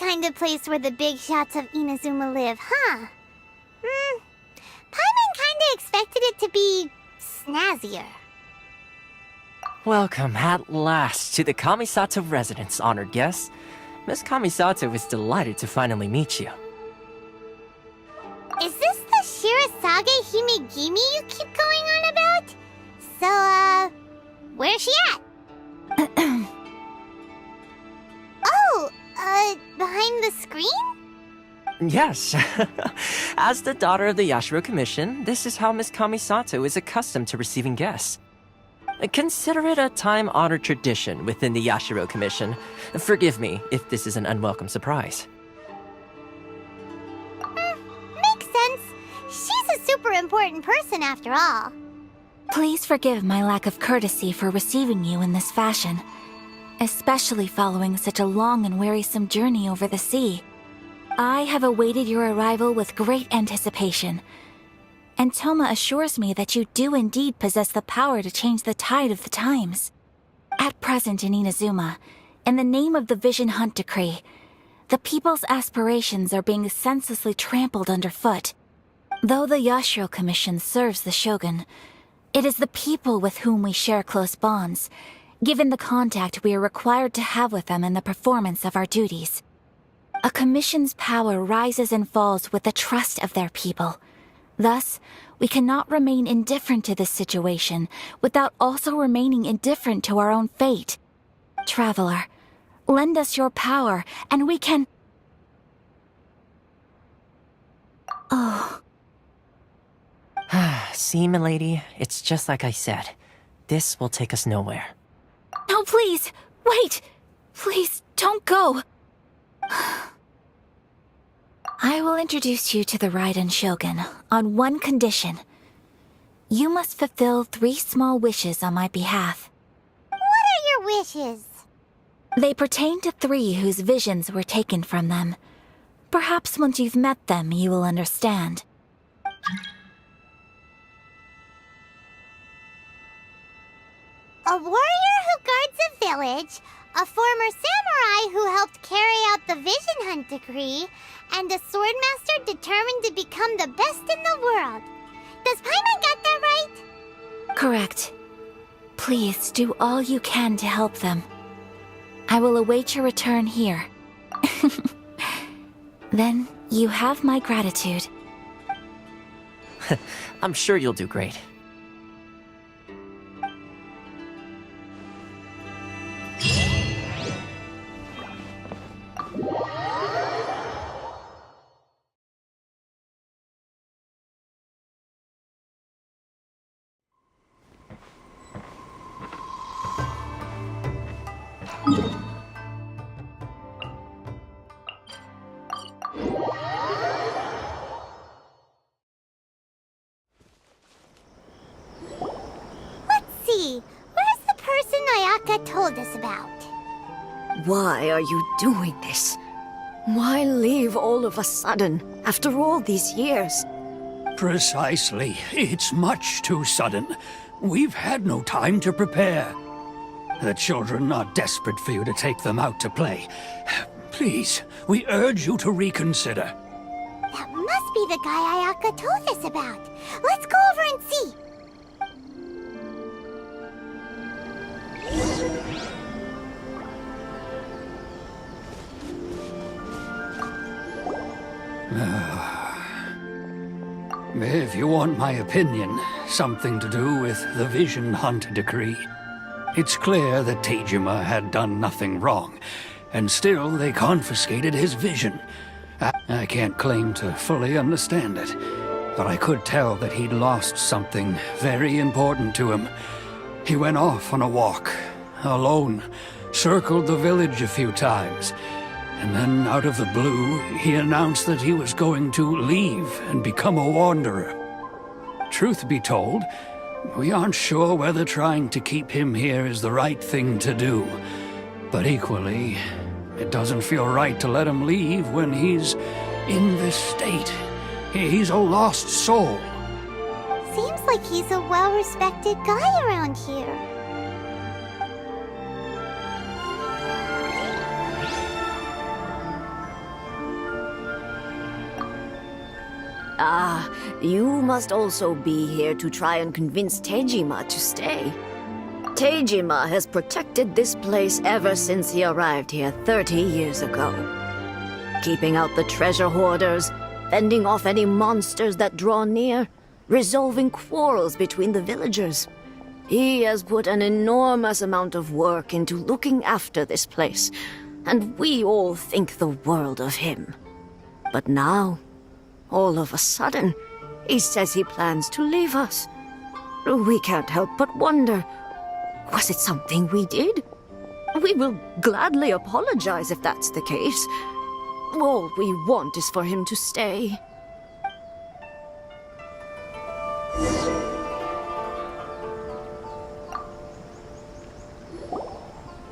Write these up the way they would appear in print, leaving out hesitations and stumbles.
kind of place where the big shots of Inazuma live, huh? Paimon kinda expected it to be snazzier. Welcome at last to the Kamisato residence, honored guests. Miss Kamisato is delighted to finally meet you. Is this the Shirasage Himegimi you keep going on about? So, where's she at? Behind the screen? Yes. As the daughter of the Yashiro Commission, this is how Miss Kamisato is accustomed to receiving guests. Consider it a time-honored tradition within the Yashiro Commission. Forgive me if this is an unwelcome surprise. Makes sense. She's a super important person after all. Please forgive my lack of courtesy for receiving you in this fashion, especially following such a long and wearisome journey over the sea. I have awaited your arrival with great anticipation, and Toma assures me that you do indeed possess the power to change the tide of the times. At present in Inazuma, in the name of the Vision Hunt Decree, the people's aspirations are being senselessly trampled underfoot. Though the Yashiro Commission serves the Shogun, it is the people with whom we share close bonds, given the contact we are required to have with them in the performance of our duties. A commission's power rises and falls with the trust of their people. Thus, we cannot remain indifferent to this situation without also remaining indifferent to our own fate. Traveler, lend us your power, and we can... Oh. See, milady, it's just like I said. This will take us nowhere. No, please! Wait! Please, don't go! I will introduce you to the Raiden Shogun on one condition. You must fulfill 3 small wishes on my behalf. What are your wishes? They pertain to 3 whose visions were taken from them. Perhaps once you've met them, you will understand. A warrior who guards a village, a former samurai who helped carry out the Vision Hunt Decree, and a swordmaster determined to become the best in the world. Does Paimon get that right? Correct. Please do all you can to help them. I will await your return here. Then you have my gratitude. I'm sure you'll do great. Let's see. Where's the person Ayaka told us about? Why are you doing this? Why leave all of a sudden, after all these years? Precisely. It's much too sudden. We've had no time to prepare. The children are desperate for you to take them out to play. Please, we urge you to reconsider. That must be the guy Ayaka told us about. Let's go over and see. If you want my opinion, something to do with the Vision Hunt Decree. It's clear that Tejima had done nothing wrong, and still they confiscated his vision. I can't claim to fully understand it, but I could tell that he'd lost something very important to him. He went off on a walk, alone, circled the village a few times, and then, out of the blue, he announced that he was going to leave and become a wanderer. Truth be told, we aren't sure whether trying to keep him here is the right thing to do. But equally, it doesn't feel right to let him leave when he's in this state. He's a lost soul. Seems like he's a well-respected guy around here. You must also be here to try and convince Tejima to stay. Tejima has protected this place ever since he arrived here 30 years ago. Keeping out the treasure hoarders, fending off any monsters that draw near, resolving quarrels between the villagers. He has put an enormous amount of work into looking after this place, and we all think the world of him. But now, all of a sudden, he says he plans to leave us. We can't help but wonder, was it something we did? We will gladly apologize if that's the case. All we want is for him to stay.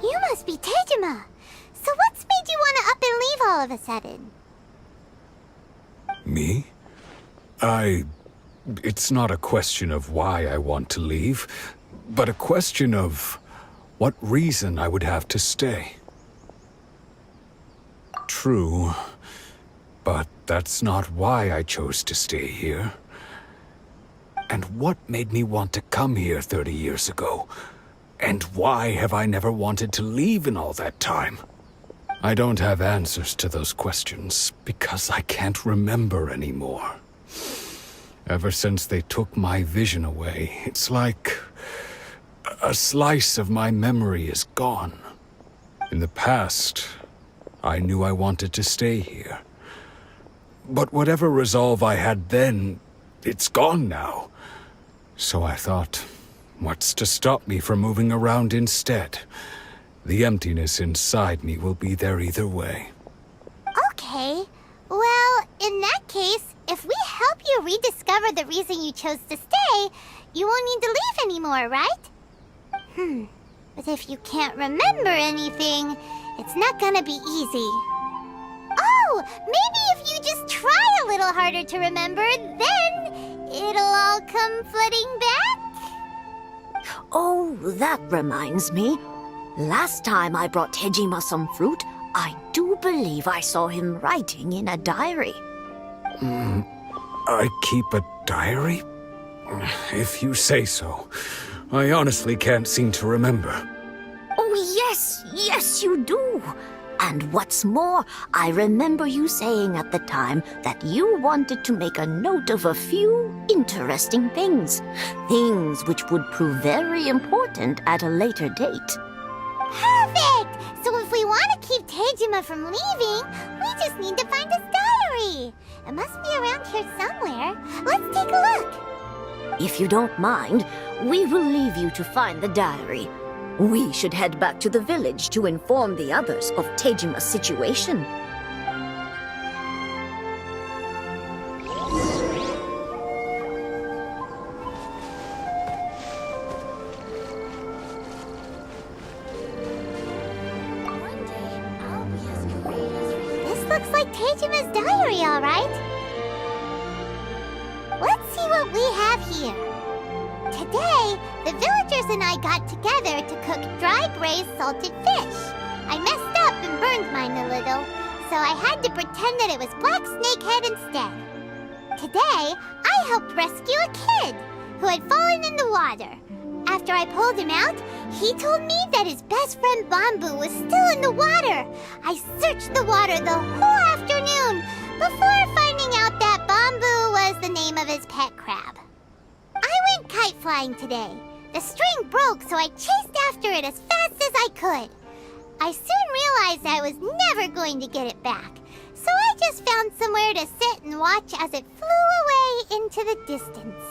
You must be Tejima. So what's made you want to up and leave all of a sudden? Me? It's not a question of why I want to leave, but a question of what reason I would have to stay. True, but that's not why I chose to stay here. And what made me want to come here 30 years ago? And why have I never wanted to leave in all that time? I don't have answers to those questions because I can't remember anymore. Ever since they took my vision away, it's like a slice of my memory is gone. In the past, I knew I wanted to stay here. But whatever resolve I had then, it's gone now. So I thought, what's to stop me from moving around instead? The emptiness inside me will be there either way. Okay. Well, in that case, if we help you rediscover the reason you chose to stay, you won't need to leave anymore, right? But if you can't remember anything, it's not gonna be easy. Oh, maybe if you just try a little harder to remember, then it'll all come flooding back? Oh, that reminds me. Last time I brought Tejima some fruit, I do believe I saw him writing in a diary. I keep a diary? If you say so. I honestly can't seem to remember. Oh, yes, you do. And what's more, I remember you saying at the time that you wanted to make a note of a few interesting things. Things which would prove very important at a later date. Perfect! So if we want to keep Tejima from leaving, we just need to find his diary. It must be around here somewhere. Let's take a look. If you don't mind, we will leave you to find the diary. We should head back to the village to inform the others of Tejima's situation. This looks like Tejima's diary, all right. Let's see what we have here. Today, the villagers and I got together to cook dry braised salted fish. I messed up and burned mine a little, so I had to pretend that it was black snakehead instead. Today, I helped rescue a kid who had fallen in the water. After I pulled him out, he told me that his best friend Bamboo was still in the water. I searched the water the whole afternoon before finding out that Bamboo was the name of his pet crab. I went kite flying today. The string broke, so I chased after it as fast as I could. I soon realized I was never going to get it back, so I just found somewhere to sit and watch as it flew away into the distance.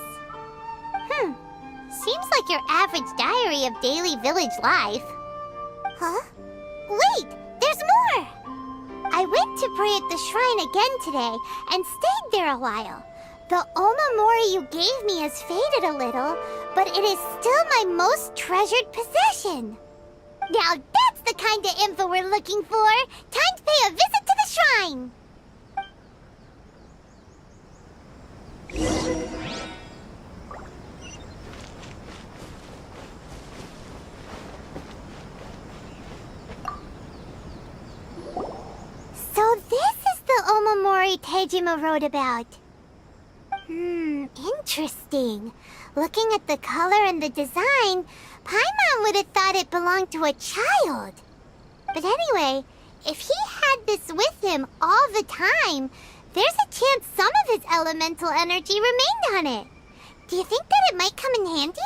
Seems like your average diary of daily village life. Huh? Wait, there's more! I went to pray at the shrine again today and stayed there a while. The Omamori you gave me has faded a little, but it is still my most treasured possession. Now that's the kind of info we're looking for. Time to pay a visit to the shrine. So this is the Omamori Tejima wrote about. Interesting. Looking at the color and the design, Paimon would have thought it belonged to a child. But anyway, if he had this with him all the time, there's a chance some of his elemental energy remained on it. Do you think that it might come in handy?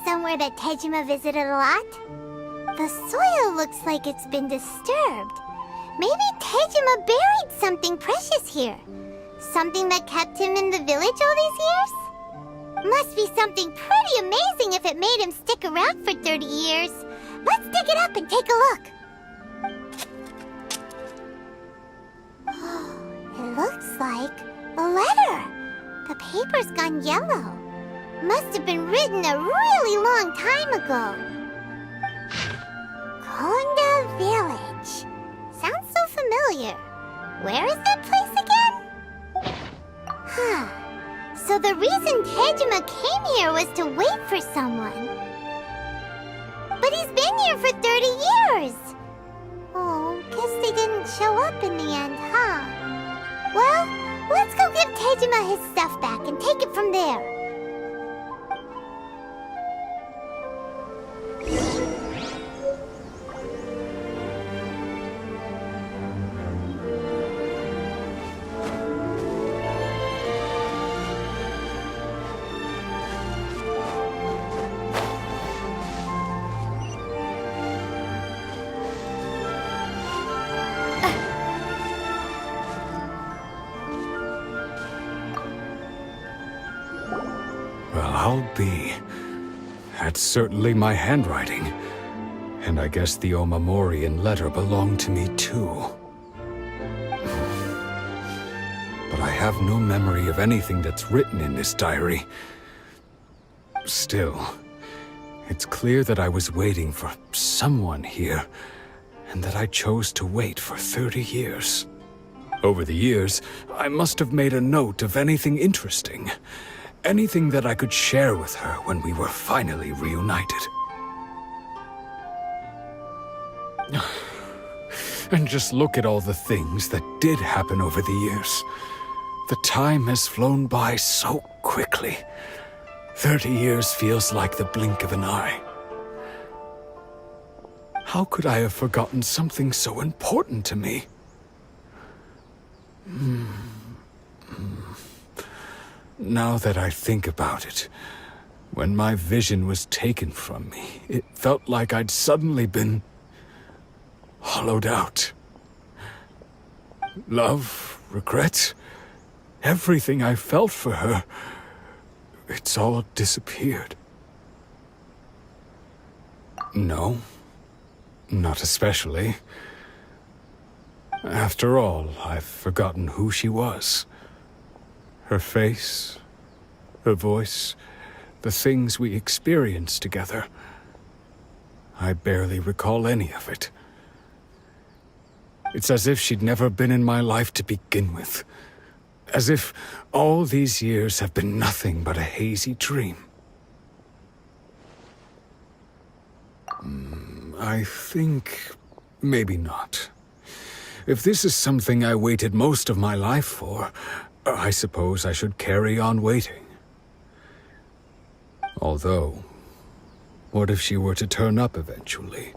Somewhere that Tejima visited a lot. The soil looks like it's been disturbed. Maybe Tejima buried something precious here. Something that kept him in the village all these years? Must be something pretty amazing if it made him stick around for 30 years. Let's dig it up and take a look. It looks like a letter. The paper's gone yellow. Must have been written a really long time ago. Konda Village. Sounds so familiar. Where is that place again? So the reason Tejima came here was to wait for someone. But he's been here for 30 years. Oh, guess they didn't show up in the end, huh? Well, let's go give Tejima his stuff back and take it from there. I'll be. That's certainly my handwriting. And I guess the Omamorian letter belonged to me too. But I have no memory of anything that's written in this diary. Still, it's clear that I was waiting for someone here, and that I chose to wait for 30 years. Over the years, I must have made a note of anything interesting. Anything that I could share with her when we were finally reunited. And just look at all the things that did happen over the years. The time has flown by so quickly. 30 years feels like the blink of an eye. How could I have forgotten something so important to me? Now that I think about it, when my vision was taken from me, it felt like I'd suddenly been hollowed out. Love, regret, everything I felt for her, it's all disappeared. No, not especially. After all, I've forgotten who she was. Her face, her voice, the things we experienced together. I barely recall any of it. It's as if she'd never been in my life to begin with. As if all these years have been nothing but a hazy dream. I think maybe not. If this is something I waited most of my life for, I suppose I should carry on waiting. Although, what if she were to turn up eventually,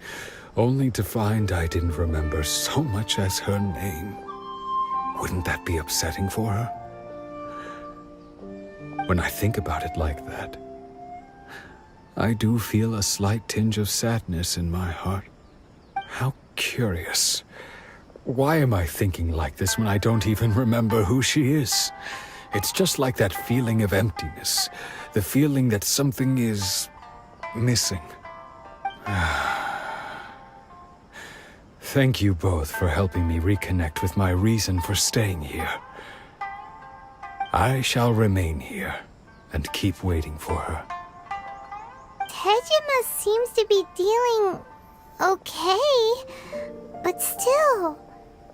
only to find I didn't remember so much as her name? Wouldn't that be upsetting for her? When I think about it like that, I do feel a slight tinge of sadness in my heart. How curious. Why am I thinking like this when I don't even remember who she is? It's just like that feeling of emptiness. The feeling that something is missing. Thank you both for helping me reconnect with my reason for staying here. I shall remain here and keep waiting for her. Tejima seems to be dealing okay, but still,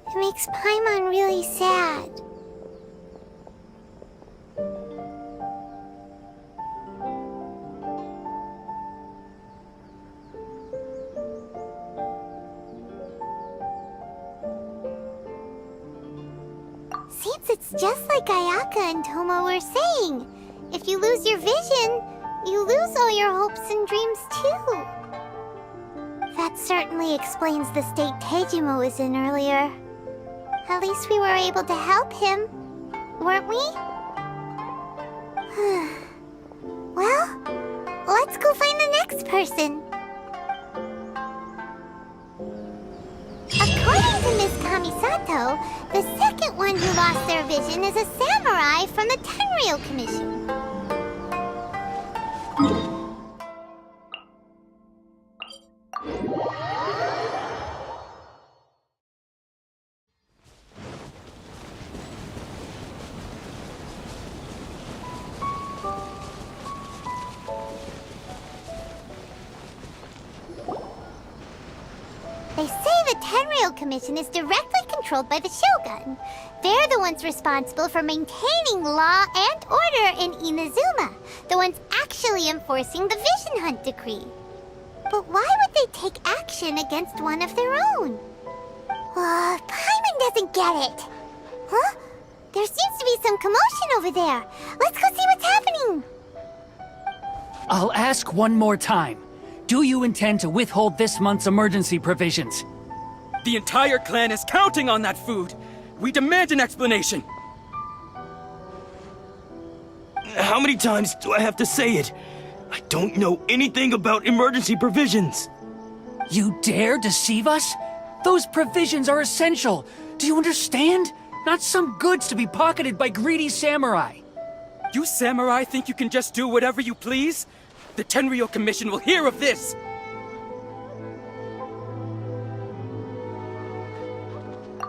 it makes Paimon really sad. Seems it's just like Ayaka and Tomo were saying. If you lose your vision, you lose all your hopes and dreams too. That certainly explains the state Tejima was in earlier. At least we were able to help him, weren't we? Well, let's go find the next person. According to Miss Kamisato, the second one who lost their vision is a samurai from the Tenryou Commission. They say the Tenryou Commission is directly controlled by the Shogun. They're the ones responsible for maintaining law and order in Inazuma, the ones actually enforcing the Vision Hunt Decree. But why would they take action against one of their own? Paimon doesn't get it. Huh? There seems to be some commotion over there. Let's go see what's happening. I'll ask one more time. Do you intend to withhold this month's emergency provisions? The entire clan is counting on that food! We demand an explanation! How many times do I have to say it? I don't know anything about emergency provisions! You dare deceive us? Those provisions are essential. Do you understand? Not some goods to be pocketed by greedy samurai. You samurai think you can just do whatever you please? The Tenryou Commission will hear of this!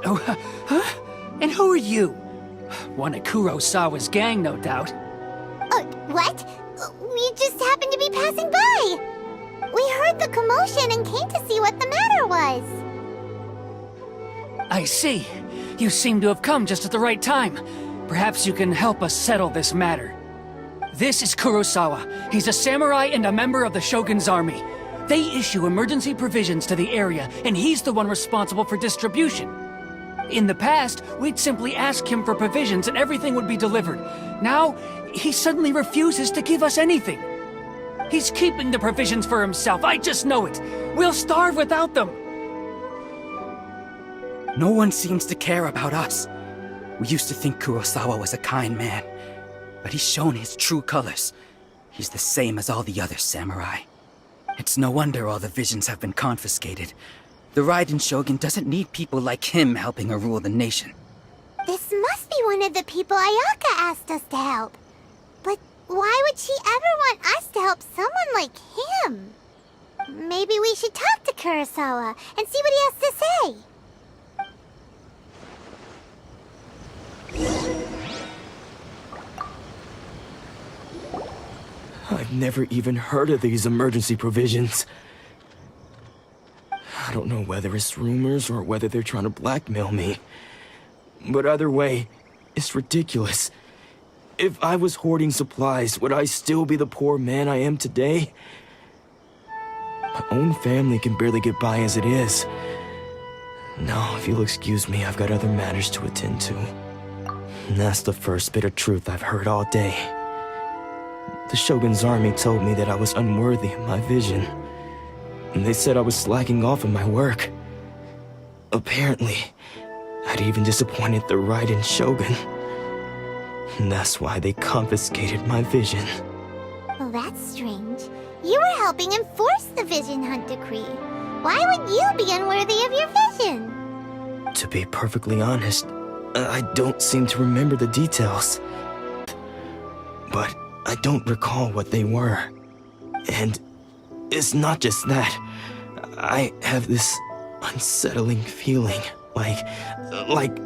Oh, huh? And who are you? One of Kurosawa's gang, no doubt. What? We just happened to be passing by. We heard the commotion and came to see what the matter was. I see. You seem to have come just at the right time. Perhaps you can help us settle this matter. This is Kurosawa. He's a samurai and a member of the Shogun's army. They issue emergency provisions to the area, and he's the one responsible for distribution. In the past, we'd simply ask him for provisions and everything would be delivered. Now, he suddenly refuses to give us anything. He's keeping the provisions for himself, I just know it. We'll starve without them. No one seems to care about us. We used to think Kurosawa was a kind man, but he's shown his true colors. He's the same as all the other samurai. It's no wonder all the visions have been confiscated. The Raiden Shogun doesn't need people like him helping her rule the nation. This must be one of the people Ayaka asked us to help. But why would she ever want us to help someone like him? Maybe we should talk to Kurosawa and see what he has to say. I've never even heard of these emergency provisions. I don't know whether it's rumors or whether they're trying to blackmail me. But either way, it's ridiculous. If I was hoarding supplies, would I still be the poor man I am today? My own family can barely get by as it is. No, if you'll excuse me, I've got other matters to attend to. And that's the first bit of truth I've heard all day. The Shogun's army told me that I was unworthy of my vision. And they said I was slacking off in my work. Apparently, I'd even disappointed the Raiden Shogun. And that's why they confiscated my vision. Well, that's strange. You were helping enforce the Vision Hunt Decree. Why would you be unworthy of your vision? To be perfectly honest, I don't seem to remember the details. but I don't recall what they were. And it's not just that. I have this unsettling feeling, like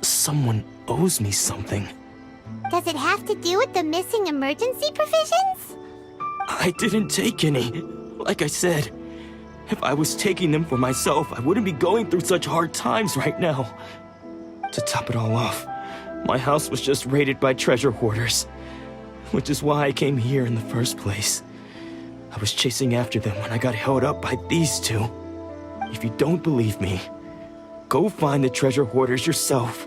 someone owes me something. Does it have to do with the missing emergency provisions? I didn't take any. Like I said, if I was taking them for myself, I wouldn't be going through such hard times right now. To top it all off, my house was just raided by treasure hoarders, which is why I came here in the first place. I was chasing after them when I got held up by these two. If you don't believe me, go find the treasure hoarders yourself.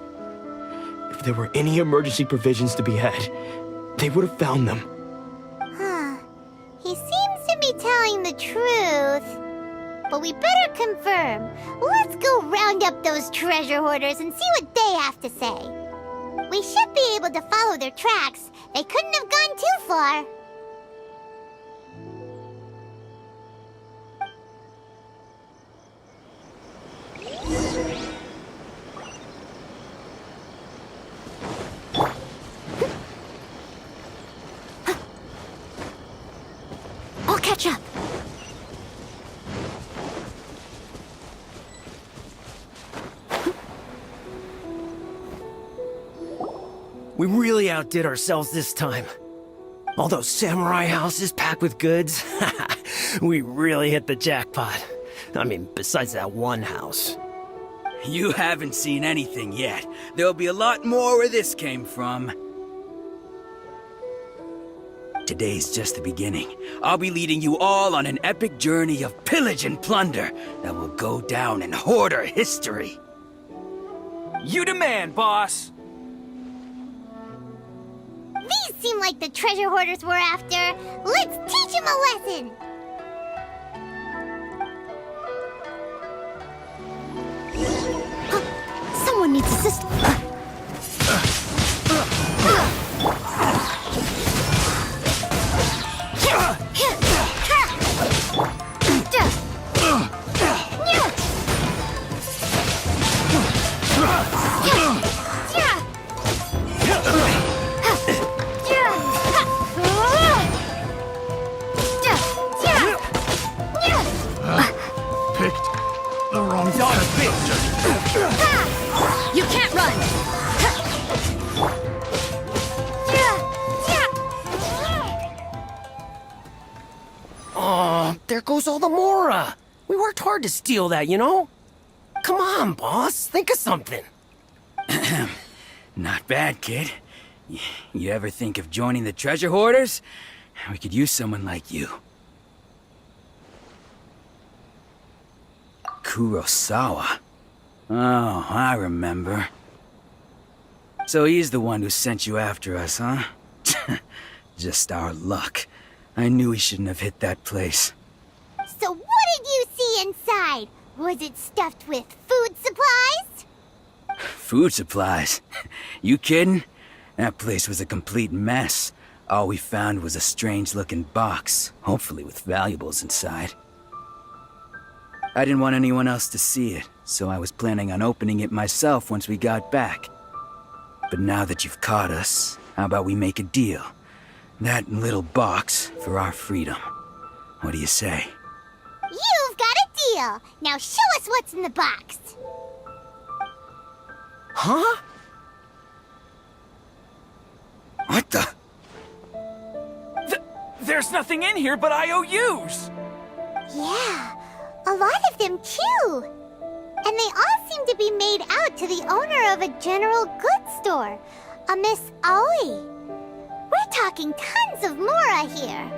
If there were any emergency provisions to be had, they would have found them. Huh. He seems to be telling the truth. But we better confirm. Let's go round up those treasure hoarders and see what they have to say. We should be able to follow their tracks. They couldn't have gone too far. I'll catch up. We really outdid ourselves this time. All those samurai houses packed with goods, we really hit the jackpot. I mean, besides that one house. You haven't seen anything yet. There'll be a lot more where this came from. Today's just the beginning. I'll be leading you all on an epic journey of pillage and plunder that will go down in hoarder history. You demand, boss! These seem like the treasure hoarders we're after. Let's teach them a lesson! Someone needs assistance. The wrong daughter, You can't run! Oh, there goes all the Mora. We worked hard to steal that, you know? Come on, boss, think of something. Not bad, kid. You ever think of joining the treasure hoarders? We could use someone like you. Kurosawa. Oh, I remember. So he's the one who sent you after us, huh? Just our luck. I knew he shouldn't have hit that place. So what did you see inside? Was it stuffed with food supplies? Food supplies? You kidding? That place was a complete mess. All we found was a strange-looking box, hopefully with valuables inside. I didn't want anyone else to see it, so I was planning on opening it myself once we got back. But now that you've caught us, how about we make a deal? That little box for our freedom. What do you say? You've got a deal. Now show us what's in the box. Huh? What the? There's nothing in here but IOUs! Yeah, a lot of them too. And they all seem to be made out to the owner of a general goods store, a Miss Aoi. We're talking tons of Mora here.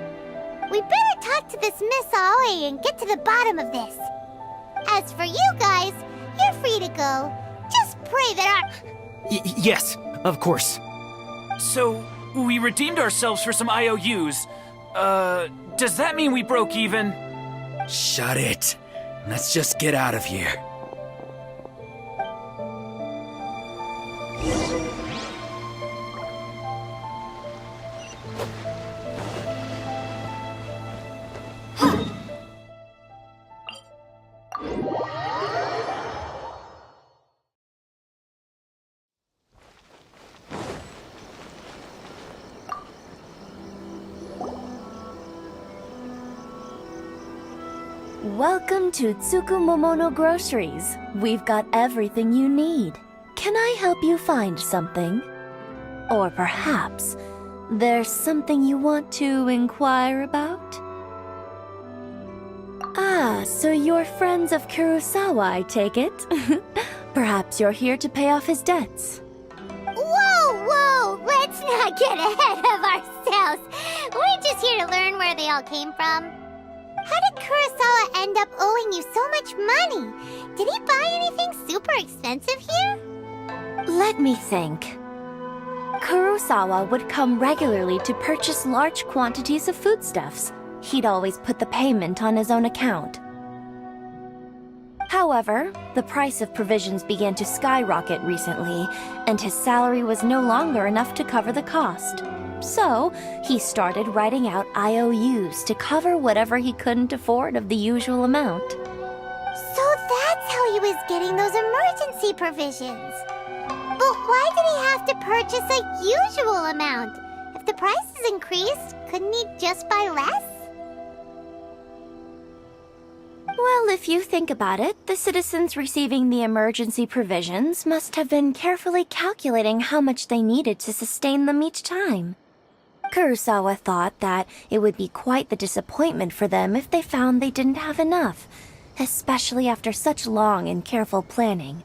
We better talk to this Miss Aoi and get to the bottom of this. As for you guys, you're free to go. Just pray that our... Yes, of course. So, we redeemed ourselves for some IOUs. Does that mean we broke even? Shut it. Let's just get out of here. Welcome to Tsukumomono Groceries. We've got everything you need. Can I help you find something? Or perhaps there's something you want to inquire about? Ah, so you're friends of Kurosawa, I take it? Perhaps you're here to pay off his debts. Whoa! Let's not get ahead of ourselves. We're just here to learn where they all came from. How did Kurosawa end up owing you so much money? Did he buy anything super expensive here? Let me think. Kurosawa would come regularly to purchase large quantities of foodstuffs. He'd always put the payment on his own account. However, the price of provisions began to skyrocket recently, and his salary was no longer enough to cover the cost. So, he started writing out IOUs to cover whatever he couldn't afford of the usual amount. So that's how he was getting those emergency provisions. But why did he have to purchase a usual amount? If the prices increased, couldn't he just buy less? Well, if you think about it, the citizens receiving the emergency provisions must have been carefully calculating how much they needed to sustain them each time. Kurosawa thought that it would be quite the disappointment for them if they found they didn't have enough, especially after such long and careful planning.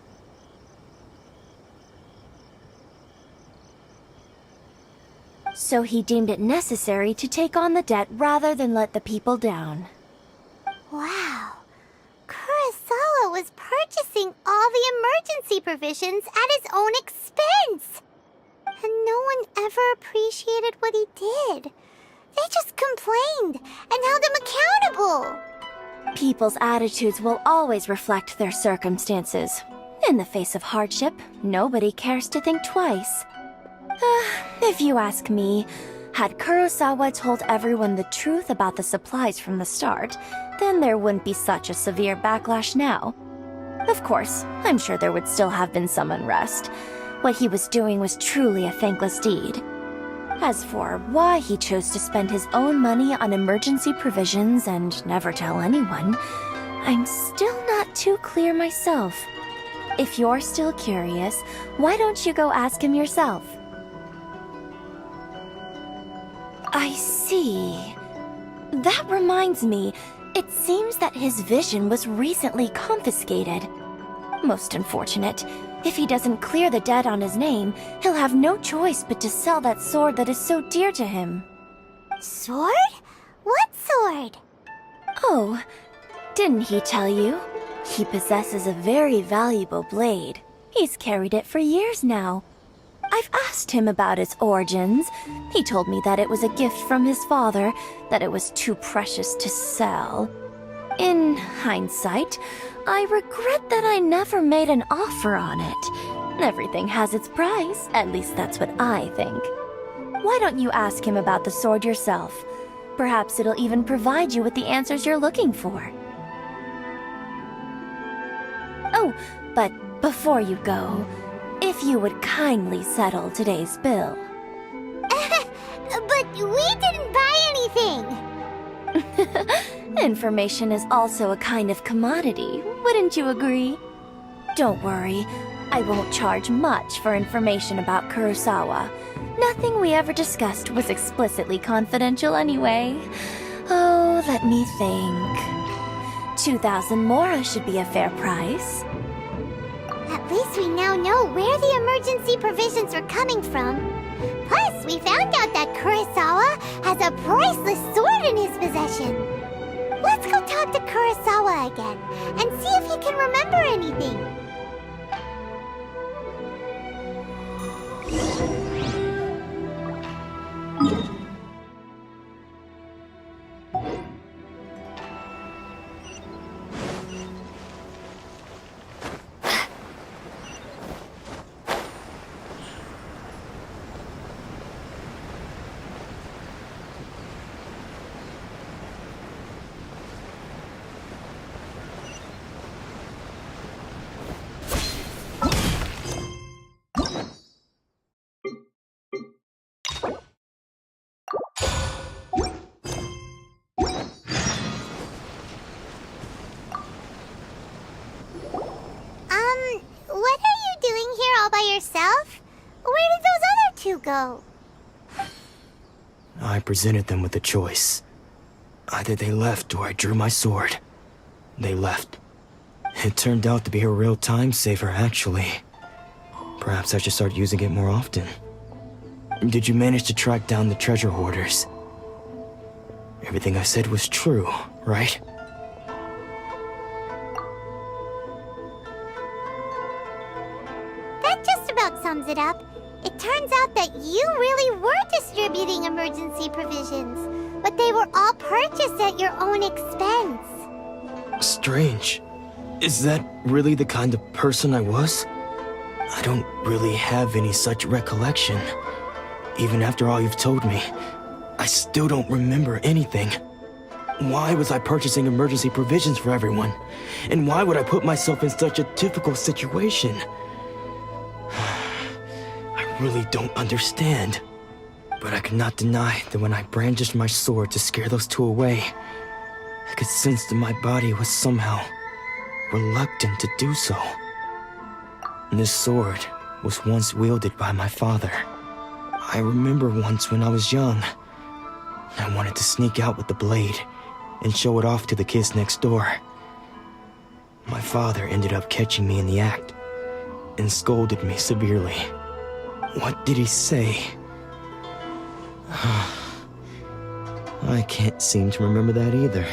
So he deemed it necessary to take on the debt rather than let the people down. Wow. Kurosawa was purchasing all the emergency provisions at his own expense. And no one ever appreciated what he did. They just complained and held him accountable. People's attitudes will always reflect their circumstances. In the face of hardship, nobody cares to think twice. If you ask me, had Kurosawa told everyone the truth about the supplies from the start, then there wouldn't be such a severe backlash now. Of course, I'm sure there would still have been some unrest. What he was doing was truly a thankless deed. As for why he chose to spend his own money on emergency provisions and never tell anyone, I'm still not too clear myself. If you're still curious, why don't you go ask him yourself? I see. That reminds me, it seems that his vision was recently confiscated. Most unfortunate. If he doesn't clear the debt on his name, he'll have no choice but to sell that sword that is so dear to him. Sword? What sword? Oh, didn't he tell you? He possesses a very valuable blade. He's carried it for years now. I've asked him about its origins. He told me that it was a gift from his father, that it was too precious to sell. In hindsight, I regret that I never made an offer on it. Everything has its price, at least that's what I think. Why don't you ask him about the sword yourself? Perhaps it'll even provide you with the answers you're looking for. Oh, but before you go, if you would kindly settle today's bill. But we didn't buy anything! Information is also a kind of commodity, wouldn't you agree? Don't worry, I won't charge much for information about Kurosawa. Nothing we ever discussed was explicitly confidential anyway. Oh, let me think. 2,000 mora should be a fair price. At least we now know where the emergency provisions are coming from. Plus, we found out that Kurosawa has a priceless sword in his possession. Let's go talk to Kurosawa again and see if he can remember anything. yourself? Where did those other two go? I presented them with a choice. Either they left or I drew my sword. They left. It turned out to be a real time saver, actually. Perhaps I should start using it more often. Did you manage to track down the treasure hoarders? Everything I said was true, right? That just about sums it up. It turns out that you really were distributing emergency provisions, but they were all purchased at your own expense. Strange. Is that really the kind of person I was? I don't really have any such recollection. Even after all you've told me, I still don't remember anything. Why was I purchasing emergency provisions for everyone? And why would I put myself in such a difficult situation? I really don't understand. But I could not deny that when I brandished my sword to scare those two away, I could sense that my body was somehow reluctant to do so. This sword was once wielded by my father. I remember once when I was young, I wanted to sneak out with the blade and show it off to the kids next door. My father ended up catching me in the act and scolded me severely. What did he say? I can't seem to remember that either.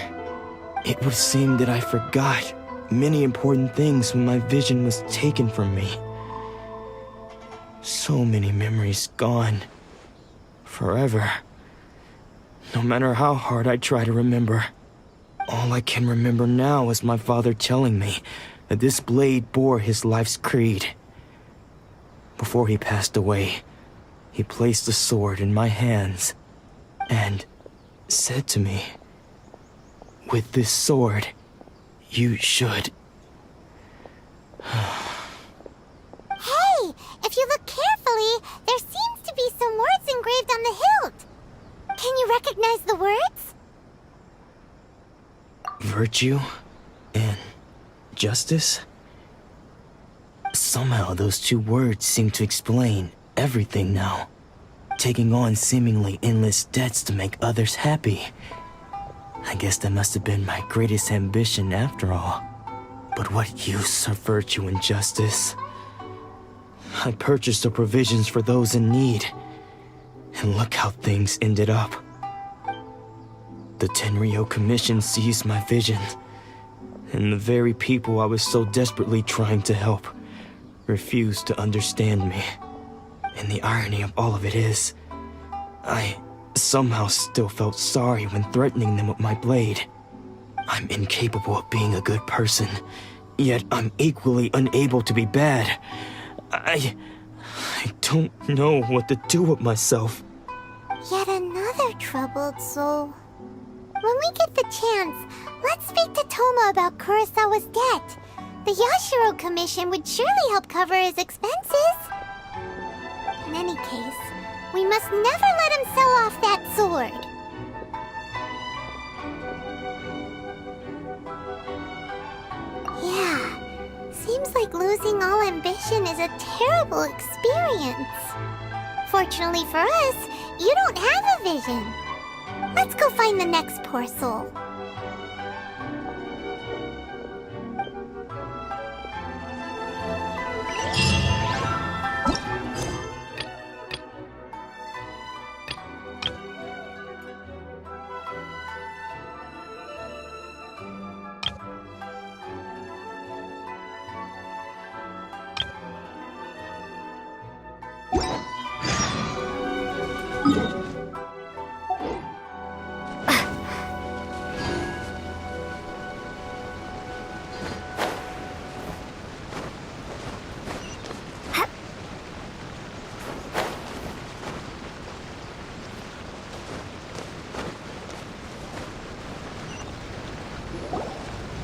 It would seem that I forgot many important things when my vision was taken from me. So many memories gone. Forever. No matter how hard I try to remember, all I can remember now is my father telling me that this blade bore his life's creed. Before he passed away, he placed the sword in my hands and said to me, "With this sword, you should..." Hey, if you look carefully, there seems to be some words engraved on the hilt. Can you recognize the words? Virtue and justice? Somehow those two words seem to explain everything now. Taking on seemingly endless debts to make others happy. I guess that must have been my greatest ambition after all. But what use are virtue and justice? I purchased the provisions for those in need. And look how things ended up. The Tenryo Commission seized my vision. And the very people I was so desperately trying to help refused to understand me. And the irony of all of it is, I somehow still felt sorry when threatening them with my blade. I'm incapable of being a good person, yet I'm equally unable to be bad. I don't know what to do with myself. Yet another troubled soul. When we get the chance, let's speak to Toma about Kurosawa's debt. The Yashiro Commission would surely help cover his expenses. In any case, we must never let him sell off that sword. Yeah, seems like losing all ambition is a terrible experience. Fortunately for us, you don't have a vision. Let's go find the next poor soul.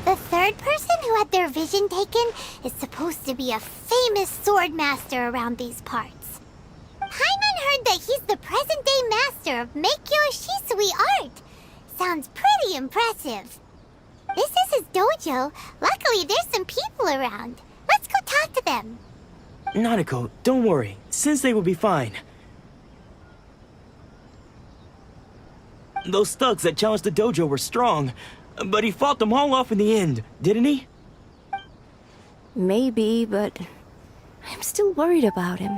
The third person who had their vision taken is supposed to be a famous sword master around these parts. Paimon heard that he's the present-day master of Meikyo Shisui art. Sounds pretty impressive. This is his dojo. Luckily, there's some people around. Let's go talk to them. Nanako, don't worry. Sensei will be fine. Those thugs that challenged the dojo were strong, but he fought them all off in the end, didn't he? Maybe, but I'm still worried about him.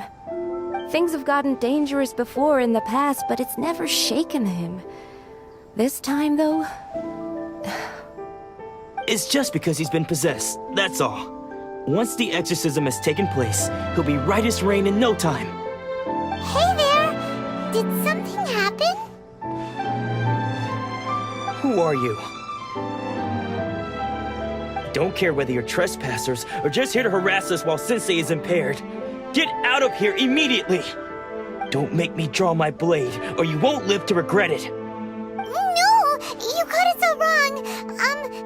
Things have gotten dangerous before in the past, but it's never shaken him. This time, though... It's just because he's been possessed, that's all. Once the exorcism has taken place, he'll be right as rain in no time. Hey there! Did something happen? Who are you? I don't care whether you're trespassers or just here to harass us while Sensei is impaired. Get out of here immediately! Don't make me draw my blade, or you won't live to regret it. No! You got it so wrong!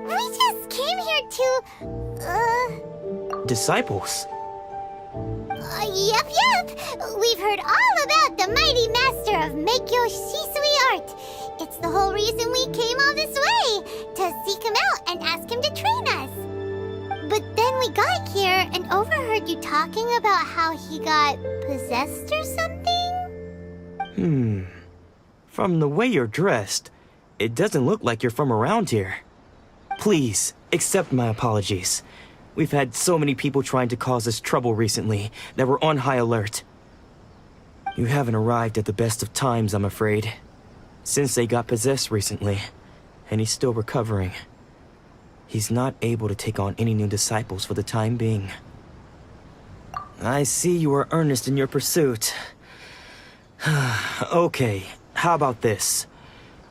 We just came here to... Disciples? Yep. We've heard all about the mighty master of Meikyo Shisui art. It's the whole reason we came all this way, to seek him out and ask him to train us. But then we got here and overheard you talking about how he got possessed or something? From the way you're dressed, it doesn't look like you're from around here. Please, accept my apologies. We've had so many people trying to cause us trouble recently that we're on high alert. You haven't arrived at the best of times, I'm afraid. Sensei got possessed recently, and he's still recovering. He's not able to take on any new disciples for the time being. I see you are earnest in your pursuit. Okay, how about this?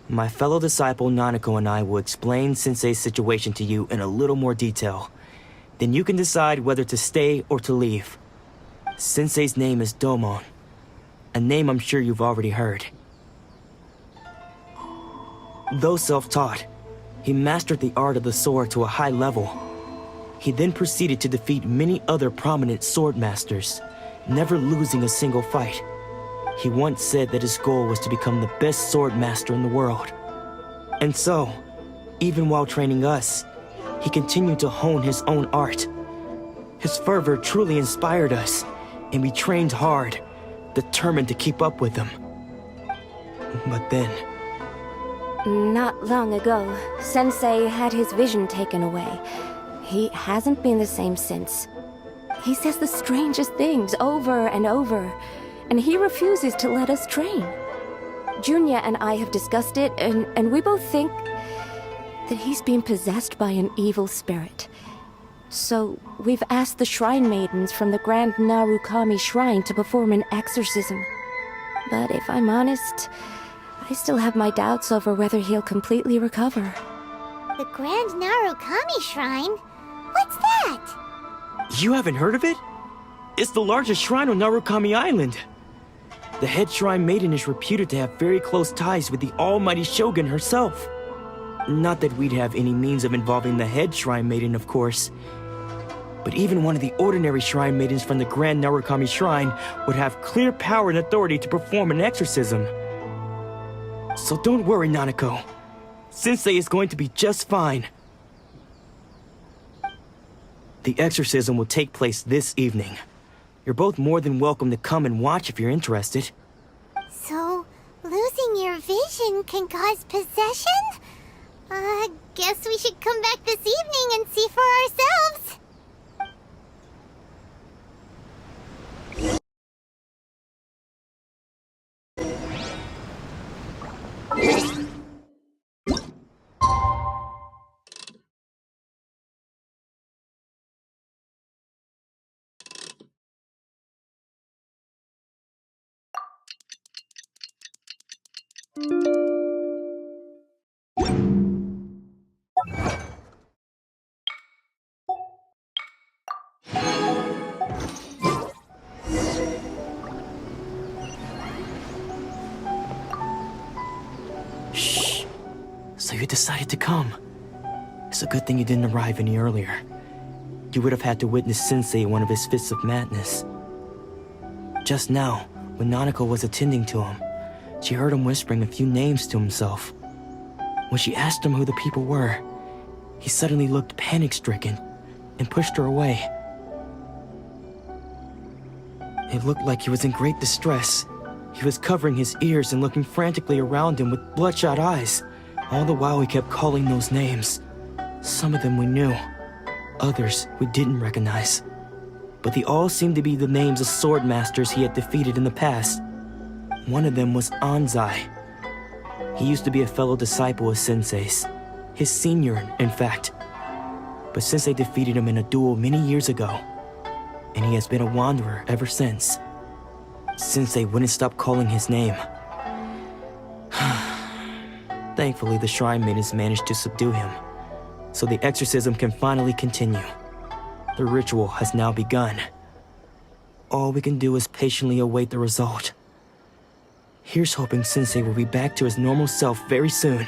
My fellow disciple Nanako and I will explain Sensei's situation to you in a little more detail. Then you can decide whether to stay or to leave. Sensei's name is Domon, a name I'm sure you've already heard. Though self-taught, he mastered the art of the sword to a high level. He then proceeded to defeat many other prominent sword masters, never losing a single fight. He once said that his goal was to become the best sword master in the world. And so, even while training us, he continued to hone his own art. His fervor truly inspired us, and we trained hard, determined to keep up with him. But then... Not long ago, Sensei had his vision taken away. He hasn't been the same since. He says the strangest things over and over, and he refuses to let us train. Junya and I have discussed it, and we both think that he's been possessed by an evil spirit. So we've asked the shrine maidens from the Grand Narukami Shrine to perform an exorcism. But if I'm honest, I still have my doubts over whether he'll completely recover. The Grand Narukami Shrine? What's that? You haven't heard of it? It's the largest shrine on Narukami Island. The head shrine maiden is reputed to have very close ties with the almighty Shogun herself. Not that we'd have any means of involving the head shrine maiden, of course. But even one of the ordinary shrine maidens from the Grand Narukami Shrine would have clear power and authority to perform an exorcism. So don't worry, Nanako. Sensei is going to be just fine. The exorcism will take place this evening. You're both more than welcome to come and watch if you're interested. So, losing your vision can cause possession? Guess we should come back this evening and see for ourselves. Shh. So you decided to come. It's a good thing you didn't arrive any earlier. You would have had to witness Sensei in one of his fits of madness. Just now, when Nanako was attending to him, she heard him whispering a few names to himself. When she asked him who the people were, he suddenly looked panic-stricken and pushed her away. It looked like he was in great distress. He was covering his ears and looking frantically around him with bloodshot eyes. All the while he kept calling those names. Some of them we knew, others we didn't recognize. But they all seemed to be the names of sword masters he had defeated in the past. One of them was Anzai. He used to be a fellow disciple of Sensei's. His senior, in fact. But Sensei defeated him in a duel many years ago, and he has been a wanderer ever since. Sensei wouldn't stop calling his name. Thankfully, the shrine maidens managed to subdue him, so the exorcism can finally continue. The ritual has now begun. All we can do is patiently await the result. Here's hoping Sensei will be back to his normal self very soon.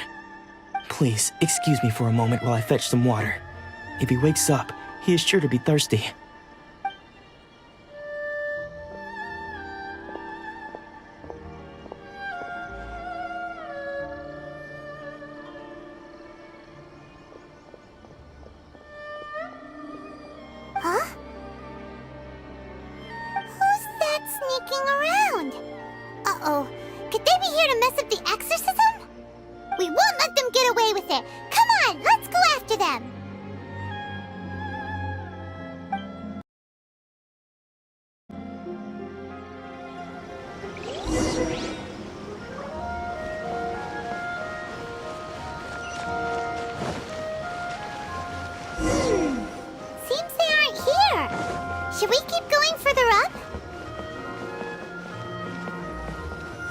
Please, excuse me for a moment while I fetch some water. If he wakes up, he is sure to be thirsty. Huh? Who's that sneaking around? Uh-oh. Could they be here to mess up the exorcism? We won't let them get away with it. Come on, let's go after them. Seems they aren't here. Should we keep going further up?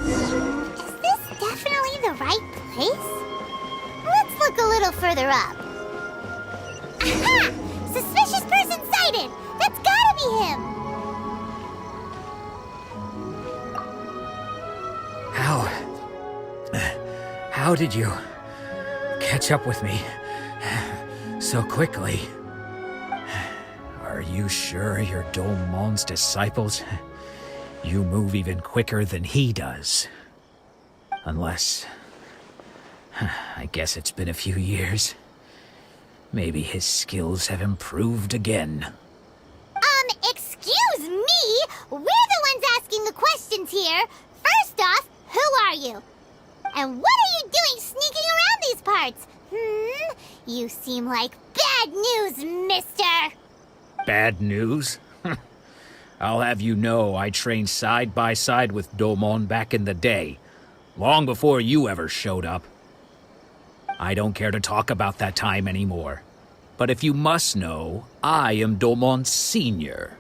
Is this definitely the right place? Let's look a little further up. Aha! Suspicious person sighted! That's gotta be him! How did you catch up with me so quickly? Are you sure you're Domon's disciples? You move even quicker than he does. Unless... I guess it's been a few years. Maybe his skills have improved again. Excuse me? We're the ones asking the questions here. First off, who are you? And what are you doing sneaking around these parts? You seem like bad news, mister. Bad news? I'll have you know I trained side by side with Domon back in the day, long before you ever showed up. I don't care to talk about that time anymore. But if you must know, I am Domon's senior.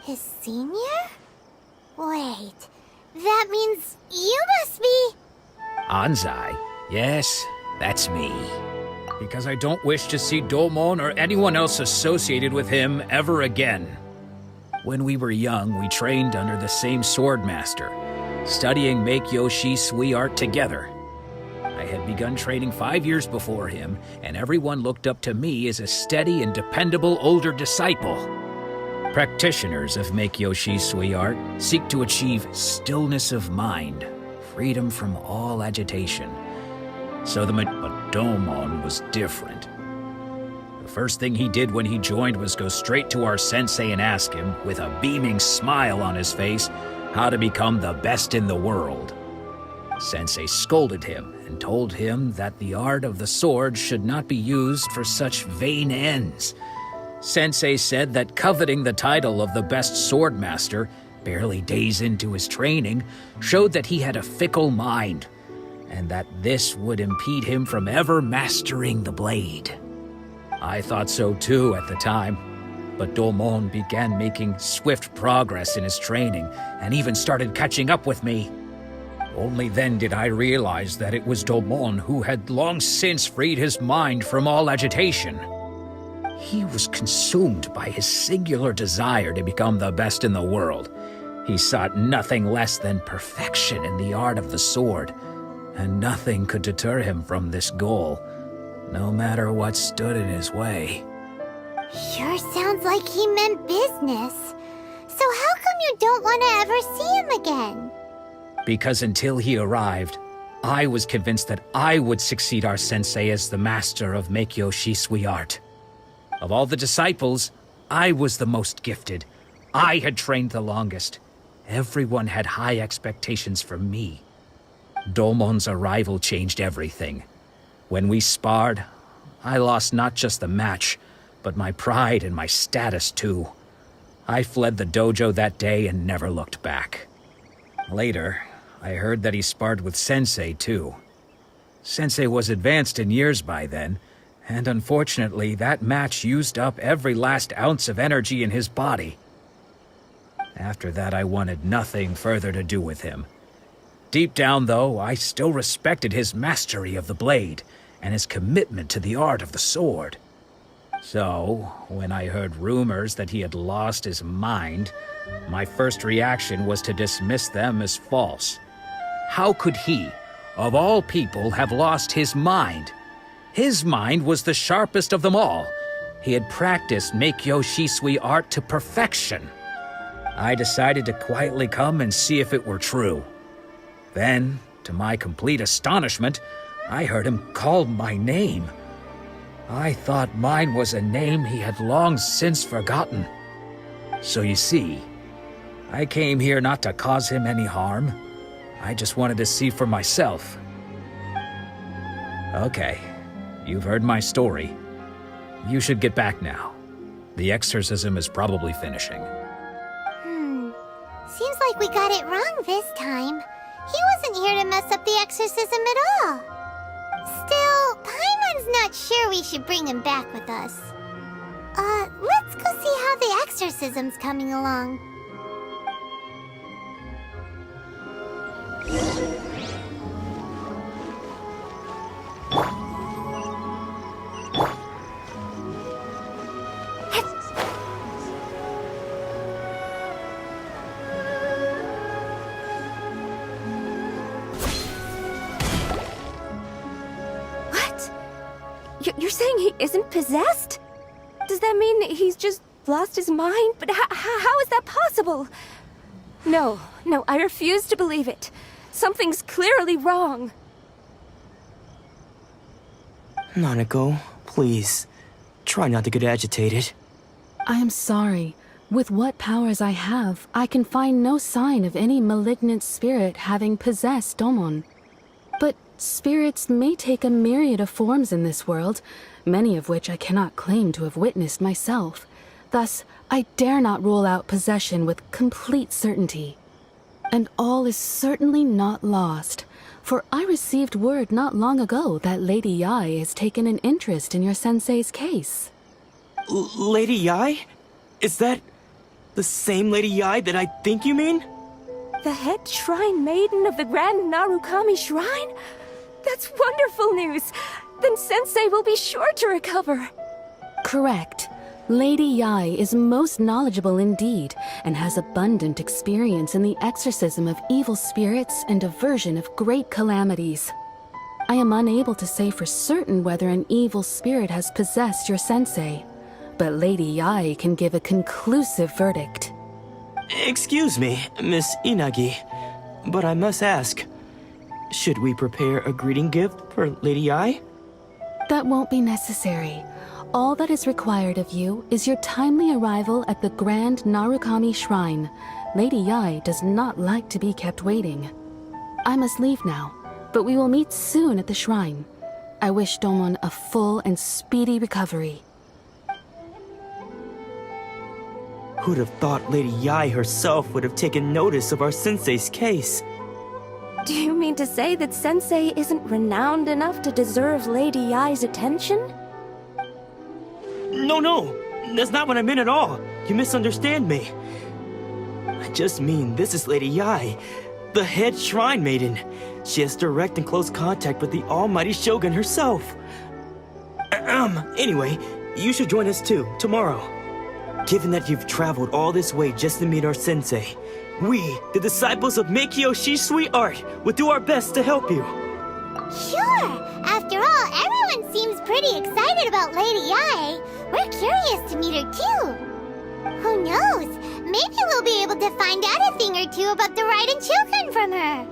His senior? Wait, that means you must be... Anzai? Yes, that's me. Because I don't wish to see Domon or anyone else associated with him ever again. When we were young, we trained under the same sword master, studying Make-Yoshi Sui art together. I had begun training 5 years before him, and everyone looked up to me as a steady and dependable older disciple. Practitioners of Make-Yoshi Sui art seek to achieve stillness of mind, freedom from all agitation. But Domon was different. The first thing he did when he joined was go straight to our sensei and ask him, with a beaming smile on his face, how to become the best in the world. Sensei scolded him and told him that the art of the sword should not be used for such vain ends. Sensei said that coveting the title of the best sword master, barely days into his training, showed that he had a fickle mind, and that this would impede him from ever mastering the blade. I thought so too at the time, but Domon began making swift progress in his training and even started catching up with me. Only then did I realize that it was Domon who had long since freed his mind from all agitation. He was consumed by his singular desire to become the best in the world. He sought nothing less than perfection in the art of the sword, and nothing could deter him from this goal, no matter what stood in his way. Sure sounds like he meant business. So how come you don't want to ever see him again? Because until he arrived, I was convinced that I would succeed our sensei as the master of Make-Yoshi Sui art. Of all the disciples, I was the most gifted, I had trained the longest. Everyone had high expectations from me. Domon's arrival changed everything. When we sparred, I lost not just the match, but my pride and my status too. I fled the dojo that day and never looked back. Later, I heard that he sparred with Sensei too. Sensei was advanced in years by then, and unfortunately that match used up every last ounce of energy in his body. After that, I wanted nothing further to do with him. Deep down, though, I still respected his mastery of the blade and his commitment to the art of the sword. So, when I heard rumors that he had lost his mind, my first reaction was to dismiss them as false. How could he, of all people, have lost his mind? His mind was the sharpest of them all. He had practiced Meikyo Shisui art to perfection. I decided to quietly come and see if it were true. Then, to my complete astonishment, I heard him call my name. I thought mine was a name he had long since forgotten. So you see, I came here not to cause him any harm. I just wanted to see for myself. Okay, you've heard my story. You should get back now. The exorcism is probably finishing. Seems like we got it wrong this time. He wasn't here to mess up the exorcism at all. Still, Paimon's not sure we should bring him back with us. Let's go see how the exorcism's coming along. You're saying he isn't possessed? Does that mean he's just lost his mind? But how is that possible? No, I refuse to believe it. Something's clearly wrong. Nanako, please, try not to get agitated. I am sorry. With what powers I have, I can find no sign of any malignant spirit having possessed Domon. But spirits may take a myriad of forms in this world, many of which I cannot claim to have witnessed myself. Thus, I dare not rule out possession with complete certainty. And all is certainly not lost, for I received word not long ago that Lady Yai has taken an interest in your sensei's case. Lady Yai? Is that the same Lady Yai that I think you mean? The head shrine maiden of the Grand Narukami Shrine? That's wonderful news! Then Sensei will be sure to recover. Correct. Lady Yai is most knowledgeable indeed, and has abundant experience in the exorcism of evil spirits and aversion of great calamities. I am unable to say for certain whether an evil spirit has possessed your sensei, but Lady Yai can give a conclusive verdict. Excuse me, Miss Inagi, but I must ask, should we prepare a greeting gift for Lady Yai? That won't be necessary. All that is required of you is your timely arrival at the Grand Narukami Shrine. Lady Yai does not like to be kept waiting. I must leave now, but we will meet soon at the shrine. I wish Domon a full and speedy recovery. Who'd have thought Lady Yai herself would have taken notice of our sensei's case? Do you mean to say that Sensei isn't renowned enough to deserve Lady Yai's attention? No, that's not what I meant at all. You misunderstand me. I just mean this is Lady Yai, the head shrine maiden. She has direct and close contact with the almighty Shogun herself. Anyway, you should join us too, tomorrow. Given that you've traveled all this way just to meet our sensei, we, the disciples of Meikyo Shisui art, will do our best to help you. Sure! After all, everyone seems pretty excited about Lady Yai. We're curious to meet her too. Who knows? Maybe we'll be able to find out a thing or two about the Raiden children from her.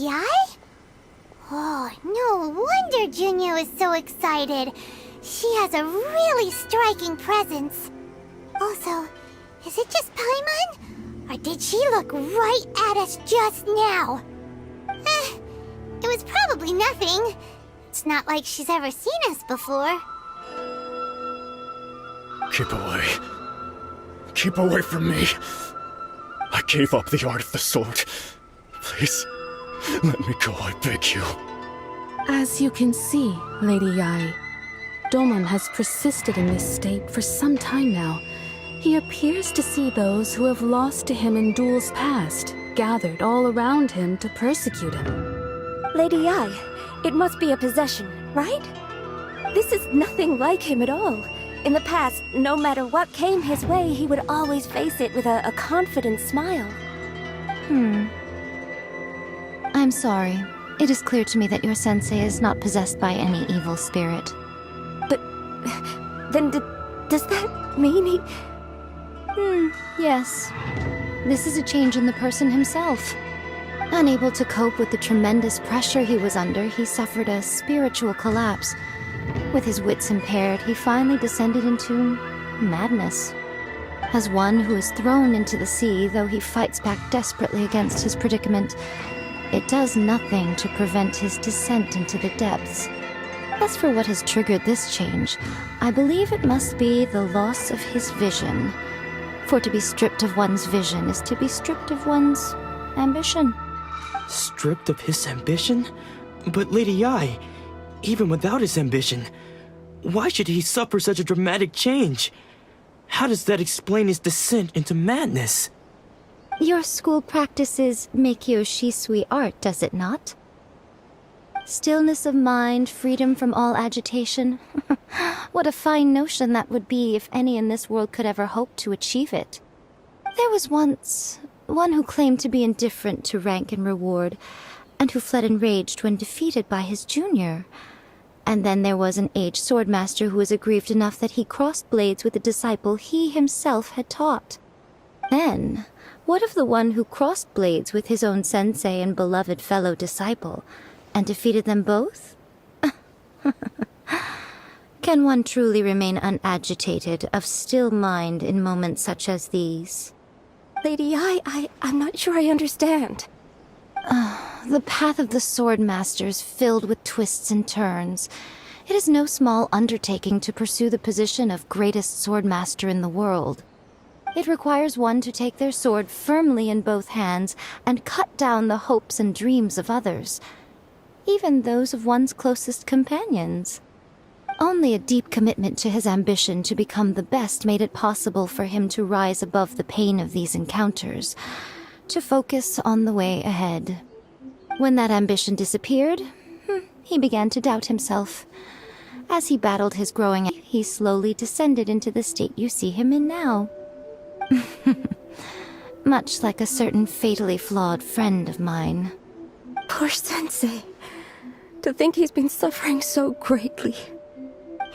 Yae? Oh, no wonder Junyo is so excited. She has a really striking presence. Also, is it just Paimon? Or did she look right at us just now? It was probably nothing. It's not like she's ever seen us before. Keep away. Keep away from me. I gave up the art of the sword. Please, let me go, I beg you. As you can see, Lady Yae, Domon has persisted in this state for some time now. He appears to see those who have lost to him in duels past, gathered all around him to persecute him. Lady Yae, it must be a possession, right? This is nothing like him at all. In the past, no matter what came his way, he would always face it with a confident smile. I'm sorry. It is clear to me that your sensei is not possessed by any evil spirit. But then does that mean he... Yes. This is a change in the person himself. Unable to cope with the tremendous pressure he was under, he suffered a spiritual collapse. With his wits impaired, he finally descended into madness. As one who is thrown into the sea, though he fights back desperately against his predicament, it does nothing to prevent his descent into the depths. As for what has triggered this change, I believe it must be the loss of his vision. For to be stripped of one's vision is to be stripped of one's ambition. Stripped of his ambition? But Lady Yae, even without his ambition, why should he suffer such a dramatic change? How does that explain his descent into madness? Your school practices Meikyo Shisui art, does it not? Stillness of mind, freedom from all agitation. What a fine notion that would be if any in this world could ever hope to achieve it. There was once one who claimed to be indifferent to rank and reward, and who fled enraged when defeated by his junior. And then there was an aged swordmaster who was aggrieved enough that he crossed blades with a disciple he himself had taught. Then, what of the one who crossed blades with his own sensei and beloved fellow disciple, and defeated them both? Can one truly remain unagitated, of still mind in moments such as these? Lady Yae, I'm not sure I understand. The path of the swordmaster is filled with twists and turns. It is no small undertaking to pursue the position of greatest swordmaster in the world. It requires one to take their sword firmly in both hands and cut down the hopes and dreams of others, even those of one's closest companions. Only a deep commitment to his ambition to become the best made it possible for him to rise above the pain of these encounters, to focus on the way ahead. When that ambition disappeared, he began to doubt himself. As he battled his growing, he slowly descended into the state you see him in now. Much like a certain fatally flawed friend of mine. Poor Sensei. To think he's been suffering so greatly.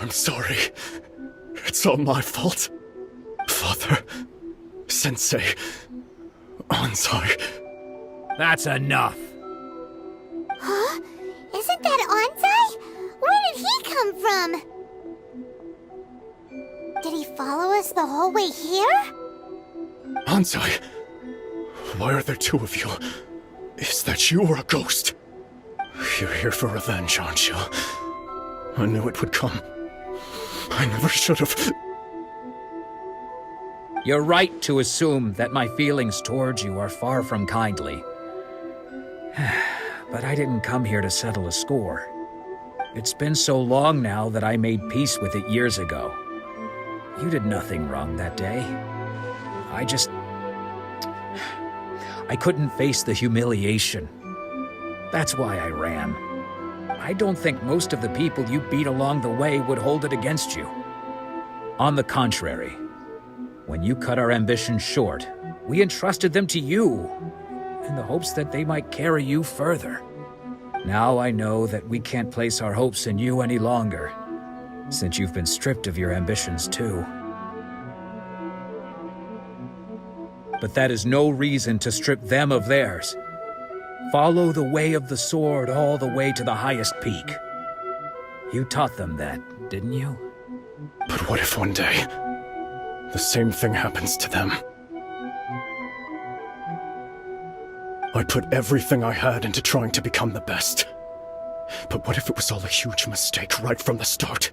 I'm sorry. It's all my fault. Father, Sensei, Ansai. That's enough. Huh? Isn't that Ansai? Where did he come from? Did he follow us the whole way here? Ansai, why are there two of you? Is that you or a ghost? You're here for revenge, aren't you? I knew it would come. I never should have. You're right to assume that my feelings towards you are far from kindly. But I didn't come here to settle a score. It's been so long now that I made peace with it years ago. You did nothing wrong that day. I couldn't face the humiliation. That's why I ran. I don't think most of the people you beat along the way would hold it against you. On the contrary, when you cut our ambitions short, we entrusted them to you, in the hopes that they might carry you further. Now I know that we can't place our hopes in you any longer, since you've been stripped of your ambitions too. But that is no reason to strip them of theirs. Follow the way of the sword all the way to the highest peak. You taught them that, didn't you? But what if one day, the same thing happens to them? I put everything I had into trying to become the best. But what if it was all a huge mistake right from the start?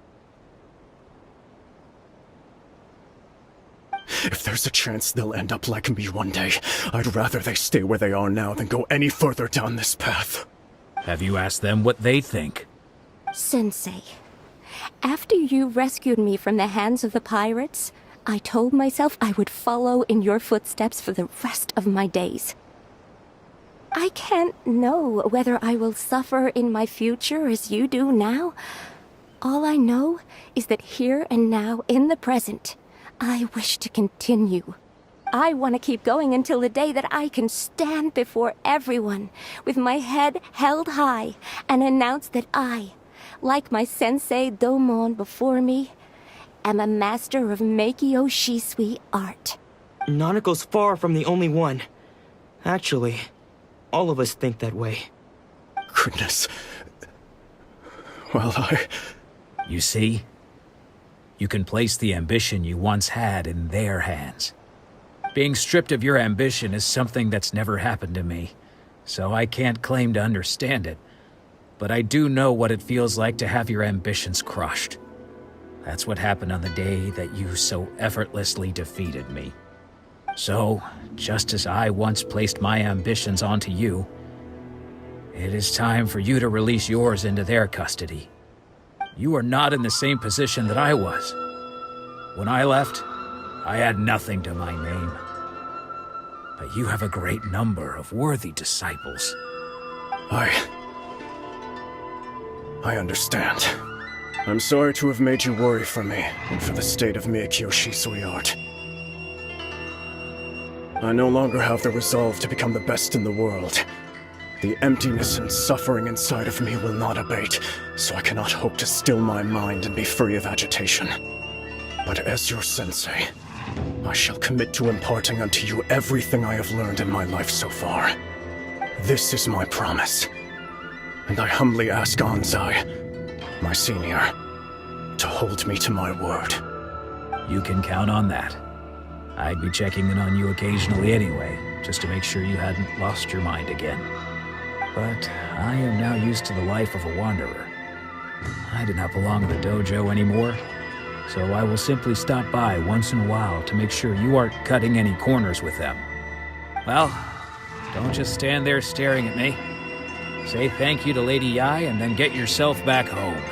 If there's a chance they'll end up like me one day, I'd rather they stay where they are now than go any further down this path. Have you asked them what they think? Sensei, after you rescued me from the hands of the pirates, I told myself I would follow in your footsteps for the rest of my days. I can't know whether I will suffer in my future as you do now. All I know is that here and now, in the present, I wish to continue. I want to keep going until the day that I can stand before everyone with my head held high and announce that I, like my sensei Domon before me, am a master of Meikyo Shisui art. Nanako's far from the only one. Actually, all of us think that way. Goodness. Well, You see? You can place the ambition you once had in their hands. Being stripped of your ambition is something that's never happened to me, so I can't claim to understand it. But I do know what it feels like to have your ambitions crushed. That's what happened on the day that you so effortlessly defeated me. So, just as I once placed my ambitions onto you, it is time for you to release yours into their custody. You are not in the same position that I was. When I left, I had nothing to my name. But you have a great number of worthy disciples. I understand. I'm sorry to have made you worry for me and for the state of Meikyo Shisui art. I no longer have the resolve to become the best in the world. The emptiness and suffering inside of me will not abate, so I cannot hope to still my mind and be free of agitation. But as your sensei, I shall commit to imparting unto you everything I have learned in my life so far. This is my promise. And I humbly ask Anzai, my senior, to hold me to my word. You can count on that. I'd be checking in on you occasionally anyway, just to make sure you hadn't lost your mind again. But I am now used to the life of a wanderer. I do not belong in the dojo anymore, so I will simply stop by once in a while to make sure you aren't cutting any corners with them. Well, don't just stand there staring at me. Say thank you to Lady Yai and then get yourself back home.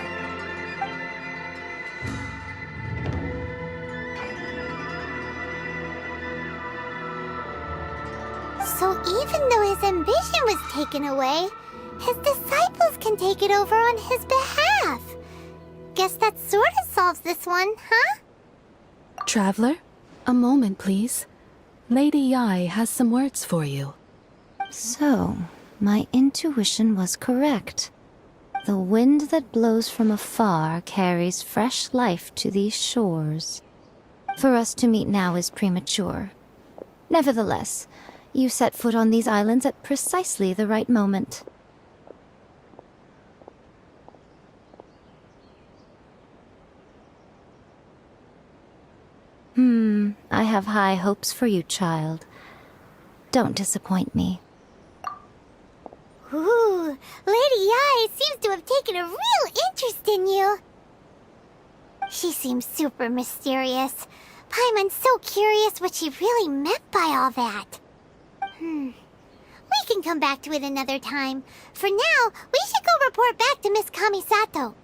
So even though his ambition was taken away, his disciples can take it over on his behalf. Guess that sort of solves this one, huh? Traveler, a moment, please. Lady Yai has some words for you. So, my intuition was correct. The wind that blows from afar carries fresh life to these shores. For us to meet now is premature. Nevertheless, you set foot on these islands at precisely the right moment. I have high hopes for you, child. Don't disappoint me. Ooh, Lady Yai seems to have taken a real interest in you. She seems super mysterious. Paimon's so curious what she really meant by all that. We can come back to it another time. For now, we should go report back to Miss Kamisato.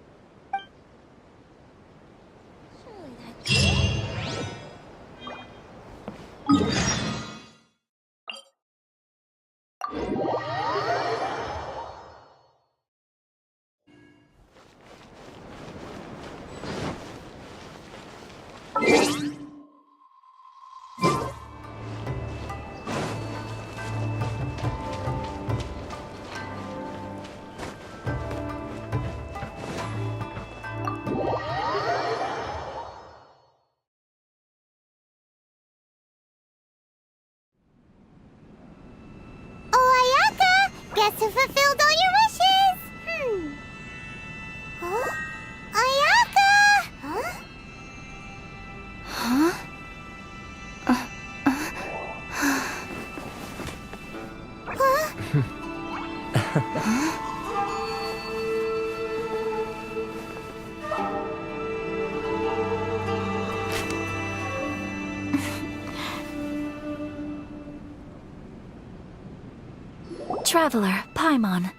guess who fulfilled all your wishes? Huh? Ayaka! Huh? Huh? Traveler, Paimon.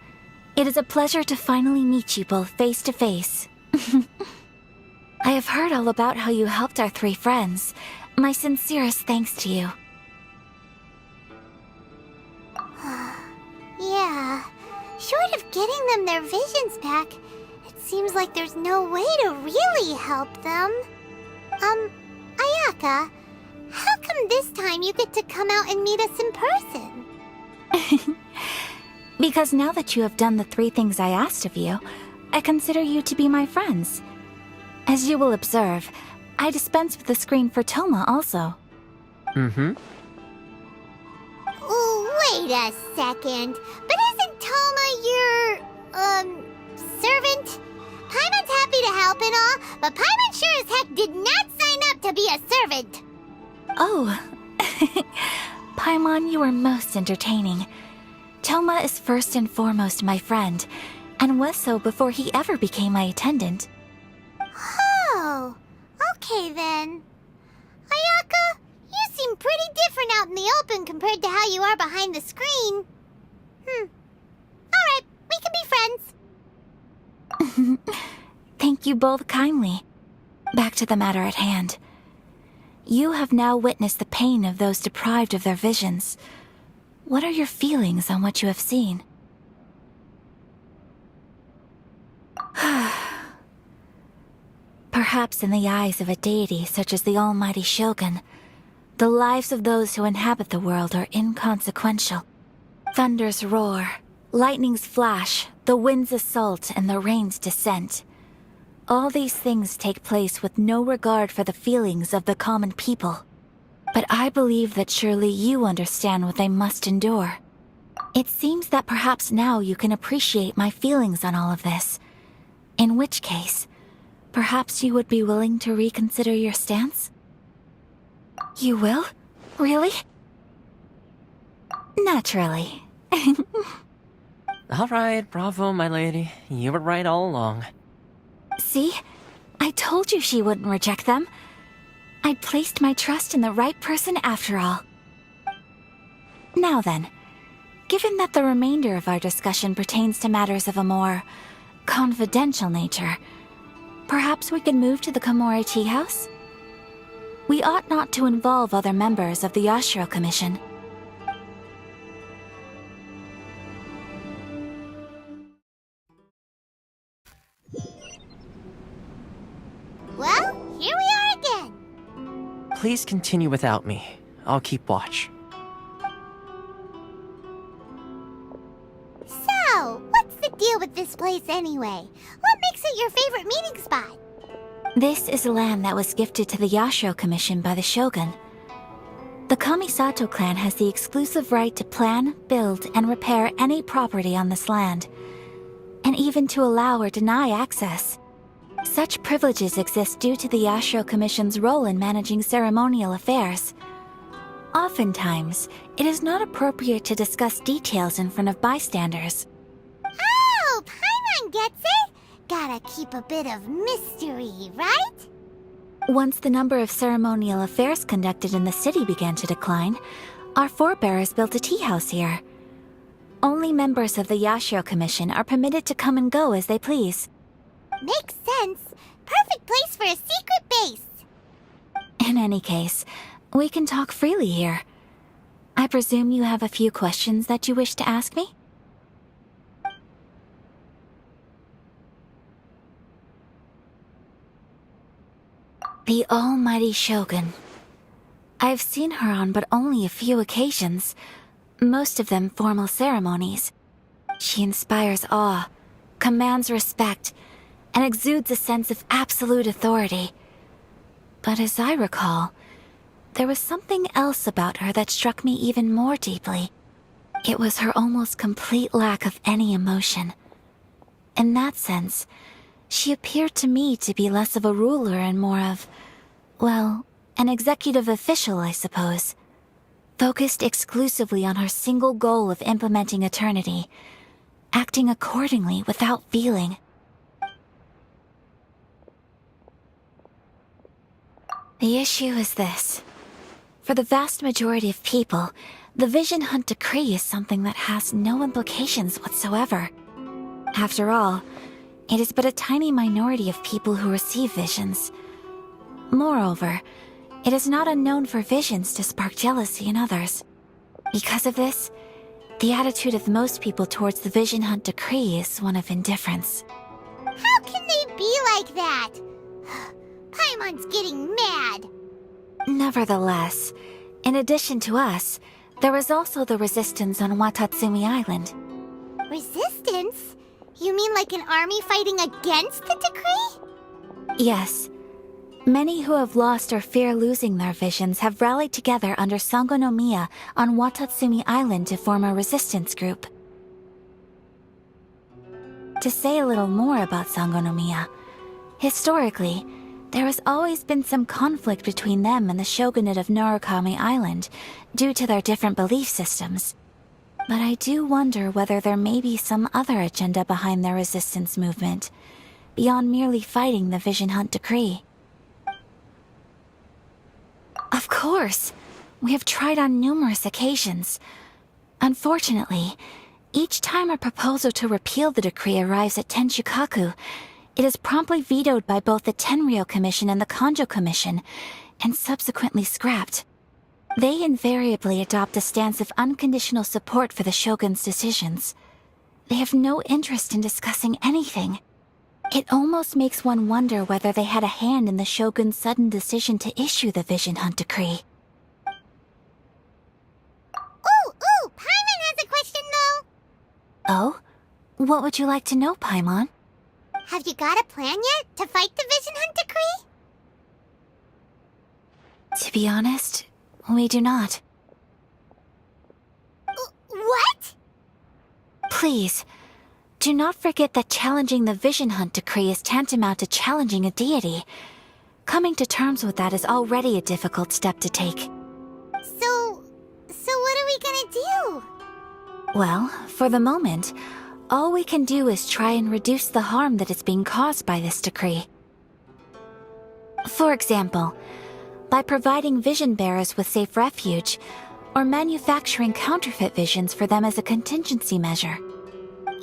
It is a pleasure to finally meet you both face to face. I have heard all about how you helped our 3 friends. My sincerest thanks to you. Yeah. Short of getting them their visions back, it seems like there's no way to really help them. Ayaka, how come this time you get to come out and meet us in person? Because now that you have done the 3 things I asked of you, I consider you to be my friends. As you will observe, I dispense with the screen for Toma also. Ooh, wait a second. But isn't Toma your, servant? Paimon's happy to help and all, but Paimon sure as heck did not sign up to be a servant. Oh. Paimon, you are most entertaining. Toma is first and foremost my friend, and was so before he ever became my attendant. Oh, okay then. Ayaka, you seem pretty different out in the open compared to how you are behind the screen. Alright, we can be friends. Thank you both kindly. Back to the matter at hand. You have now witnessed the pain of those deprived of their visions. What are your feelings on what you have seen? Perhaps in the eyes of a deity such as the almighty Shogun, the lives of those who inhabit the world are inconsequential. Thunders roar, lightnings flash, the winds assault, and the rains descent. All these things take place with no regard for the feelings of the common people. But I believe that surely you understand what they must endure. It seems that perhaps now you can appreciate my feelings on all of this. In which case, perhaps you would be willing to reconsider your stance? You will? Really? Naturally. Alright, bravo, my lady. You were right all along. See? I told you she wouldn't reject them. I'd placed my trust in the right person after all. Now then, given that the remainder of our discussion pertains to matters of a more confidential nature, perhaps we can move to the Komori Tea House? We ought not to involve other members of the Yashiro Commission. Well, here we are again. Please continue without me. I'll keep watch. So, what's the deal with this place anyway? What makes it your favorite meeting spot? This is land that was gifted to the Yashiro Commission by the Shogun. The Kamisato clan has the exclusive right to plan, build, and repair any property on this land, and even to allow or deny access. Such privileges exist due to the Yashiro Commission's role in managing ceremonial affairs. Oftentimes, it is not appropriate to discuss details in front of bystanders. Oh, Paimon gets it! Gotta keep a bit of mystery, right? Once the number of ceremonial affairs conducted in the city began to decline, our forebears built a tea house here. Only members of the Yashiro Commission are permitted to come and go as they please. Makes sense. Perfect place for a secret base. In any case, we can talk freely here. I presume you have a few questions that you wish to ask me? The almighty Shogun. I've seen her on but only a few occasions, most of them formal ceremonies. She inspires awe, commands respect, and exudes a sense of absolute authority. But as I recall, there was something else about her that struck me even more deeply. It was her almost complete lack of any emotion. In that sense, she appeared to me to be less of a ruler and more of, well, an executive official, I suppose. Focused exclusively on her single goal of implementing eternity, acting accordingly without feeling. The issue is this. For the vast majority of people, the Vision Hunt Decree is something that has no implications whatsoever. After all, it is but a tiny minority of people who receive visions. Moreover, it is not unknown for visions to spark jealousy in others. Because of this, the attitude of most people towards the Vision Hunt Decree is one of indifference. How can they be like that? Paimon's getting mad. Nevertheless, in addition to us, there is also the resistance on Watatsumi Island. Resistance? You mean like an army fighting against the decree? Yes. Many who have lost or fear losing their visions have rallied together under Sangonomiya on Watatsumi Island to form a resistance group. To say a little more about Sangonomiya, historically, there has always been some conflict between them and the shogunate of Narukami Island due to their different belief systems. But I do wonder whether there may be some other agenda behind their resistance movement, beyond merely fighting the Vision Hunt Decree. Of course! We have tried on numerous occasions. Unfortunately, each time a proposal to repeal the decree arrives at Tenshukaku, it is promptly vetoed by both the Tenryou Commission and the Kanjo Commission, and subsequently scrapped. They invariably adopt a stance of unconditional support for the Shogun's decisions. They have no interest in discussing anything. It almost makes one wonder whether they had a hand in the Shogun's sudden decision to issue the Vision Hunt Decree. Ooh, Paimon has a question though! Oh? What would you like to know, Paimon? Have you got a plan yet to fight the Vision Hunt Decree? To be honest, we do not. What? Please, do not forget that challenging the Vision Hunt Decree is tantamount to challenging a deity. Coming to terms with that is already a difficult step to take. So what are we gonna do? Well, for the moment, all we can do is try and reduce the harm that is being caused by this decree. For example, by providing vision bearers with safe refuge, or manufacturing counterfeit visions for them as a contingency measure.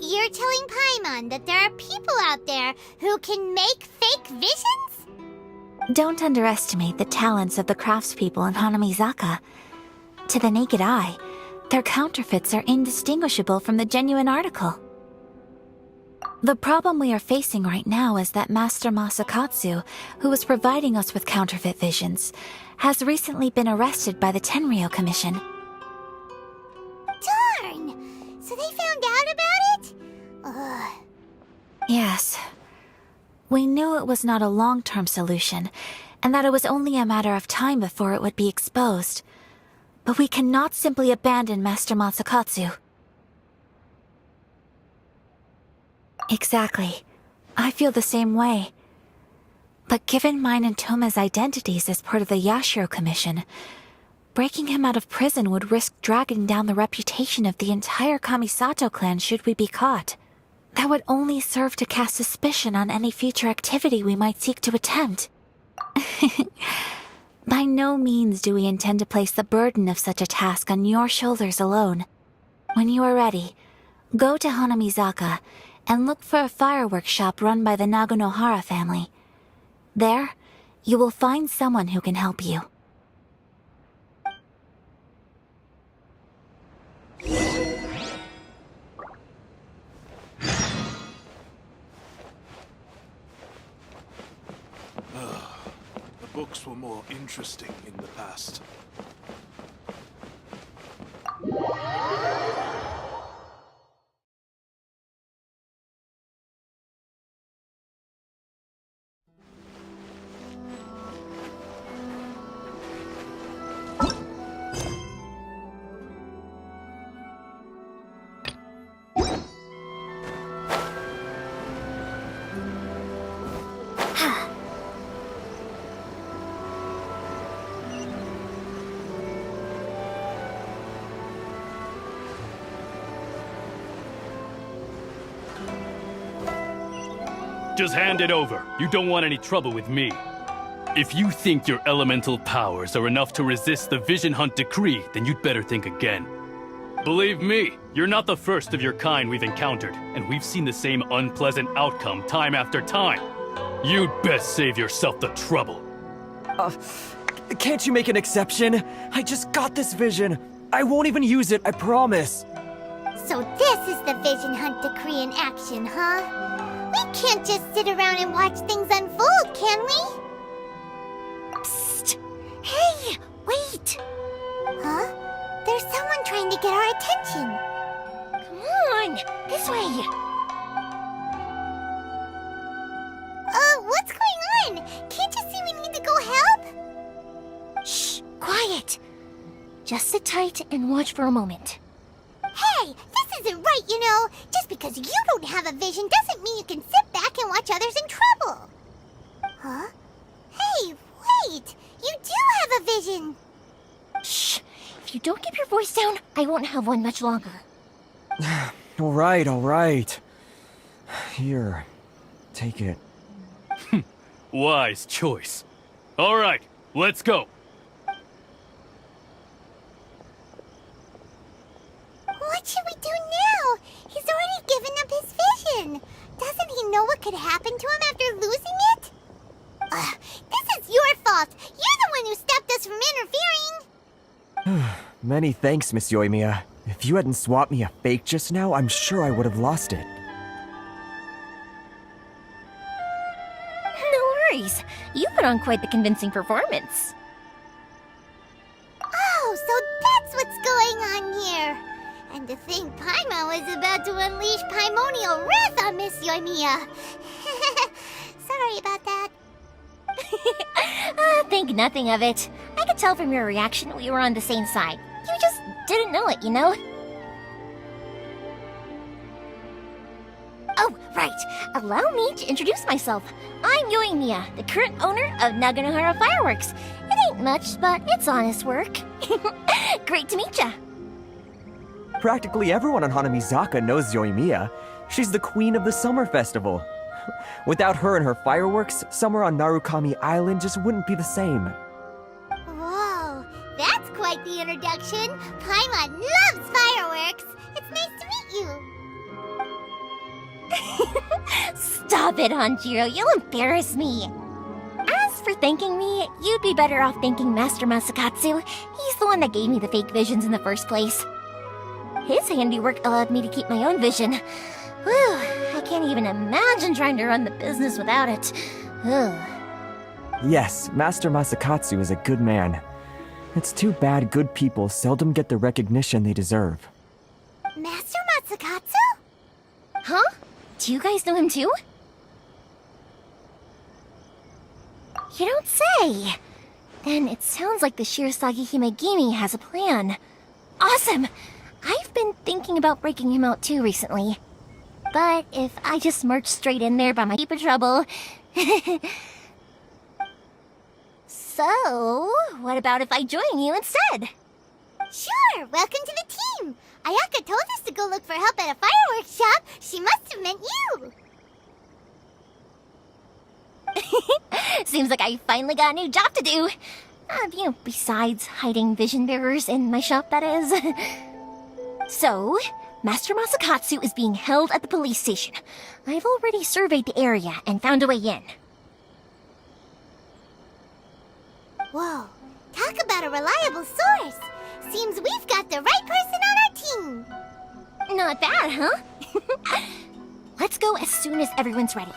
You're telling Paimon that there are people out there who can make fake visions? Don't underestimate the talents of the craftspeople in Hanamizaka. To the naked eye, their counterfeits are indistinguishable from the genuine article. The problem we are facing right now is that Master Masakatsu, who was providing us with counterfeit visions, has recently been arrested by the Tenryou Commission. Darn! So they found out about it? Ugh. Yes. We knew it was not a long-term solution, and that it was only a matter of time before it would be exposed. But we cannot simply abandon Master Masakatsu. Exactly. I feel the same way. But given mine and Toma's identities as part of the Yashiro Commission, breaking him out of prison would risk dragging down the reputation of the entire Kamisato clan should we be caught. That would only serve to cast suspicion on any future activity we might seek to attempt. By no means do we intend to place the burden of such a task on your shoulders alone. When you are ready, go to Hanamizaka and look for a fireworks shop run by the Naganohara family. There, you will find someone who can help you. The books were more interesting in the past. Just hand it over. You don't want any trouble with me. If you think your elemental powers are enough to resist the Vision Hunt decree, then you'd better think again. Believe me, you're not the first of your kind we've encountered, and we've seen the same unpleasant outcome time after time. You'd best save yourself the trouble. Can't you make an exception? I just got this vision. I won't even use it, I promise. So this is the Vision Hunt decree in action, huh? We can't just sit around and watch things unfold, can we? Psst! Hey, wait! Huh? There's someone trying to get our attention. Come on, this way. What's going on? Can't you see we need to go help? Shh, quiet. Just sit tight and watch for a moment. Hey, this isn't right, you know. Just because you don't have a vision doesn't mean you can sit back and watch others in trouble. Huh? Hey, wait! You do have a vision! Shh! If you don't keep your voice down, I won't have one much longer. All right. Here, take it. Wise choice. All right, let's go. What should we do now? He's already given up his vision. Doesn't he know what could happen to him after losing it? This is your fault. You're the one who stopped us from interfering. Many thanks, Miss Yoimiya. If you hadn't swapped me a fake just now, I'm sure I would have lost it. No worries. You put on quite the convincing performance. Oh, so that's what's going on here. And to think Paimon was about to unleash Paimonial wrath on Miss Yoimiya. Sorry about that. Think nothing of it. I could tell from your reaction we were on the same side. You just didn't know it, you know? Oh, right. Allow me to introduce myself. I'm Yoimiya, the current owner of Naganohara Fireworks. It ain't much, but it's honest work. Great to meet ya. Practically everyone on Hanamizaka knows Yoimiya. She's the queen of the summer festival. Without her and her fireworks, summer on Narukami Island just wouldn't be the same. Whoa, that's quite the introduction. Paimon loves fireworks. It's nice to meet you. Stop it, Hanjiro. You'll embarrass me. As for thanking me, you'd be better off thanking Master Masakatsu. He's the one that gave me the fake visions in the first place. His handiwork allowed me to keep my own vision. Whew, I can't even imagine trying to run the business without it. Ugh. Yes, Master Masakatsu is a good man. It's too bad good people seldom get the recognition they deserve. Master Masakatsu? Huh? Do you guys know him too? You don't say! Then it sounds like the Shirasagi Himegimi has a plan. Awesome! I've been thinking about breaking him out too recently. But if I just march straight in there by my heap of trouble... So, what about if I join you instead? Sure, welcome to the team. Ayaka told us to go look for help at a fireworks shop. She must have meant you. Seems like I finally got a new job to do. Besides hiding vision bearers in my shop, that is. So, Master Masakatsu is being held at the police station. I've already surveyed the area and found a way in. Whoa, talk about a reliable source. Seems we've got the right person on our team. Not bad, huh? Let's go as soon as everyone's ready.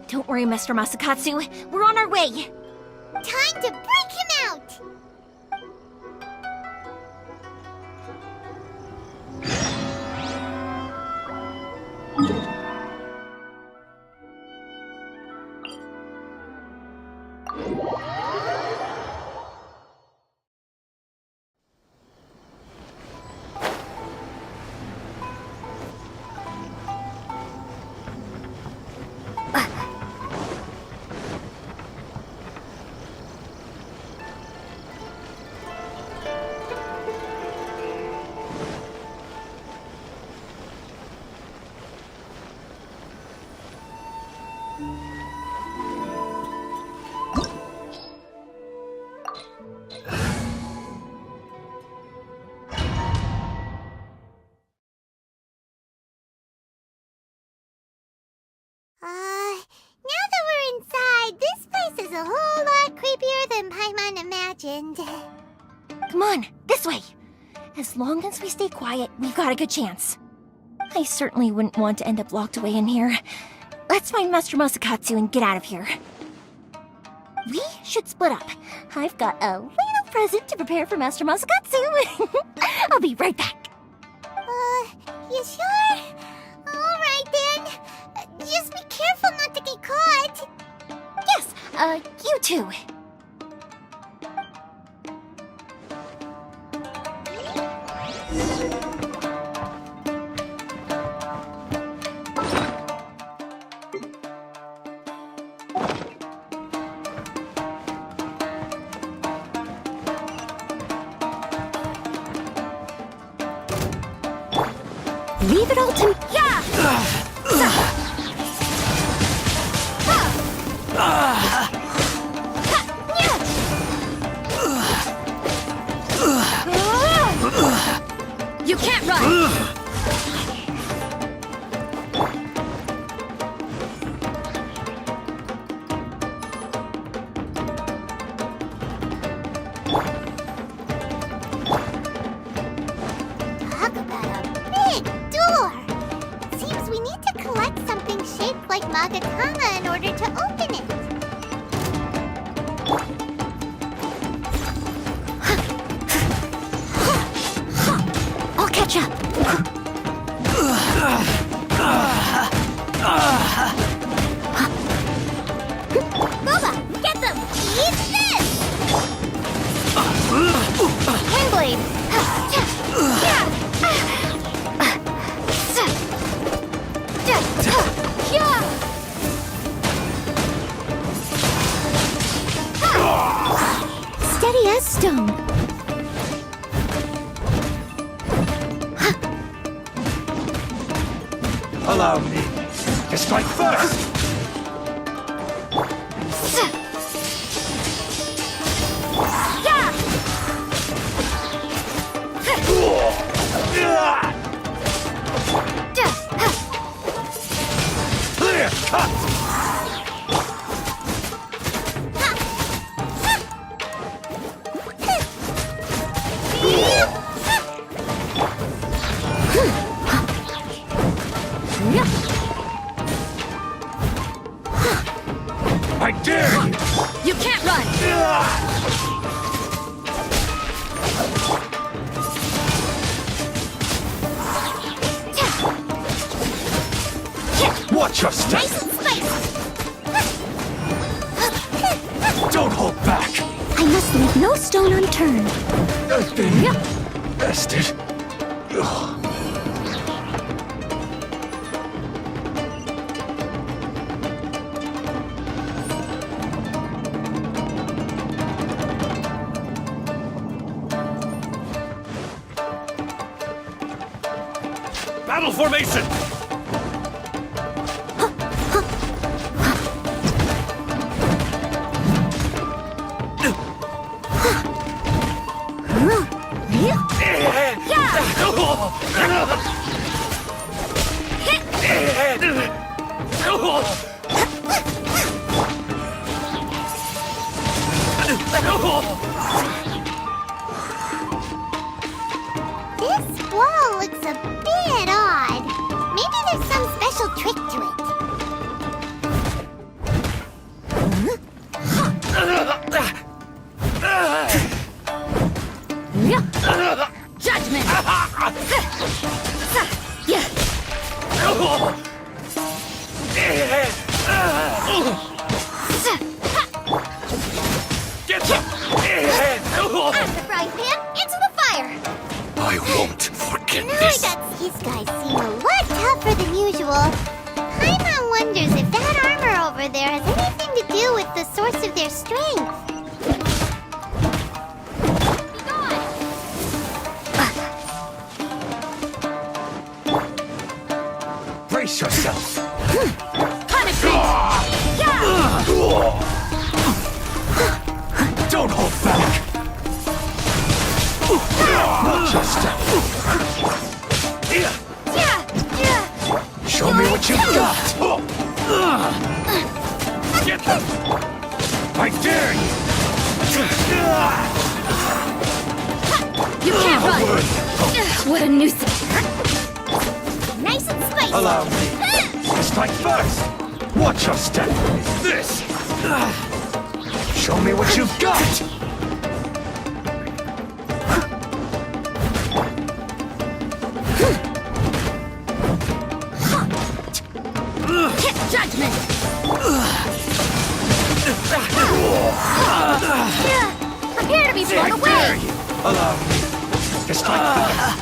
Don't worry, Master Masakatsu. We're on our way. Time to break him out. Now that we're inside, this place is a whole lot creepier than Paimon imagined. Come on, this way. As long as we stay quiet, we've got a good chance. I certainly wouldn't want to end up locked away in here. Let's find Master Masakatsu and get out of here. We should split up. I've got a little present to prepare for Master Masakatsu. I'll be right back. You sure? Alright then. Just be careful not to get caught. Yes, you too. Leave it all to... Yeah! You can't run! Talk about a big door! Seems we need to collect something shaped like Magakama in order to open it. I'll catch up. Boba, get them! Eat this! Windblade! Steady as stone. Allow me to strike first! Clear cut! I dare you! You can't run! Watch your step! Nice and spicy! Don't hold back! I must leave no stone unturned. I've been bested. Battle formation! This wall looks a bit odd. Maybe there's some special trick to it. Judgment! Get them! Out the frying pan, into the fire! I won't forget Now this. that these guys seem a lot tougher than usual, Paimon wonders if that armor over there has anything to do with the source of their strength. Brace yourself! Punishment! Watch your step. Show me what you've got. Get them. I dare you. You can't run! What a nuisance! Nice and spicy. Allow me. Strike first. Watch your step. This. Show me what you've got. Judgment! Prepare to be blown away. Allow me. Strike first.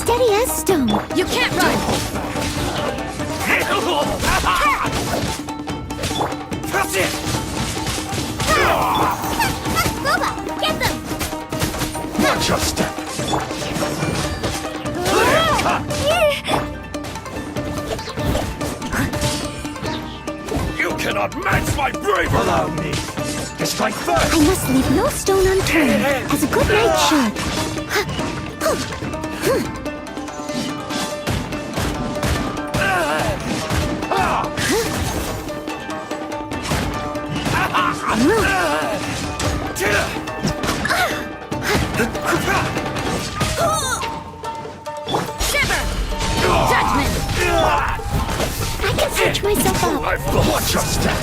Steady as stone. You can't run! That's it. Boba, get them. Watch your step. You cannot match my bravery! Allow me. Strike first! I must leave no stone unturned, as a good knight should. Shiver. Judgment! I can search myself up. Watch your step!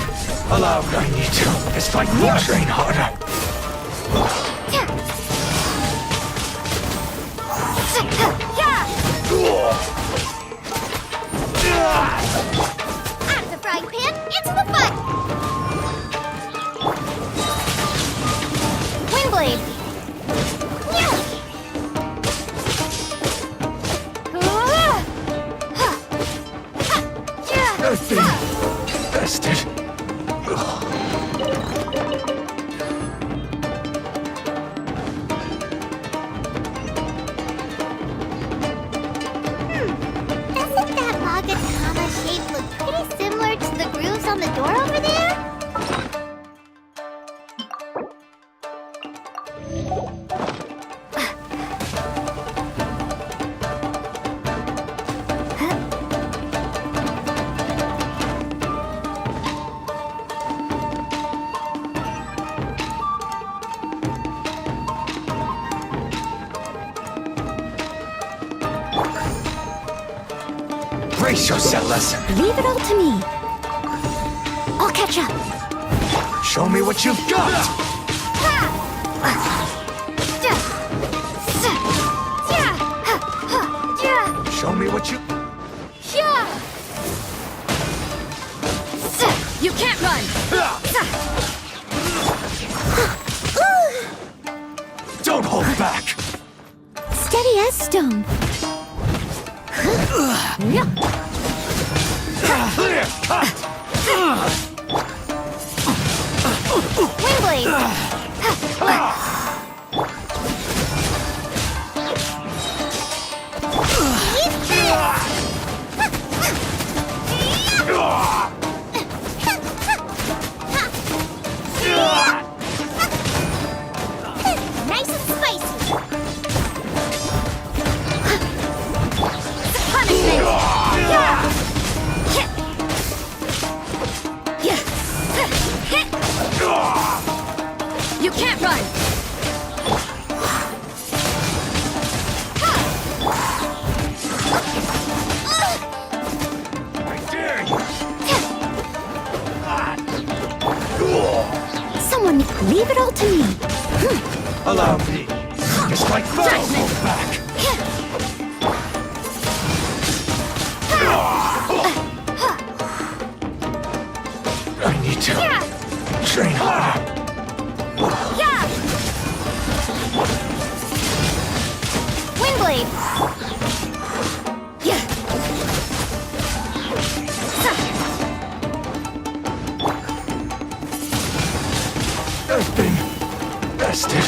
Allow me. I need to. Strike more. Train harder. Out of the frying pan, into the fun. Windblade. Nothing. Bested. Doesn't that Magatama shape look pretty similar to the grooves on the door over there? Brace yourself, lesson. Leave it all to me. I'll catch up. Show me what you've got. Show me what you... You can't run! Don't hold back. Steady as stone. Clear cut. Windblade. Nice and spicy. You can't run! I dare you. Someone leave it all to me. Allow me. Just like that. Don't hold back. I need to train harder. Windblade. I've been bested.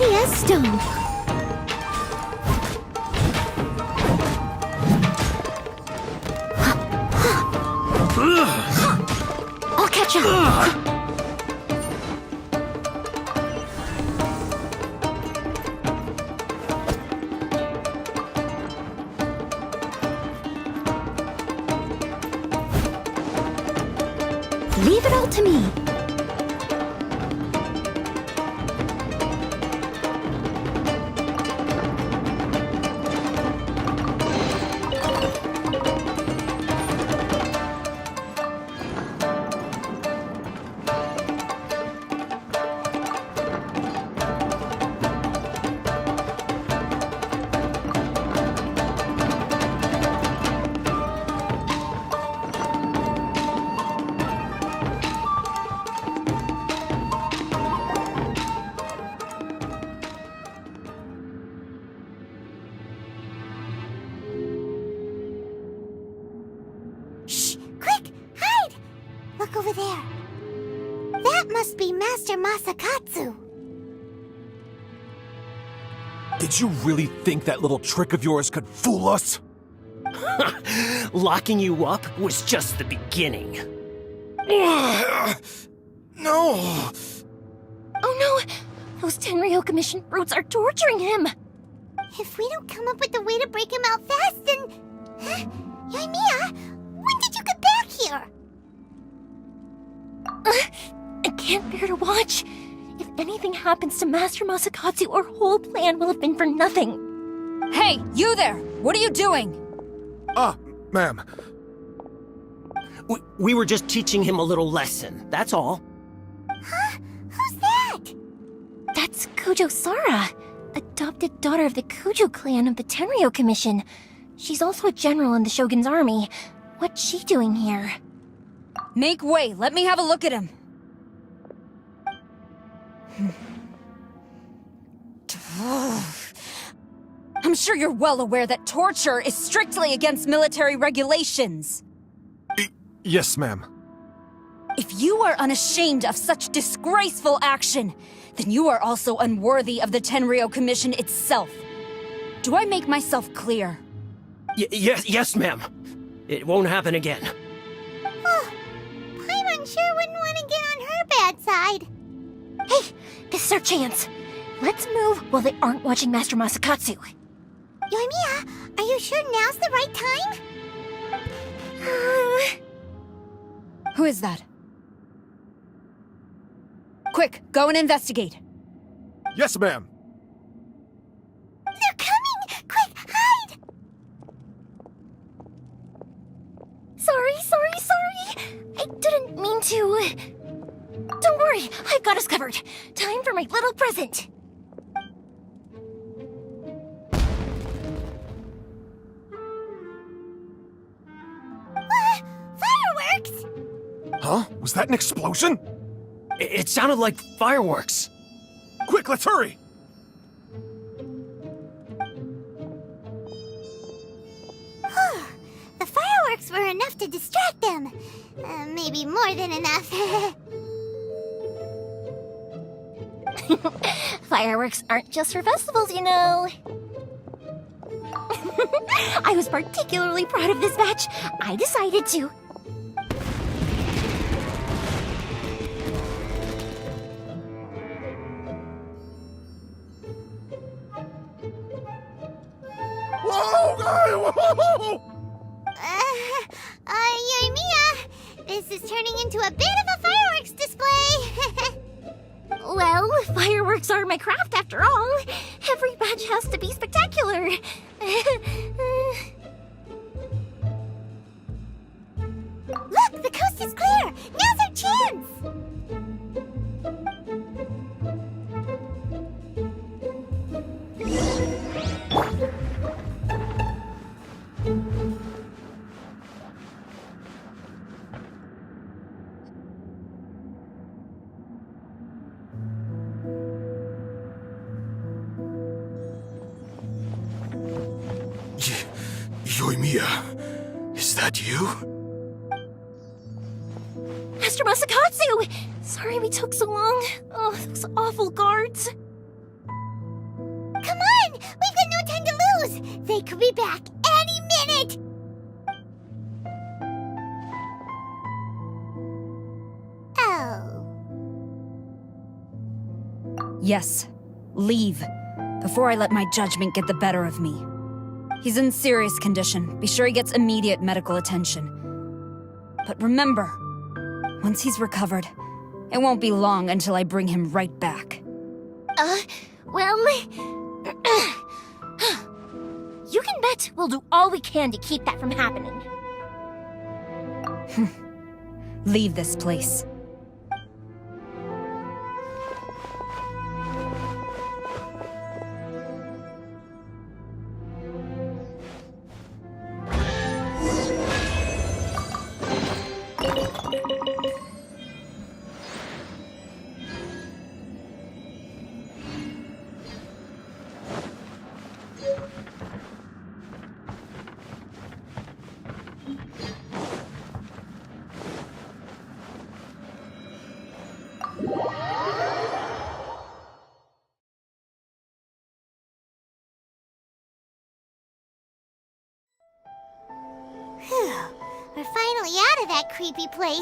steady as stone. I'll catch up. Leave it all to me. Look over there. That must be Master Masakatsu. Did you really think that little trick of yours could fool us? Locking you up was just the beginning. No! Oh no! Those Tenryou Commission brutes are torturing him! If we don't come up with a way to break him out fast, then... Yoimiya, when did you get back here? I can't bear to watch. If anything happens to Master Masakatsu, our whole plan will have been for nothing. Hey, you there! What are you doing? Ma'am. We were just teaching him a little lesson, that's all. Huh? Who's that? That's Kujo Sara, adopted daughter of the Kujo clan of the Tenryou Commission. She's also a general in the Shogun's army. What's she doing here? Make way, let me have a look at him. I'm sure you're well aware that torture is strictly against military regulations. Yes, ma'am. If you are unashamed of such disgraceful action, then you are also unworthy of the Tenryou Commission itself. Do I make myself clear? Yes, ma'am. It won't happen again. Paimon sure wouldn't want to get on her bad side. Hey, this is our chance. Let's move while they aren't watching Master Masakatsu. Yoimiya, are you sure now's the right time? Who is that? Quick, go and investigate. Yes, ma'am. They're coming! Quick, hide! Sorry. I didn't mean to. Don't worry, I've got us covered. Time for my little present. Fireworks! Huh? Was that an explosion? It sounded like fireworks. Quick, let's hurry! The fireworks were enough to distract them. Maybe more than enough. Fireworks aren't just for festivals, you know. I was particularly proud of this batch. I decided to. Whoa! Yoimiya, this is turning into a bit of a fireworks display. Well, fireworks are my craft after all. Every batch has to be spectacular. Look, the coast is clear. Now's our chance. Yoimiya, is that you? Master Masakatsu! Sorry we took so long. Oh, those awful guards. be back any minute! Oh. Yes, leave, before I let my judgment get the better of me. He's in serious condition. Be sure he gets immediate medical attention. But remember, once he's recovered, it won't be long until I bring him right back. Well... You can bet we'll do all we can to keep that from happening. Leave this place. Phew. We're finally out of that creepy place.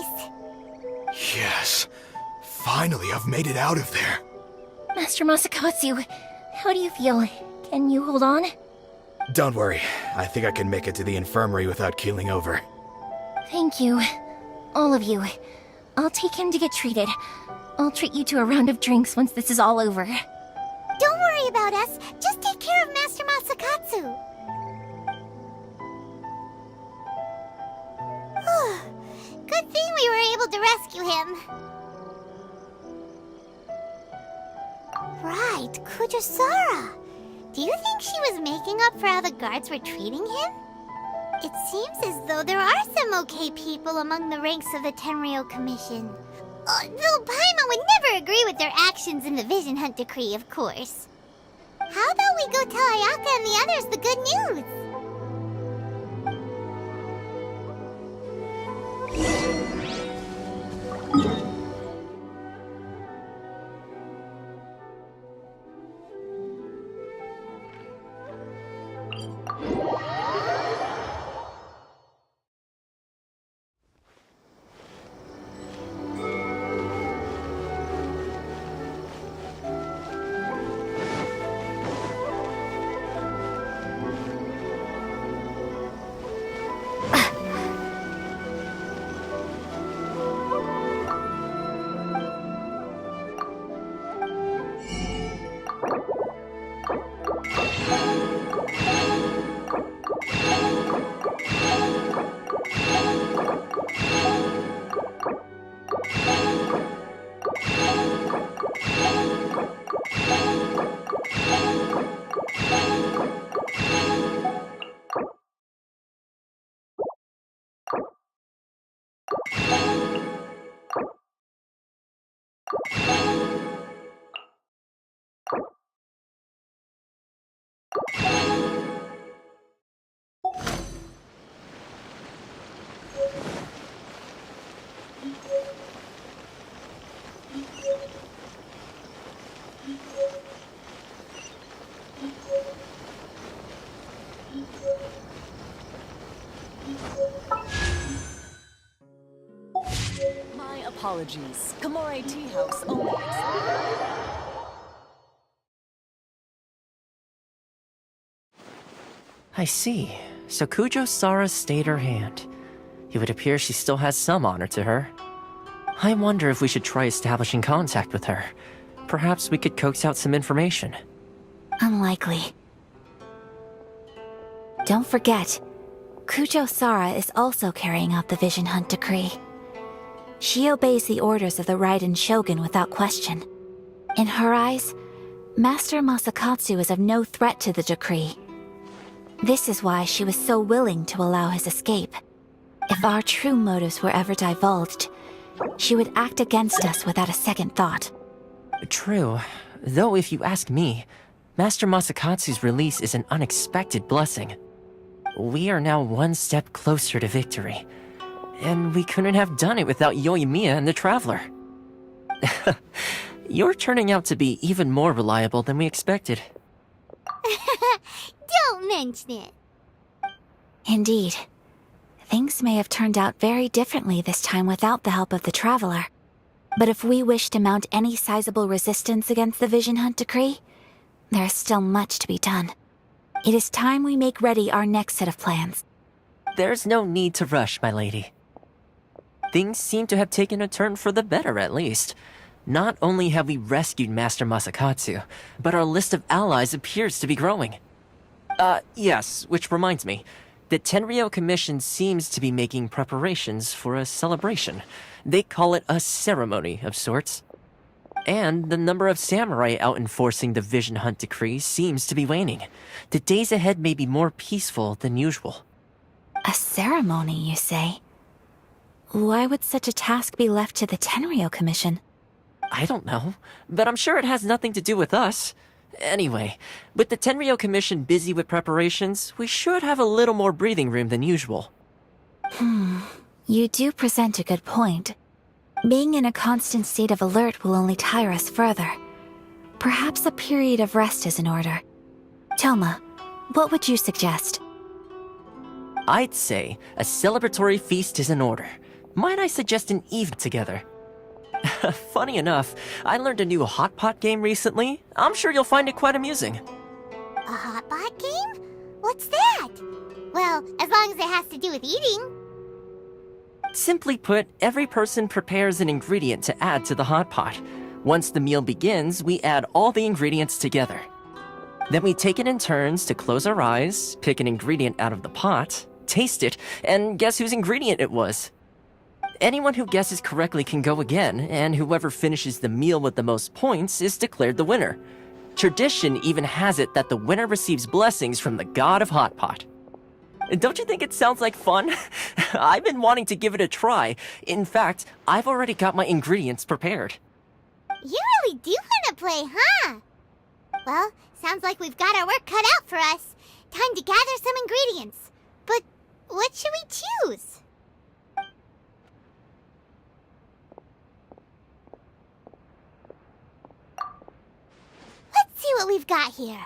Yes. Finally, I've made it out of there. Master Masakatsu, how do you feel? Can you hold on? Don't worry. I think I can make it to the infirmary without keeling over. Thank you. All of you. I'll take him to get treated. I'll treat you to a round of drinks once this is all over. Don't worry about us. Just take care of Master Masakatsu. Good thing we were able to rescue him. Right, Kujosara. Do you think she was making up for how the guards were treating him? It seems as though there are some okay people among the ranks of the Tenryou Commission. Though Paimon would never agree with their actions in the Vision Hunt Decree, of course. How about we go tell Ayaka and the others the good news? My apologies. Kamore Tea House only. I see. So Kujo-Sara stayed her hand. It would appear she still has some honor to her. I wonder if we should try establishing contact with her. Perhaps we could coax out some information. Unlikely. Don't forget, Kujo-Sara is also carrying out the Vision Hunt Decree. She obeys the orders of the Raiden Shogun without question. In her eyes, Master Masakatsu is of no threat to the decree. This is why she was so willing to allow his escape. If our true motives were ever divulged, she would act against us without a second thought. True. Though if you ask me, Master Masakatsu's release is an unexpected blessing. We are now one step closer to victory. And we couldn't have done it without Yoimiya and the Traveler. You're turning out to be even more reliable than we expected. Don't mention it. Indeed. Things may have turned out very differently this time without the help of the Traveler. But if we wish to mount any sizable resistance against the Vision Hunt decree, there is still much to be done. It is time we make ready our next set of plans. There's no need to rush, my lady. Things seem to have taken a turn for the better, at least. Not only have we rescued Master Masakatsu, but our list of allies appears to be growing. Yes, which reminds me. The Tenryou Commission seems to be making preparations for a celebration. They call it a ceremony of sorts. And the number of samurai out enforcing the Vision Hunt decree seems to be waning. The days ahead may be more peaceful than usual. A ceremony, you say? Why would such a task be left to the Tenryou Commission? I don't know, but I'm sure it has nothing to do with us. Anyway, with the Tenryou Commission busy with preparations, we should have a little more breathing room than usual. You do present a good point. Being in a constant state of alert will only tire us further. Perhaps a period of rest is in order. Toma, what would you suggest? I'd say a celebratory feast is in order. Might I suggest an evening together? Funny enough, I learned a new hot pot game recently. I'm sure you'll find it quite amusing. A hot pot game? What's that? Well, as long as it has to do with eating. Simply put, every person prepares an ingredient to add to the hot pot. Once the meal begins, we add all the ingredients together. Then we take it in turns to close our eyes, pick an ingredient out of the pot, taste it, and guess whose ingredient it was. Anyone who guesses correctly can go again, and whoever finishes the meal with the most points is declared the winner. Tradition even has it that the winner receives blessings from the god of Hot Pot. Don't you think it sounds like fun? I've been wanting to give it a try. In fact, I've already got my ingredients prepared. You really do want to play, huh? Well, sounds like we've got our work cut out for us. Time to gather some ingredients. But what should we choose? Let's see what we've got here.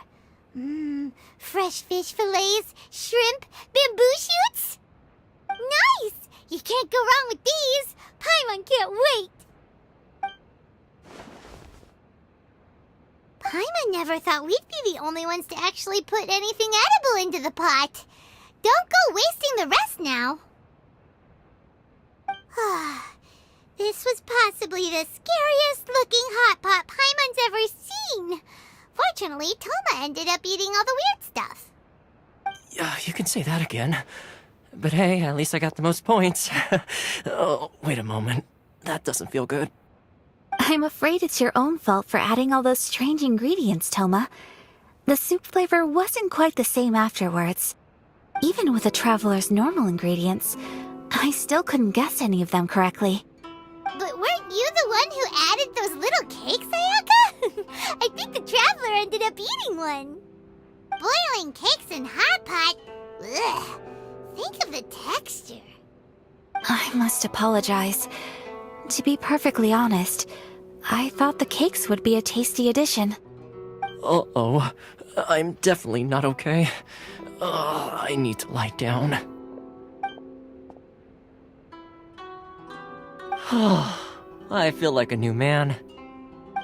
Fresh fish fillets, shrimp, bamboo shoots. Nice! You can't go wrong with these. Paimon can't wait. Paimon never thought we'd be the only ones to actually put anything edible into the pot. Don't go wasting the rest now. This was possibly the scariest looking hot pot Paimon's ever seen. Fortunately, Toma ended up eating all the weird stuff. You can say that again. But hey, at least I got the most points. Oh, wait a moment. That doesn't feel good. I'm afraid it's your own fault for adding all those strange ingredients, Toma. The soup flavor wasn't quite the same afterwards. Even with the Traveler's normal ingredients, I still couldn't guess any of them correctly. But weren't you the one who added those little cakes, Ayaka? I think the Traveler ended up eating one. Boiling cakes in hot pot? Ugh. Think of the texture. I must apologize. To be perfectly honest, I thought the cakes would be a tasty addition. Uh-oh. I'm definitely not okay. I need to lie down. I feel like a new man.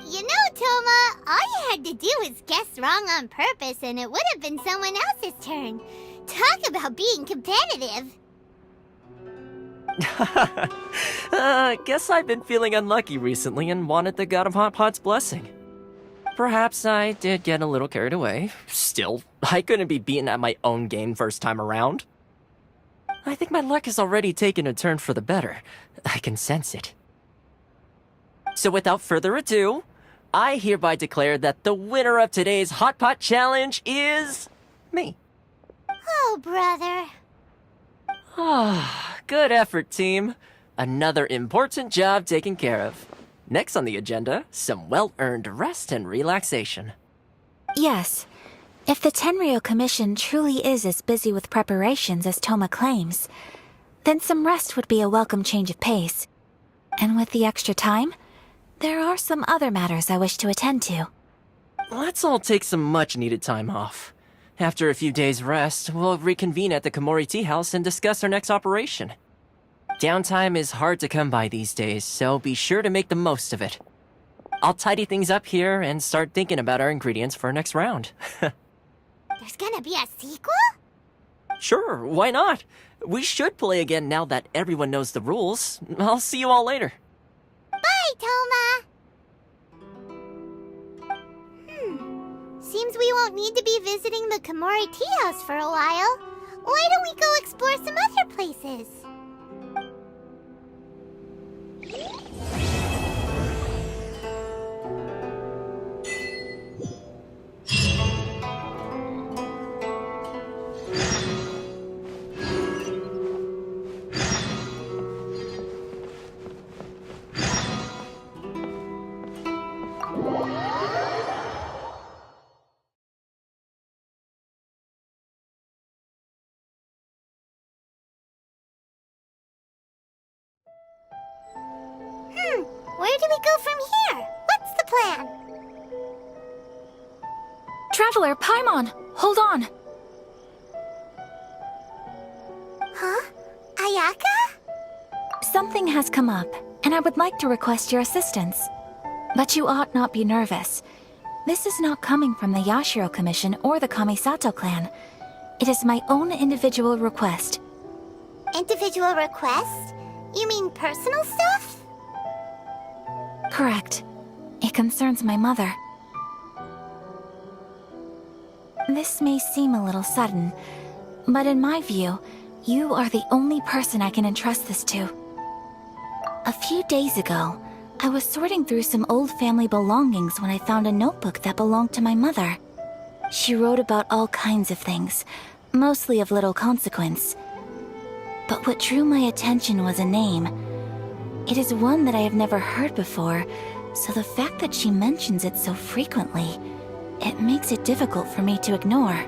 You know, Toma, all you had to do was guess wrong on purpose and it would have been someone else's turn. Talk about being competitive. Guess I've been feeling unlucky recently and wanted the God of Hot Pot's blessing. Perhaps I did get a little carried away. Still, I couldn't be beaten at my own game first time around. I think my luck has already taken a turn for the better. I can sense it. So without further ado, I hereby declare that the winner of today's Hot Pot Challenge is... me. Oh, brother. Good effort, team. Another important job taken care of. Next on the agenda, some well-earned rest and relaxation. Yes. If the Tenryou Commission truly is as busy with preparations as Toma claims, then some rest would be a welcome change of pace. And with the extra time, there are some other matters I wish to attend to. Let's all take some much-needed time off. After a few days' rest, we'll reconvene at the Komori Tea House and discuss our next operation. Downtime is hard to come by these days, so be sure to make the most of it. I'll tidy things up here and start thinking about our ingredients for our next round. There's gonna be a sequel? Sure, why not? We should play again now that everyone knows the rules. I'll see you all later. Bye, Toma! Seems we won't need to be visiting the Komori Tea House for a while. Why don't we go explore some other places? Where do we go from here? What's the plan? Traveler, Paimon, hold on. Huh? Ayaka? Something has come up, and I would like to request your assistance. But you ought not be nervous. This is not coming from the Yashiro Commission or the Kamisato clan. It is my own individual request. Individual request? You mean personal stuff? Correct. It concerns my mother. This may seem a little sudden, but in my view, you are the only person I can entrust this to. A few days ago, I was sorting through some old family belongings when I found a notebook that belonged to my mother. She wrote about all kinds of things, mostly of little consequence. But what drew my attention was a name. It is one that I have never heard before, so the fact that she mentions it so frequently, it makes it difficult for me to ignore.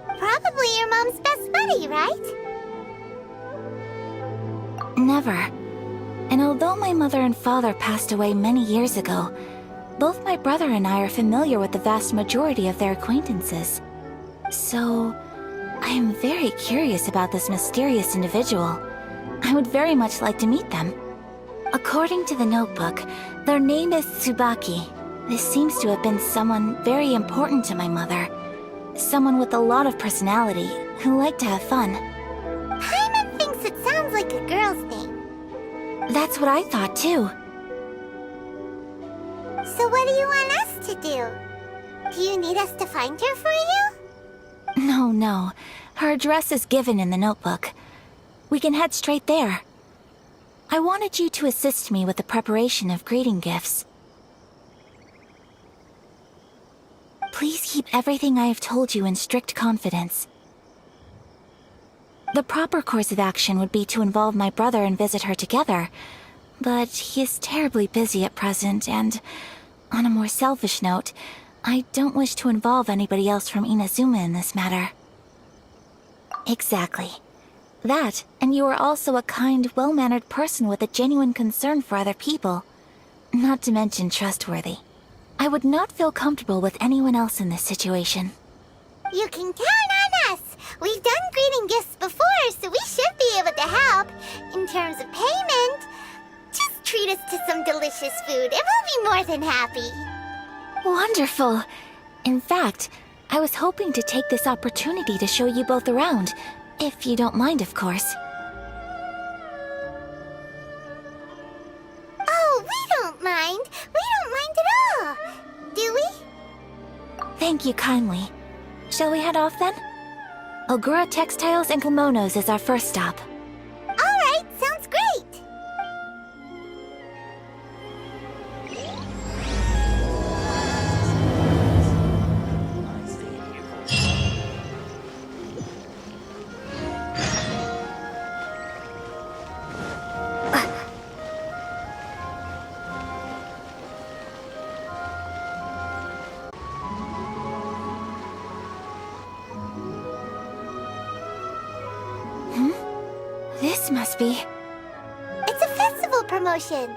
Probably your mom's best buddy, right? Never. And although my mother and father passed away many years ago, both my brother and I are familiar with the vast majority of their acquaintances. So, I am very curious about this mysterious individual. I would very much like to meet them. According to the notebook, their name is Tsubaki. This seems to have been someone very important to my mother. Someone with a lot of personality, who liked to have fun. Paimon thinks it sounds like a girl's name. That's what I thought too. So what do you want us to do? Do you need us to find her for you? No. Her address is given in the notebook. We can head straight there. I wanted you to assist me with the preparation of greeting gifts. Please keep everything I have told you in strict confidence. The proper course of action would be to involve my brother and visit her together, but he is terribly busy at present, and on a more selfish note, I don't wish to involve anybody else from Inazuma in this matter. Exactly. That, and you are also a kind, well-mannered person with a genuine concern for other people. Not to mention trustworthy. I would not feel comfortable with anyone else in this situation. You can count on us! We've done greeting gifts before, so we should be able to help. In terms of payment, just treat us to some delicious food and we'll be more than happy. Wonderful! In fact, I was hoping to take this opportunity to show you both around. If you don't mind, of course. Oh, we don't mind. We don't mind at all. Do we? Thank you kindly. Shall we head off then? Ogura Textiles and Kimonos is our first stop. All right, sounds great. This must be... It's a festival promotion.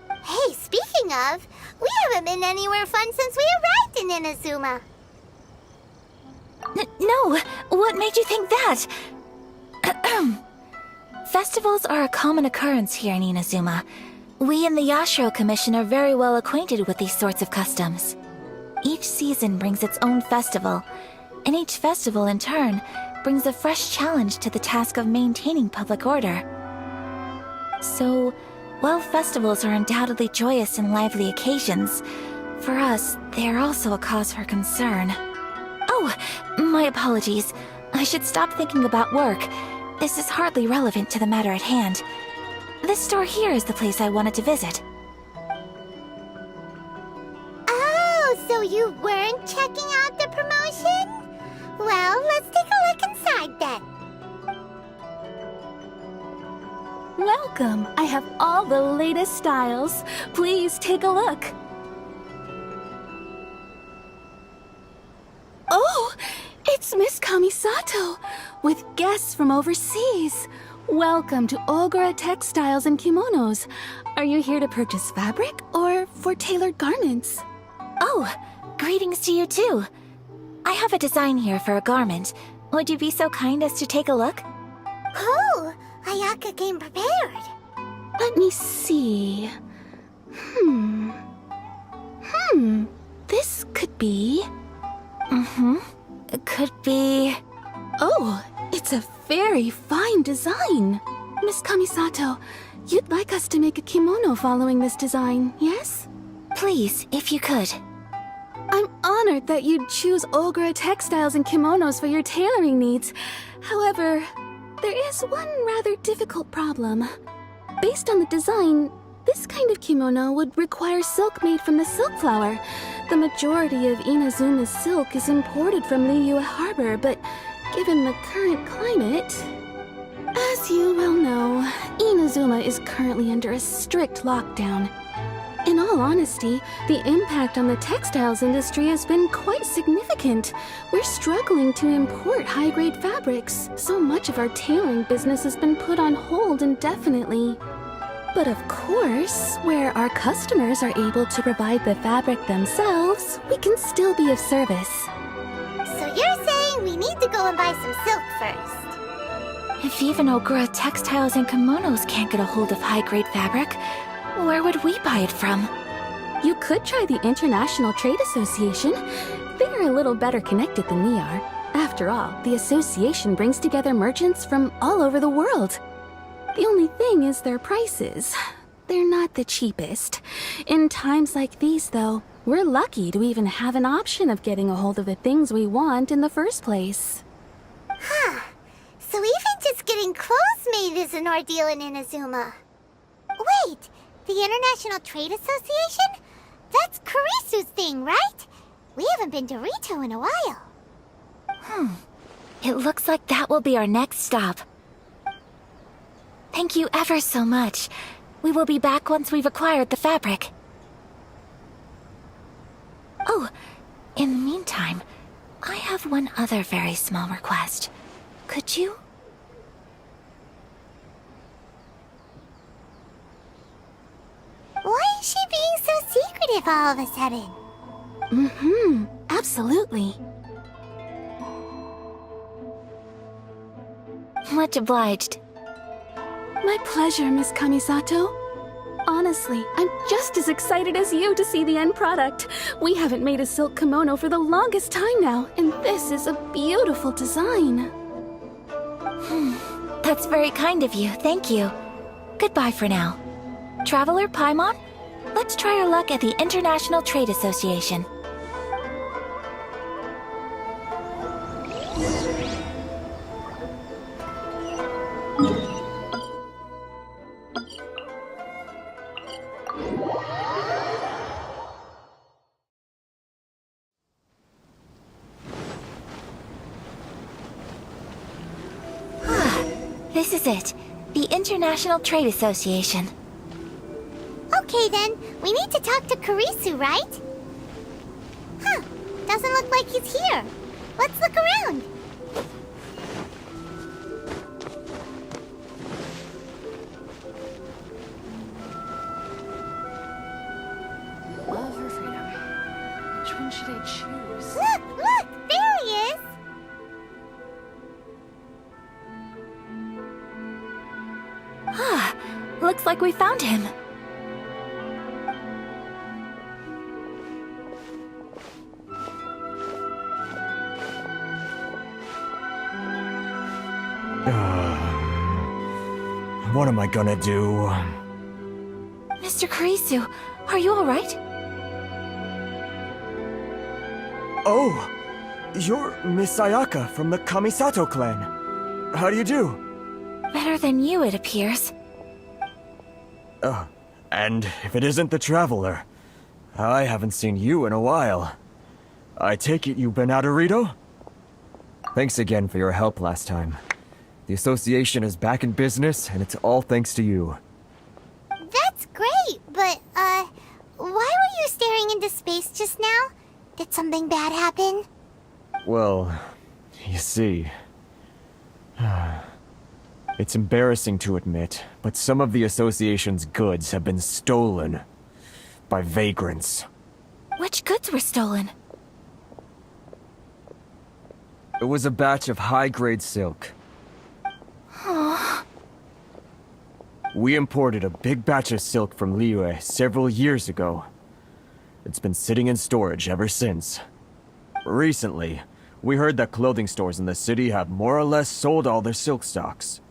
Hey, speaking of, we haven't been anywhere fun since we arrived in Inazuma. What made you think that? Festivals are a common occurrence here in Inazuma. We in the Yashiro Commission are very well acquainted with these sorts of customs. Each season brings its own festival, and each festival in turn brings a fresh challenge to the task of maintaining public order. So, while festivals are undoubtedly joyous and lively occasions, for us, they are also a cause for concern. Oh, my apologies. I should stop thinking about work. This is hardly relevant to the matter at hand. This store here is the place I wanted to visit. Oh, so you weren't checking out the promotion? Well, let's take a look inside then. Welcome. I have all the latest styles. Please take a look. Oh, it's Miss Kamisato, with guests from overseas. Welcome to Ogura Textiles and Kimonos. Are you here to purchase fabric or for tailored garments? Oh, greetings to you too. I have a design here for a garment. Would you be so kind as to take a look? Oh, Ayaka came prepared. Let me see. This could be... It could be... Oh, it's a very fine design. Miss Kamisato, you'd like us to make a kimono following this design, yes? Please, if you could. I'm honored that you'd choose Ogura Textiles and Kimonos for your tailoring needs. However, there is one rather difficult problem. Based on the design, this kind of kimono would require silk made from the silk flower. The majority of Inazuma's silk is imported from Liyue Harbor, but given the current climate... As you well know, Inazuma is currently under a strict lockdown. In all honesty, the impact on the textiles industry has been quite significant. We're struggling to import high-grade fabrics. So much of our tailoring business has been put on hold indefinitely. But of course, where our customers are able to provide the fabric themselves, we can still be of service. So you're saying we need to go and buy some silk first? If even Ogura Textiles and Kimonos can't get a hold of high-grade fabric, where would we buy it from? You could try the International Trade Association. They're a little better connected than we are. After all, the association brings together merchants from all over the world. The only thing is their prices. They're not the cheapest. In times like these, though, we're lucky to even have an option of getting a hold of the things we want in the first place. Huh. So even just getting clothes made is an ordeal in Inazuma. Wait, the International Trade Association? That's Kurisu's thing, right? We haven't been to Rito in a while. It looks like that will be our next stop. Thank you ever so much. We will be back once we've acquired the fabric. Oh, in the meantime, I have one other very small request. Could you? Why is she being so secretive all of a sudden? Absolutely. Much obliged. My pleasure, Miss Kamisato. Honestly, I'm just as excited as you to see the end product. We haven't made a silk kimono for the longest time now, and this is a beautiful design. That's very kind of you, thank you. Goodbye for now. Traveler Paimon, let's try our luck at the International Trade Association. This is it. The International Trade Association. Okay then, we need to talk to Kurisu, right? Huh, doesn't look like he's here. Let's look around. Love or freedom? Which one should I choose? Look, there he is! Looks like we found him. What am I gonna do? Mr. Kurisu, are you alright? Oh! You're Miss Ayaka from the Kamisato clan. How do you do? Better than you, it appears. And if it isn't the Traveler, I haven't seen you in a while. I take it you've been out of Rito? Thanks again for your help last time. The association is back in business, and it's all thanks to you. That's great, but, why were you staring into space just now? Did something bad happen? Well, you see... It's embarrassing to admit, but some of the association's goods have been stolen by vagrants. Which goods were stolen? It was a batch of high-grade silk. Oh. We imported a big batch of silk from Liyue several years ago. It's been sitting in storage ever since. Recently, we heard that clothing stores in the city have more or less sold all their silk stocks.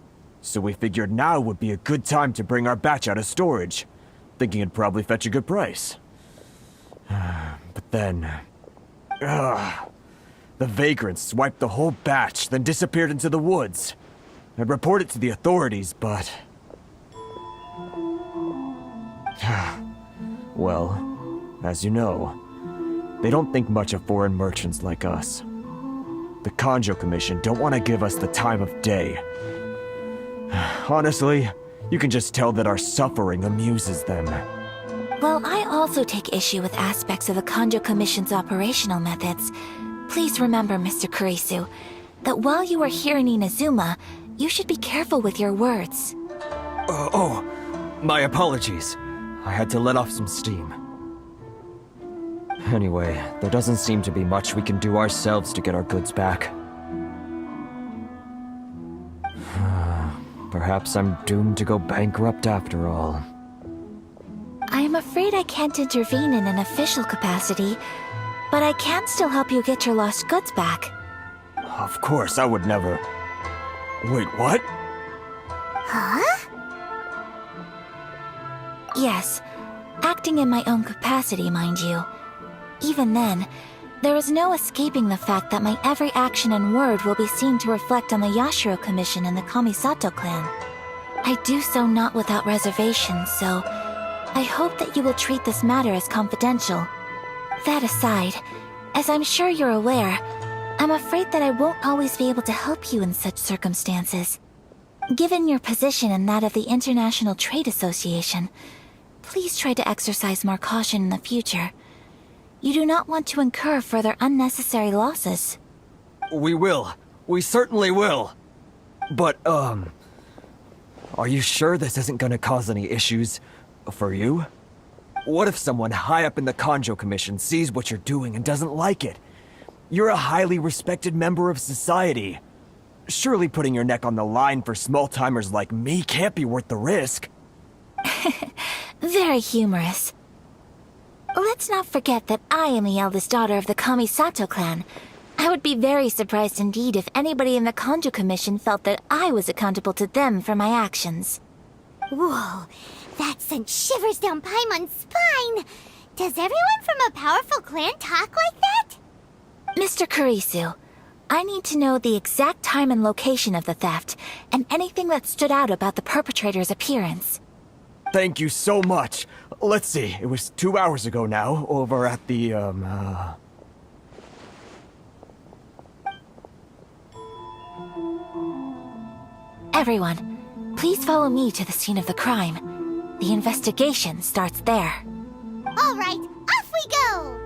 So we figured now would be a good time to bring our batch out of storage, thinking it'd probably fetch a good price. But then... the vagrants swiped the whole batch, then disappeared into the woods. I reported to the authorities, but... well, as you know, they don't think much of foreign merchants like us. The Kanjo Commission don't want to give us the time of day. Honestly, you can just tell that our suffering amuses them. Well, I also take issue with aspects of the Kanjo Commission's operational methods. Please remember, Mr. Kurisu, that while you are here in Inazuma, you should be careful with your words. My apologies. I had to let off some steam. Anyway, there doesn't seem to be much we can do ourselves to get our goods back. Perhaps I'm doomed to go bankrupt after all. I am afraid I can't intervene in an official capacity, but I can still help you get your lost goods back. Of course, I would never... Wait, what? Huh? Yes, acting in my own capacity, mind you. Even then, there is no escaping the fact that my every action and word will be seen to reflect on the Yashiro Commission and the Kamisato clan. I do so not without reservations, so I hope that you will treat this matter as confidential. That aside, as I'm sure you're aware, I'm afraid that I won't always be able to help you in such circumstances. Given your position and that of the International Trade Association, please try to exercise more caution in the future. You do not want to incur further unnecessary losses. We will. We certainly will. But, are you sure this isn't gonna cause any issues for you? What if someone high up in the Kanjo Commission sees what you're doing and doesn't like it? You're a highly respected member of society. Surely putting your neck on the line for small-timers like me can't be worth the risk. Very humorous. Let's not forget that I am the eldest daughter of the Kamisato clan. I would be very surprised indeed if anybody in the Kanjo Commission felt that I was accountable to them for my actions. Whoa, that sent shivers down Paimon's spine! Does everyone from a powerful clan talk like that? Mr. Kurisu, I need to know the exact time and location of the theft, and anything that stood out about the perpetrator's appearance. Thank you so much. Let's see, it was 2 hours ago now, over at the, Everyone, please follow me to the scene of the crime. The investigation starts there. All right, off we go!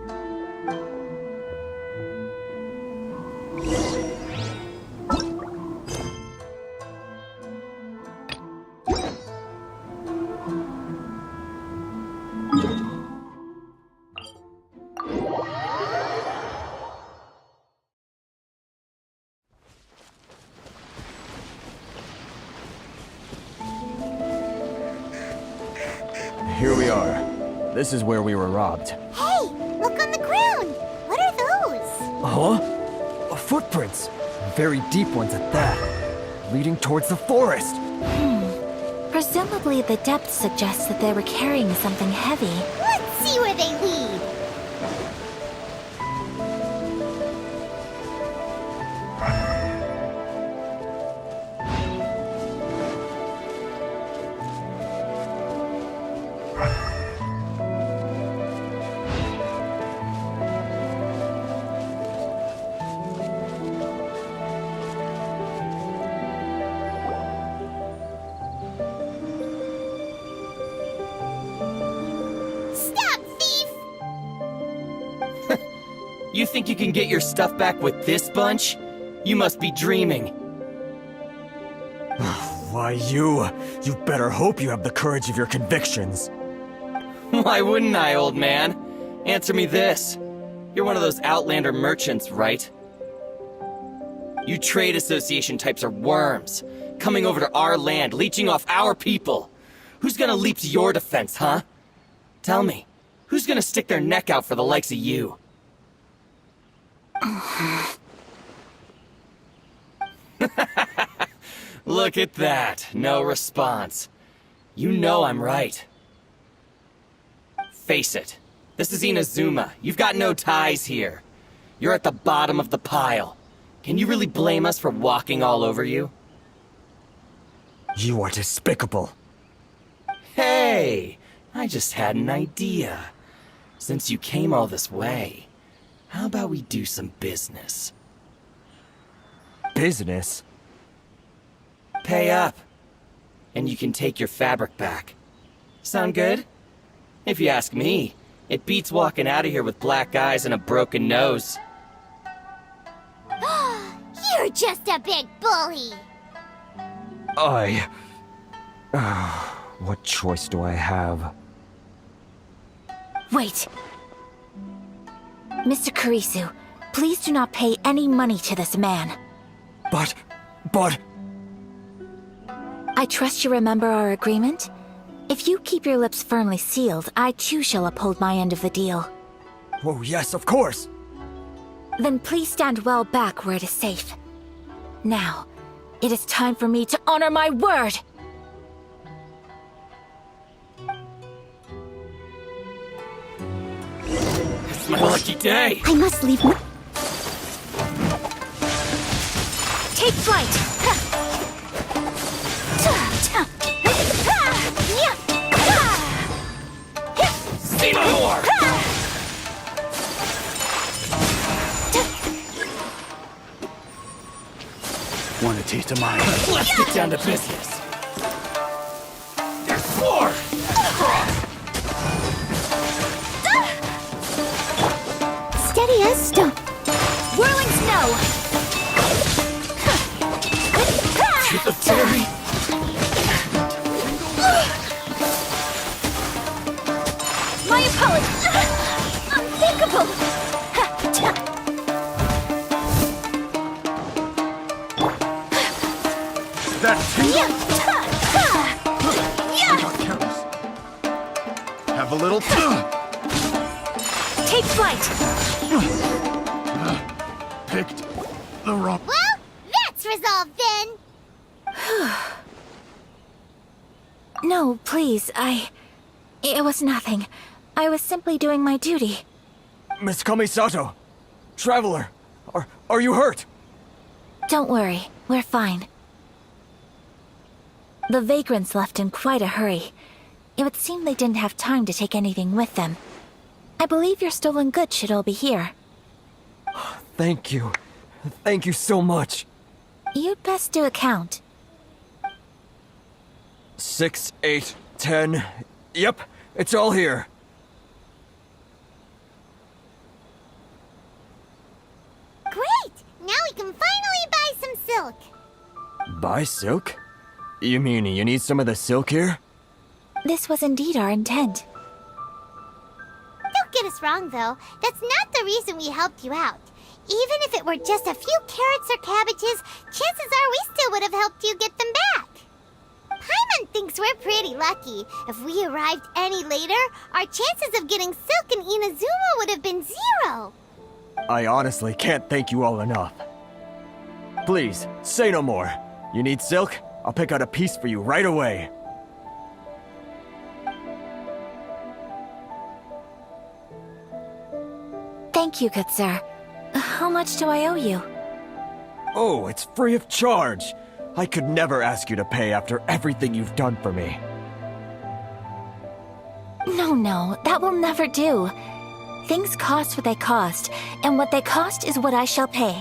This is where we were robbed. Hey, look on the ground! What are those? Huh? Footprints. Very deep ones at that. Leading towards the forest. Presumably the depth suggests that they were carrying something heavy. Let's see where they lead. You think you can get your stuff back with this bunch? You must be dreaming. Why, you better hope you have the courage of your convictions. Why wouldn't I, old man? Answer me this. You're one of those Outlander merchants, right? You trade association types are worms, coming over to our land, leeching off our people. Who's gonna leap to your defense, huh? Tell me, who's gonna stick their neck out for the likes of you? Look at that. No response. You know I'm right. Face it. This is Inazuma. You've got no ties here. You're at the bottom of the pile. Can you really blame us for walking all over you? You are despicable. Hey! I just had an idea. Since you came all this way, how about we do some business? Business? Pay up, and you can take your fabric back. Sound good? If you ask me, it beats walking out of here with black eyes and a broken nose. You're just a big bully! What choice do I have? Wait. Mr. Kurisu, please do not pay any money to this man. But... I trust you remember our agreement? If you keep your lips firmly sealed, I too shall uphold my end of the deal. Oh yes, of course! Then please stand well back where it is safe. Now, it is time for me to honor my word! It's my lucky day! I must leave. Take flight! See no more! Want a taste of mine? Let's get down to business. There's more! Steady as stone. Whirling snow! To the fairy! My apologies! Unthinkable! That tingle? Yeah! Got careless. Have a little... Take flight! Picked the wrong... Well, that's resolved then! No, please, It was nothing. I was simply doing my duty. Miss Kamisato! Traveler! Are you hurt? Don't worry, we're fine. The vagrants left in quite a hurry. It would seem they didn't have time to take anything with them. I believe your stolen goods should all be here. Thank you. Thank you so much. You'd best do a count. 6, 8, 10... Yep, it's all here. Great! Now we can finally buy some silk. Buy silk? You mean you need some of the silk here? This was indeed our intent. Don't get us wrong, though. That's not the reason we helped you out. Even if it were just a few carrots or cabbages, chances are we still would have helped you get them back. Paimon thinks guess we're pretty lucky. If we arrived any later, our chances of getting Silk and Inazuma would have been 0. I honestly can't thank you all enough. Please, say no more. You need silk? I'll pick out a piece for you right away. Thank you, good sir. How much do I owe you? Oh, it's free of charge. I could never ask you to pay after everything you've done for me. No, that will never do. Things cost what they cost, and what they cost is what I shall pay.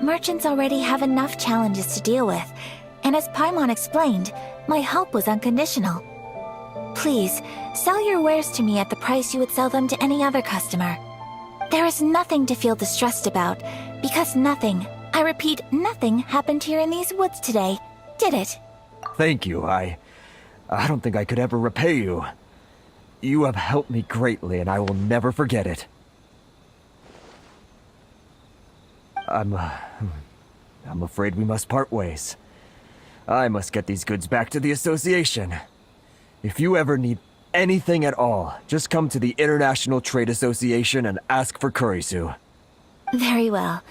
Merchants already have enough challenges to deal with, and as Paimon explained, my help was unconditional. Please, sell your wares to me at the price you would sell them to any other customer. There is nothing to feel distressed about, because nothing, I repeat, nothing happened here in these woods today, did it? Thank you. I don't think I could ever repay you. You have helped me greatly, and I will never forget it. I'm afraid we must part ways. I must get these goods back to the association. If you ever need anything at all, just come to the International Trade Association and ask for Kurisu. Very well.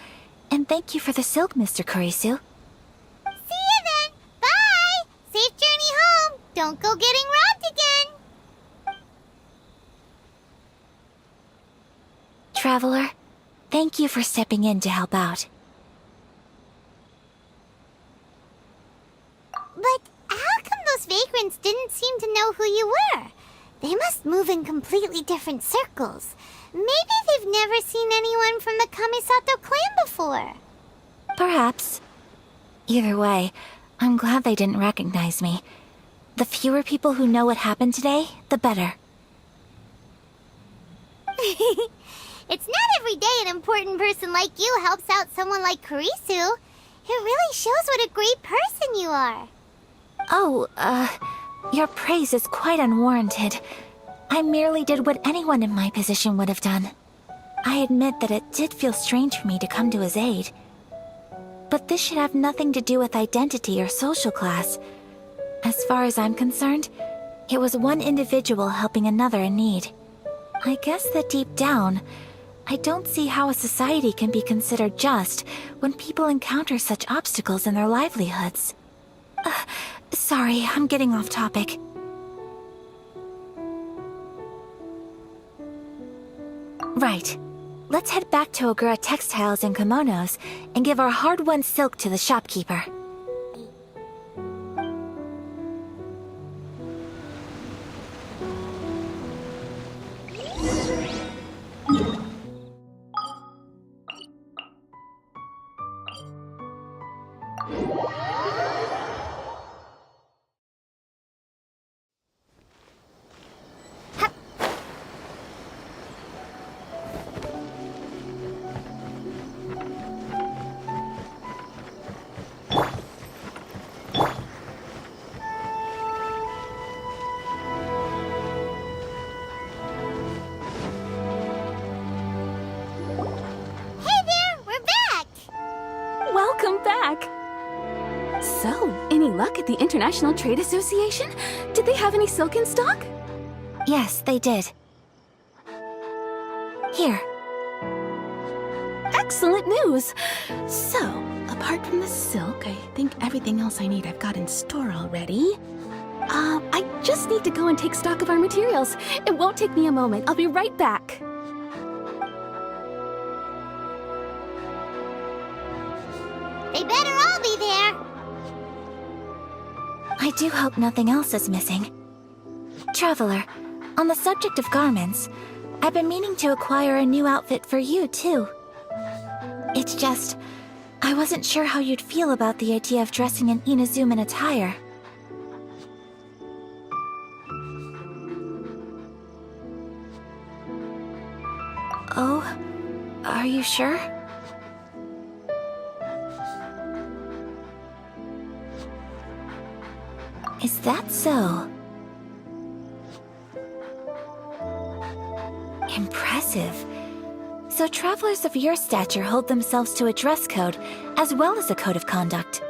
And thank you for the silk, Mr. Kurisu. See you then! Bye! Safe journey home! Don't go getting robbed again! Traveler, thank you for stepping in to help out. But how come those vagrants didn't seem to know who you were? They must move in completely different circles. Maybe they've never seen anyone from the Kamisato clan before. Perhaps. Either way, I'm glad they didn't recognize me. The fewer people who know what happened today, the better. It's not every day an important person like you helps out someone like Kurisu. It really shows what a great person you are. Oh, your praise is quite unwarranted. I merely did what anyone in my position would have done. I admit that it did feel strange for me to come to his aid. But this should have nothing to do with identity or social class. As far as I'm concerned, it was one individual helping another in need. I guess that deep down, I don't see how a society can be considered just when people encounter such obstacles in their livelihoods. Sorry, I'm getting off topic. Right. Let's head back to Ogura Textiles and Kimonos and give our hard-won silk to the shopkeeper. Welcome back! So, any luck at the International Trade Association? Did they have any silk in stock? Yes, they did. Here. Excellent news! So, apart from the silk, I think everything else I need I've got in store already. I just need to go and take stock of our materials. It won't take me a moment. I'll be right back. They better all be there. I do hope nothing else is missing. Traveler, on the subject of garments, I've been meaning to acquire a new outfit for you, too. It's just, I wasn't sure how you'd feel about the idea of dressing in Inazuman attire. Oh, are you sure? Is that so? Impressive. So travelers of your stature hold themselves to a dress code, as well as a code of conduct.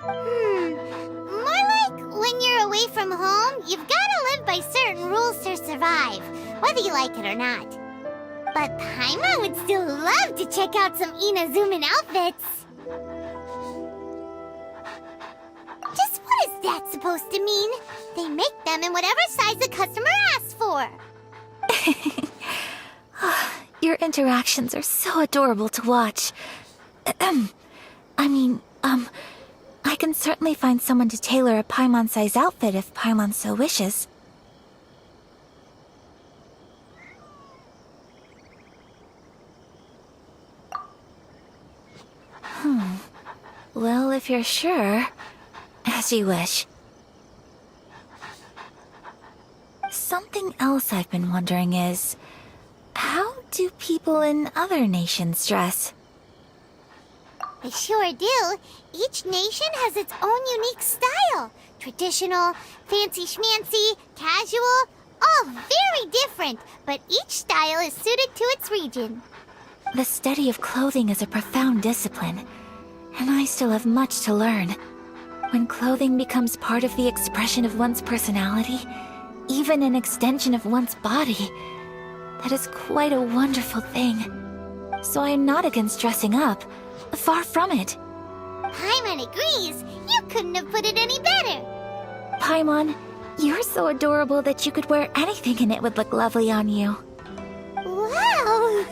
More like when you're away from from home, you've gotta live by certain rules to survive, whether you like it or not. But Paimon would still love to check out some Inazuman outfits. Just what is that supposed to mean? They make them in whatever size the customer asks for. Your interactions are so adorable to watch. I can certainly find someone to tailor a Paimon-size outfit if Paimon so wishes. Well, if you're sure, as you wish. Something else I've been wondering is, how do people in other nations dress? They sure do. Each nation has its own unique style. Traditional, fancy schmancy, casual, all very different, but each style is suited to its region. The study of clothing is a profound discipline, and I still have much to learn. When clothing becomes part of the expression of one's personality, even an extension of one's body, that is quite a wonderful thing. So I am not against dressing up. Far from it. Paimon agrees. You couldn't have put it any better. Paimon, you're so adorable that you could wear anything and it would look lovely on you. Wow!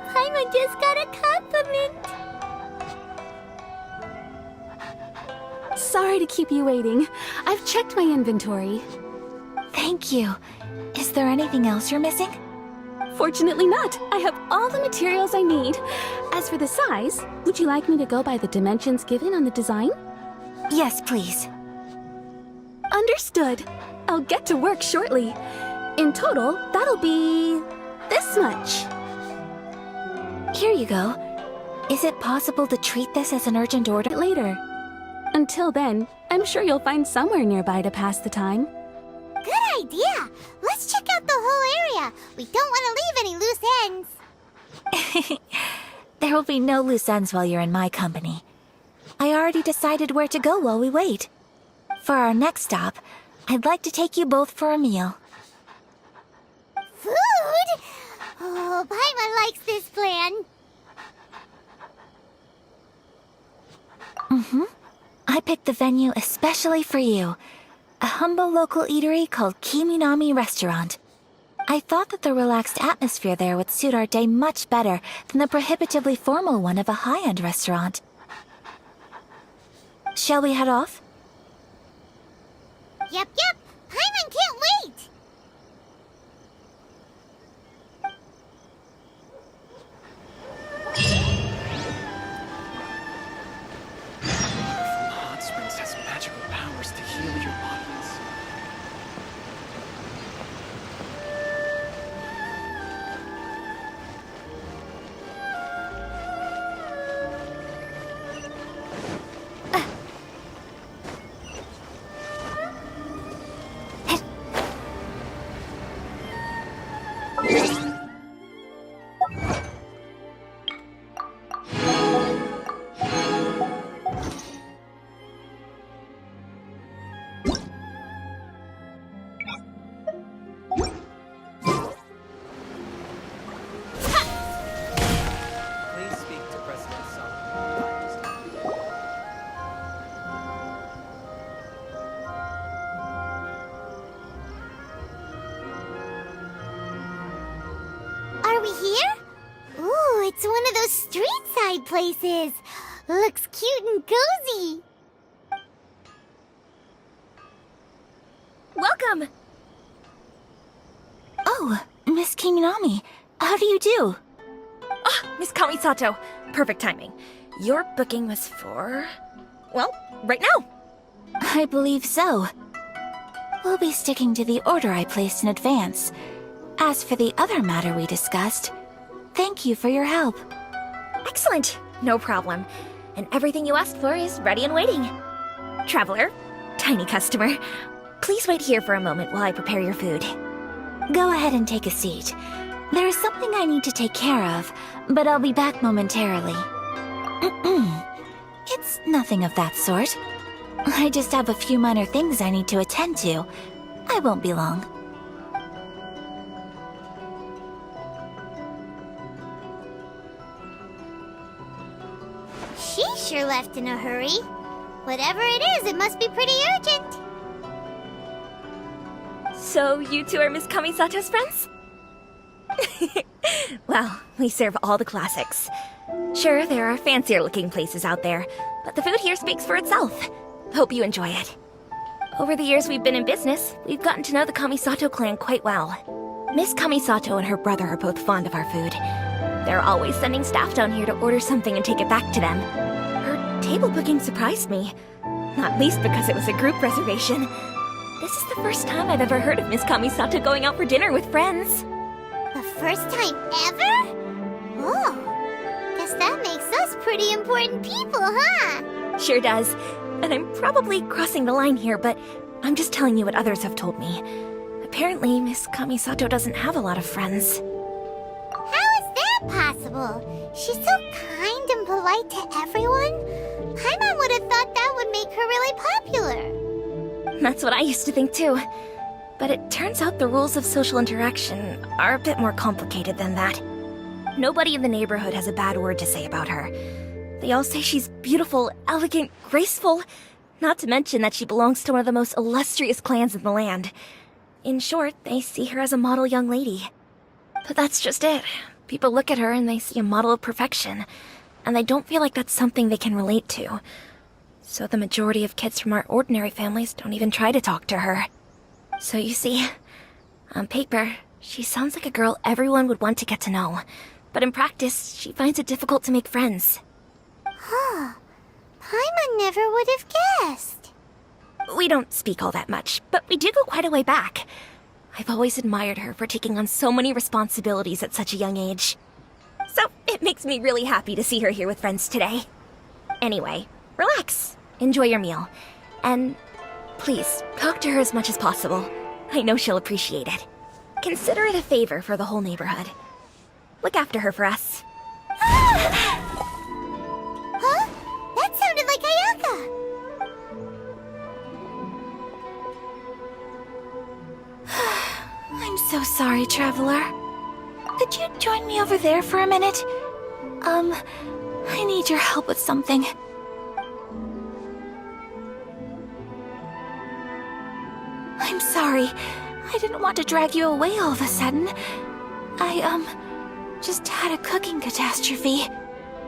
Paimon just got a compliment. Sorry to keep you waiting. I've checked my inventory. Thank you. Is there anything else you're missing? Fortunately not. I have all the materials I need. As for the size, would you like me to go by the dimensions given on the design? Yes, please. Understood. I'll get to work shortly. In total, that'll be this much. Here you go. Is it possible to treat this as an urgent order? Later. Until then, I'm sure you'll find somewhere nearby to pass the time. Good idea. Let's check out the whole area. We don't want to leave any loose ends. There will be no loose ends while you're in my company. I already decided where to go while we wait. For our next stop, I'd like to take you both for a meal. Food? Oh, Paimon likes this plan. I picked the venue especially for you. A humble local eatery called Kiminami Restaurant. I thought that the relaxed atmosphere there would suit our day much better than the prohibitively formal one of a high-end restaurant. Shall we head off? Yep. Paimon can't wait. Hot Springs has magical powers to heal your bodies. Please speak to President Song. Are we here? Ooh, it's one of those street-side places. Looks cute and cozy. Welcome! Oh, Miss Kiminami, how do you do? Miss Kamisato, perfect timing. Your booking was for... well, right now. I believe so. We'll be sticking to the order I placed in advance. As for the other matter we discussed, thank you for your help. Excellent, no problem. And everything you asked for is ready and waiting. Traveler, tiny customer, please wait here for a moment while I prepare your food. Go ahead and take a seat. There is something I need to take care of, but I'll be back momentarily. It's nothing of that sort. I just have a few minor things I need to attend to. I won't be long. She sure left in a hurry. Whatever it is, it must be pretty urgent. So, you two are Miss Kamisato's friends? Well, we serve all the classics. Sure, there are fancier-looking places out there, but the food here speaks for itself. Hope you enjoy it. Over the years we've been in business, we've gotten to know the Kamisato clan quite well. Miss Kamisato and her brother are both fond of our food. They're always sending staff down here to order something and take it back to them. Her table booking surprised me, not least because it was a group reservation. This is the first time I've ever heard of Miss Kamisato going out for dinner with friends. The first time ever? Oh, guess that makes us pretty important people, huh? Sure does. And I'm probably crossing the line here, but I'm just telling you what others have told me. Apparently, Miss Kamisato doesn't have a lot of friends. How is that possible? She's so kind and polite to everyone. Paimon would have thought that would make her really popular. That's what I used to think too. But it turns out the rules of social interaction are a bit more complicated than that. Nobody in the neighborhood has a bad word to say about her. They all say she's beautiful, elegant, graceful, not to mention that she belongs to one of the most illustrious clans in the land. In short, they see her as a model young lady. But that's just it. People look at her and they see a model of perfection, and they don't feel like that's something they can relate to. So the majority of kids from our ordinary families don't even try to talk to her. So you see, on paper, she sounds like a girl everyone would want to get to know. But in practice, she finds it difficult to make friends. Huh. Paimon never would have guessed. We don't speak all that much, but we do go quite a way back. I've always admired her for taking on so many responsibilities at such a young age. So it makes me really happy to see her here with friends today. Anyway, relax, enjoy your meal, and please talk to her as much as possible. I know she'll appreciate it. Consider it a favor for the whole neighborhood. Look after her for us. Huh? That sounded like Ayaka! I'm so sorry, Traveler. Could you join me over there for a minute? I need your help with something. I'm sorry. I didn't want to drag you away all of a sudden. I, just had a cooking catastrophe.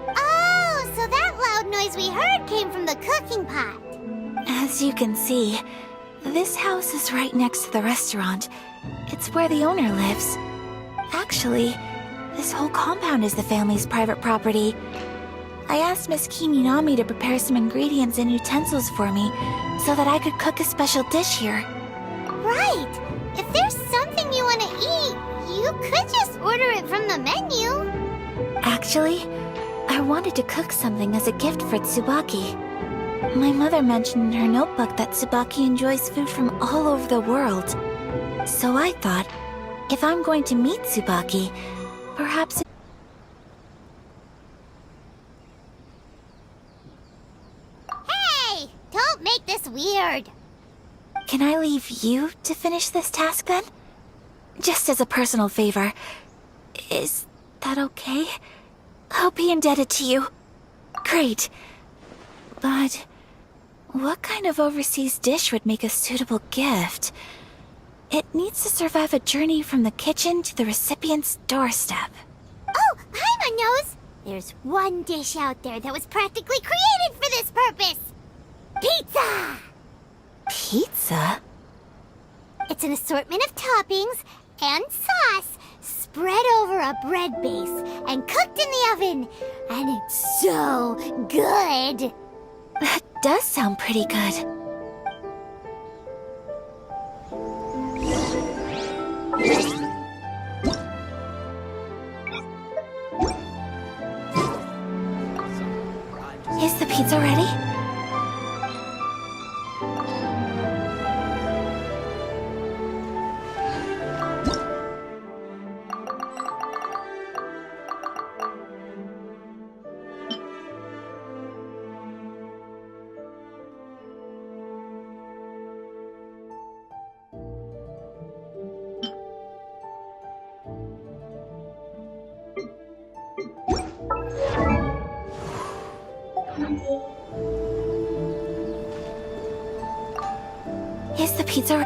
Oh, so that loud noise we heard came from the cooking pot. As you can see, this house is right next to the restaurant. It's where the owner lives. Actually, this whole compound is the family's private property. I asked Miss Kiminami to prepare some ingredients and utensils for me so that I could cook a special dish here. Right! If there's something you want to eat, you could just order it from the menu. Actually, I wanted to cook something as a gift for Tsubaki. My mother mentioned in her notebook that Tsubaki enjoys food from all over the world. So I thought, if I'm going to meet Tsubaki, perhaps... Hey! Don't make this weird. Can I leave you to finish this task then? Just as a personal favor. Is that okay? I'll be indebted to you. Great. But what kind of overseas dish would make a suitable gift? It needs to survive a journey from the kitchen to the recipient's doorstep. Oh, Paimon knows! There's one dish out there that was practically created for this purpose! Pizza! Pizza? It's an assortment of toppings and sauce spread over a bread base and cooked in the oven. And it's so good! That does sound pretty good. Is the pizza ready? Is the pizza...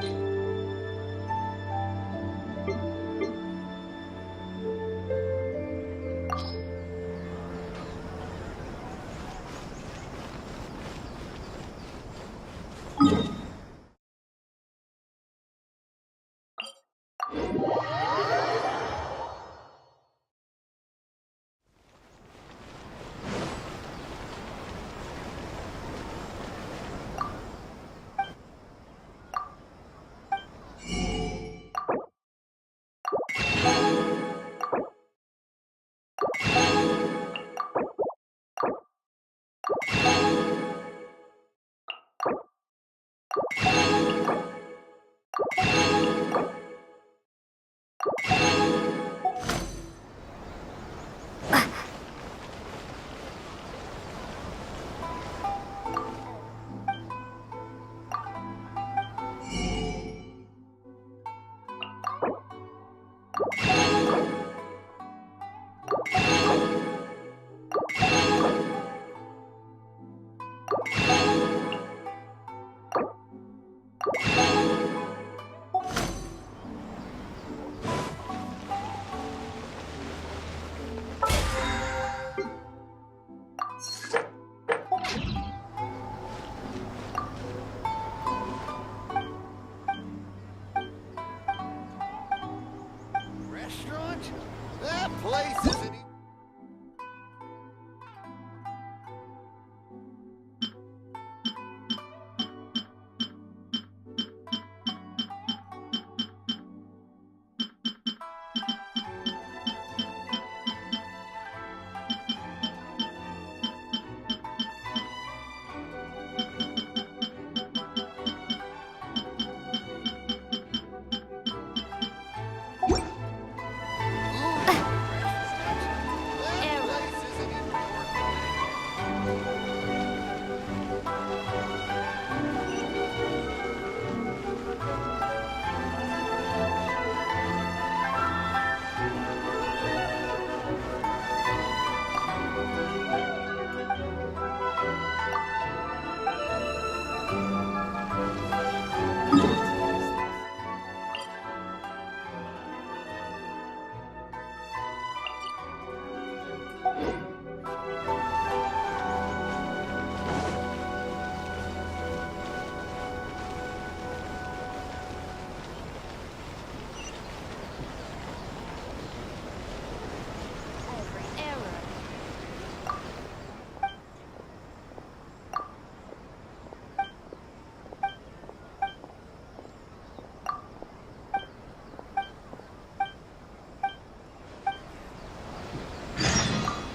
Restaurant? That place isn't even...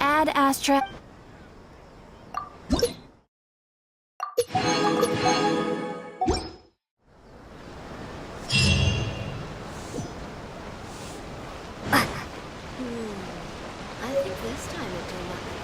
Ad Astra... I think this time it'll do nothing.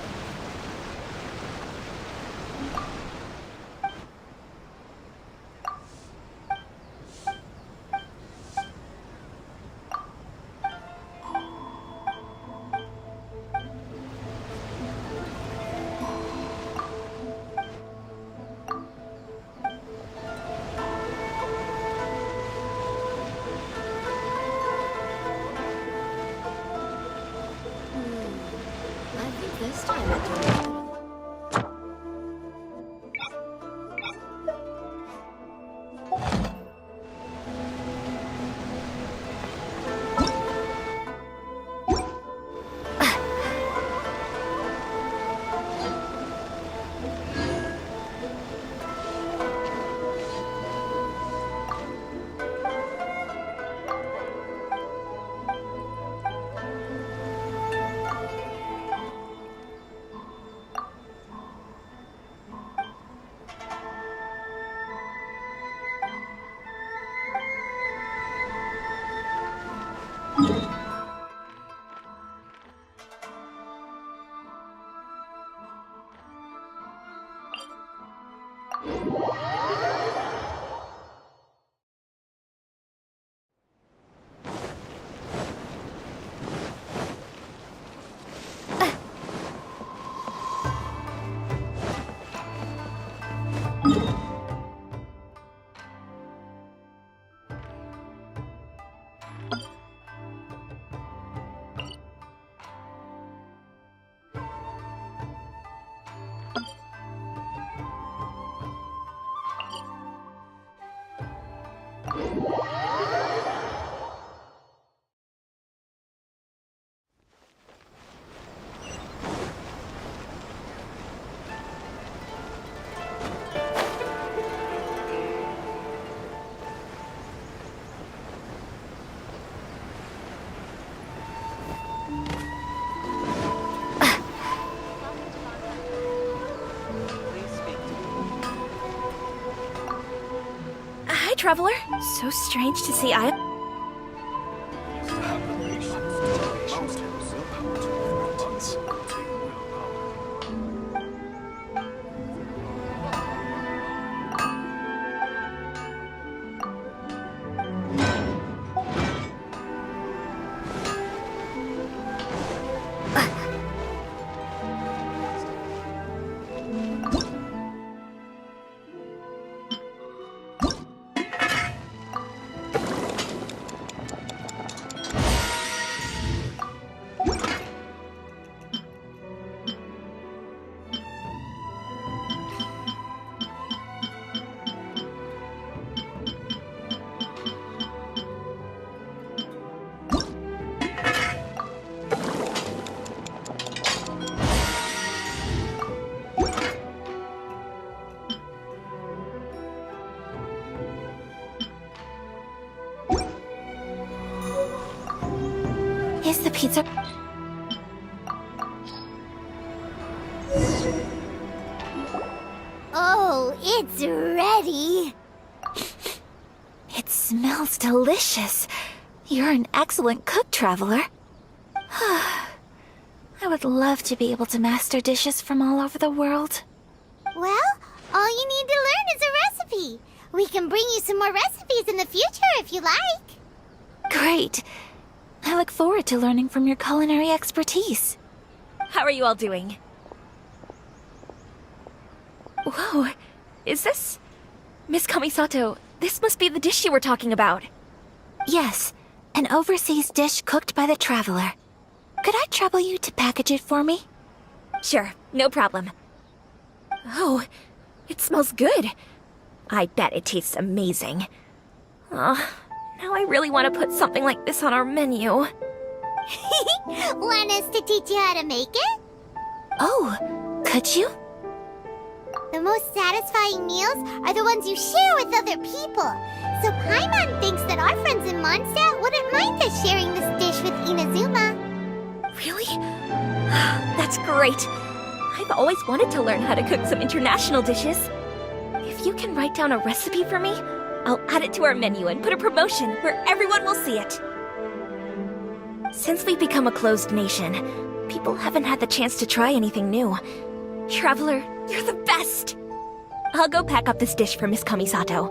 I think this time it'll do nothing. Hi, Traveler. So strange to see Is the pizza... Oh, it's ready! It smells delicious. You're an excellent cook, Traveler. I would love to be able to master dishes from all over the world. Well, all you need to learn is a recipe. We can bring you some more recipes in the future if you like. Great. I look forward to learning from your culinary expertise. How are you all doing? Whoa, is this... Miss Kamisato, this must be the dish you were talking about. Yes, an overseas dish cooked by the Traveler. Could I trouble you to package it for me? Sure, no problem. Oh, it smells good. I bet it tastes amazing. Oh, now I really want to put something like this on our menu. Want us to teach you how to make it? Oh, could you? The most satisfying meals are the ones you share with other people. So Paimon thinks that our friends in Mondstadt wouldn't mind us sharing this dish with Inazuma. Really? That's great. I've always wanted to learn how to cook some international dishes. If you can write down a recipe for me, I'll add it to our menu and put a promotion where everyone will see it. Since we've become a closed nation, people haven't had the chance to try anything new. Traveler, you're the best! I'll go pack up this dish for Miss Kamisato.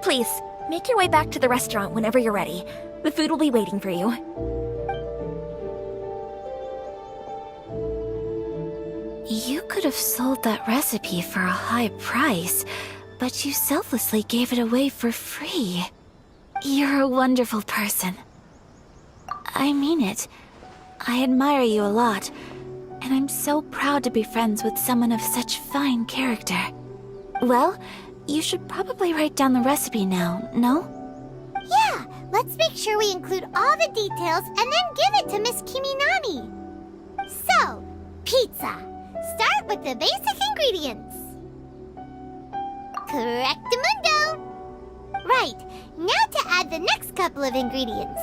Please, make your way back to the restaurant whenever you're ready. The food will be waiting for you. You could have sold that recipe for a high price, but you selflessly gave it away for free. You're a wonderful person. I mean it. I admire you a lot, and I'm so proud to be friends with someone of such fine character. Well, you should probably write down the recipe now, no? Yeah, let's make sure we include all the details and then give it to Miss Kiminami. So, pizza. Start with the basic ingredients. Correctamundo. Right, now to add the next couple of ingredients.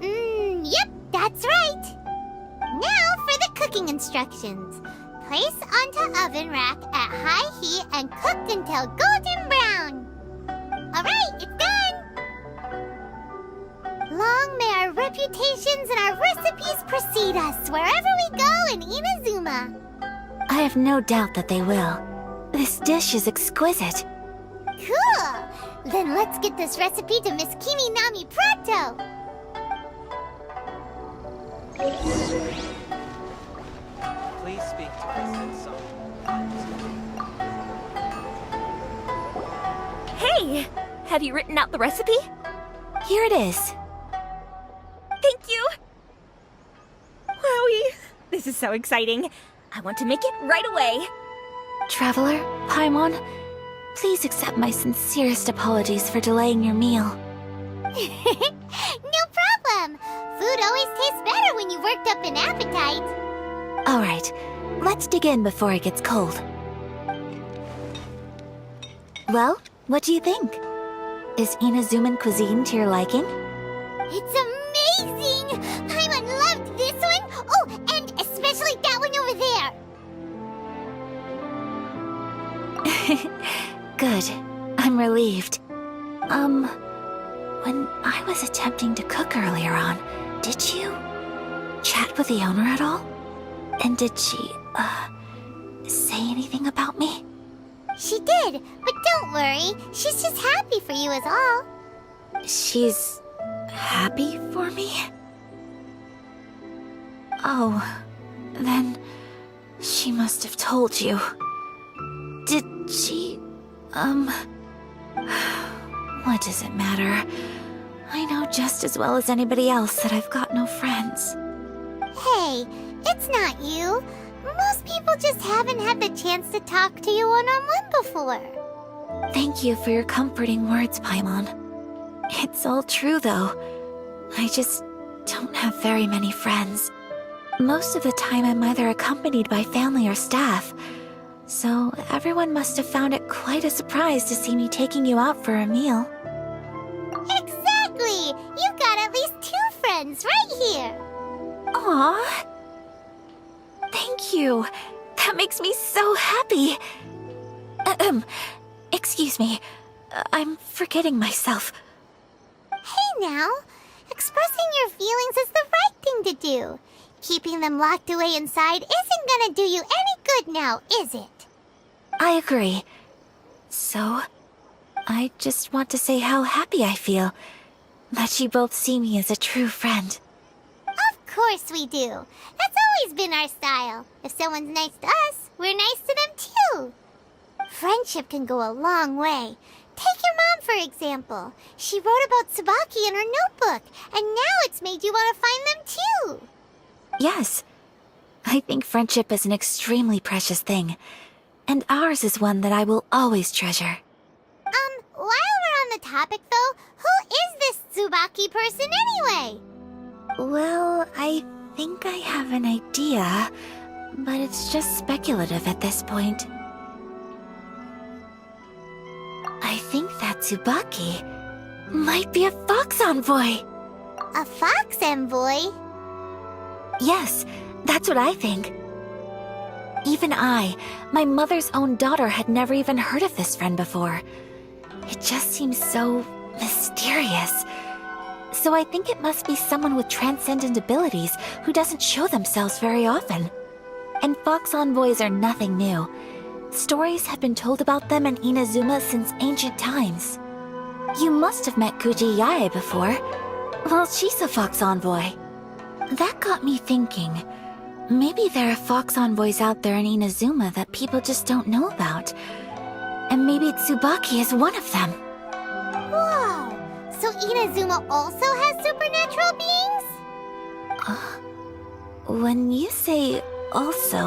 Yep, that's right. Now for the cooking instructions. Place onto oven rack at high heat and cooked until golden brown. Alright, it's done. Long may our reputations and our recipes precede us wherever we go in Inazuma. I have no doubt that they will. This dish is exquisite. Cool! Then let's get this recipe to Miss Kiminami pronto! Please speak to us in song. Hey! Have you written out the recipe? Here it is. Thank you! Wowie! This is so exciting. I want to make it right away. Traveler, Paimon, please accept my sincerest apologies for delaying your meal. No problem. Food always tastes better when you've worked up an appetite. All right, let's dig in before it gets cold. Well, what do you think? Is Inazuman cuisine to your liking? It's amazing! Paimon loved this one! Oh, and especially that one over there! Good. I'm relieved. When I was attempting to cook earlier on, did you chat with the owner at all? And did she, say anything about me? She did, but don't worry. She's just happy for you is all. She's happy for me? Oh, then she must have told you. Did she, what does it matter? I know just as well as anybody else that I've got no friends. Hey, it's not you. Most people just haven't had the chance to talk to you one-on-one before. Thank you for your comforting words, Paimon. It's all true, though. I just don't have very many friends. Most of the time I'm either accompanied by family or staff, so everyone must have found it quite a surprise to see me taking you out for a meal. Exactly! You've got at least 2 friends right here. Aww. Thank you. That makes me so happy. Excuse me. I'm forgetting myself. Hey now, expressing your feelings is the right thing to do. Keeping them locked away inside isn't gonna do you any good now, is it? I agree. So, I just want to say how happy I feel that you both see me as a true friend. Of course we do. That's always been our style. If someone's nice to us, we're nice to them too. Friendship can go a long way. Take your mom, for example. She wrote about Tsubaki in her notebook, and now it's made you want to find them too. Yes. I think friendship is an extremely precious thing, and ours is one that I will always treasure. While we're on the topic though, who is this Tsubaki person anyway? Well, I think I have an idea, but it's just speculative at this point. I think that Tsubaki might be a fox envoy. A fox envoy? Yes, that's what I think. Even I, my mother's own daughter, had never even heard of this friend before. It just seems so mysterious. So I think it must be someone with transcendent abilities who doesn't show themselves very often. And fox envoys are nothing new. Stories have been told about them in Inazuma since ancient times. You must have met XIAOOO before. Well, she's a fox envoy. That got me thinking. Maybe there are fox envoys out there in Inazuma that people just don't know about. And maybe Tsubaki is one of them. Whoa! So Inazuma also has supernatural beings? When you say also...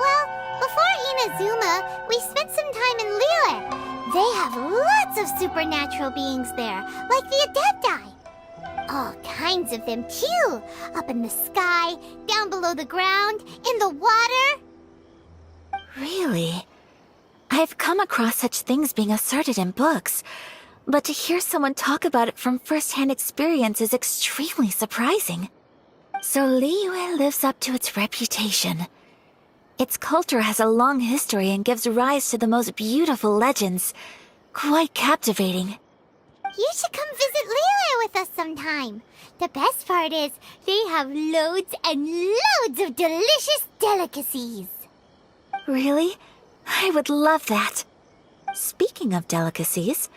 Well, before Inazuma, we spent some time in Liyue. They have lots of supernatural beings there, like the Adepti. All kinds of them too. Up in the sky, down below the ground, in the water. Really? I've come across such things being asserted in books, but to hear someone talk about it from first-hand experience is extremely surprising. So Liyue lives up to its reputation. Its culture has a long history and gives rise to the most beautiful legends. Quite captivating. You should come visit Liyue with us sometime. The best part is, they have loads and loads of delicious delicacies. Really? I would love that. Speaking of delicacies,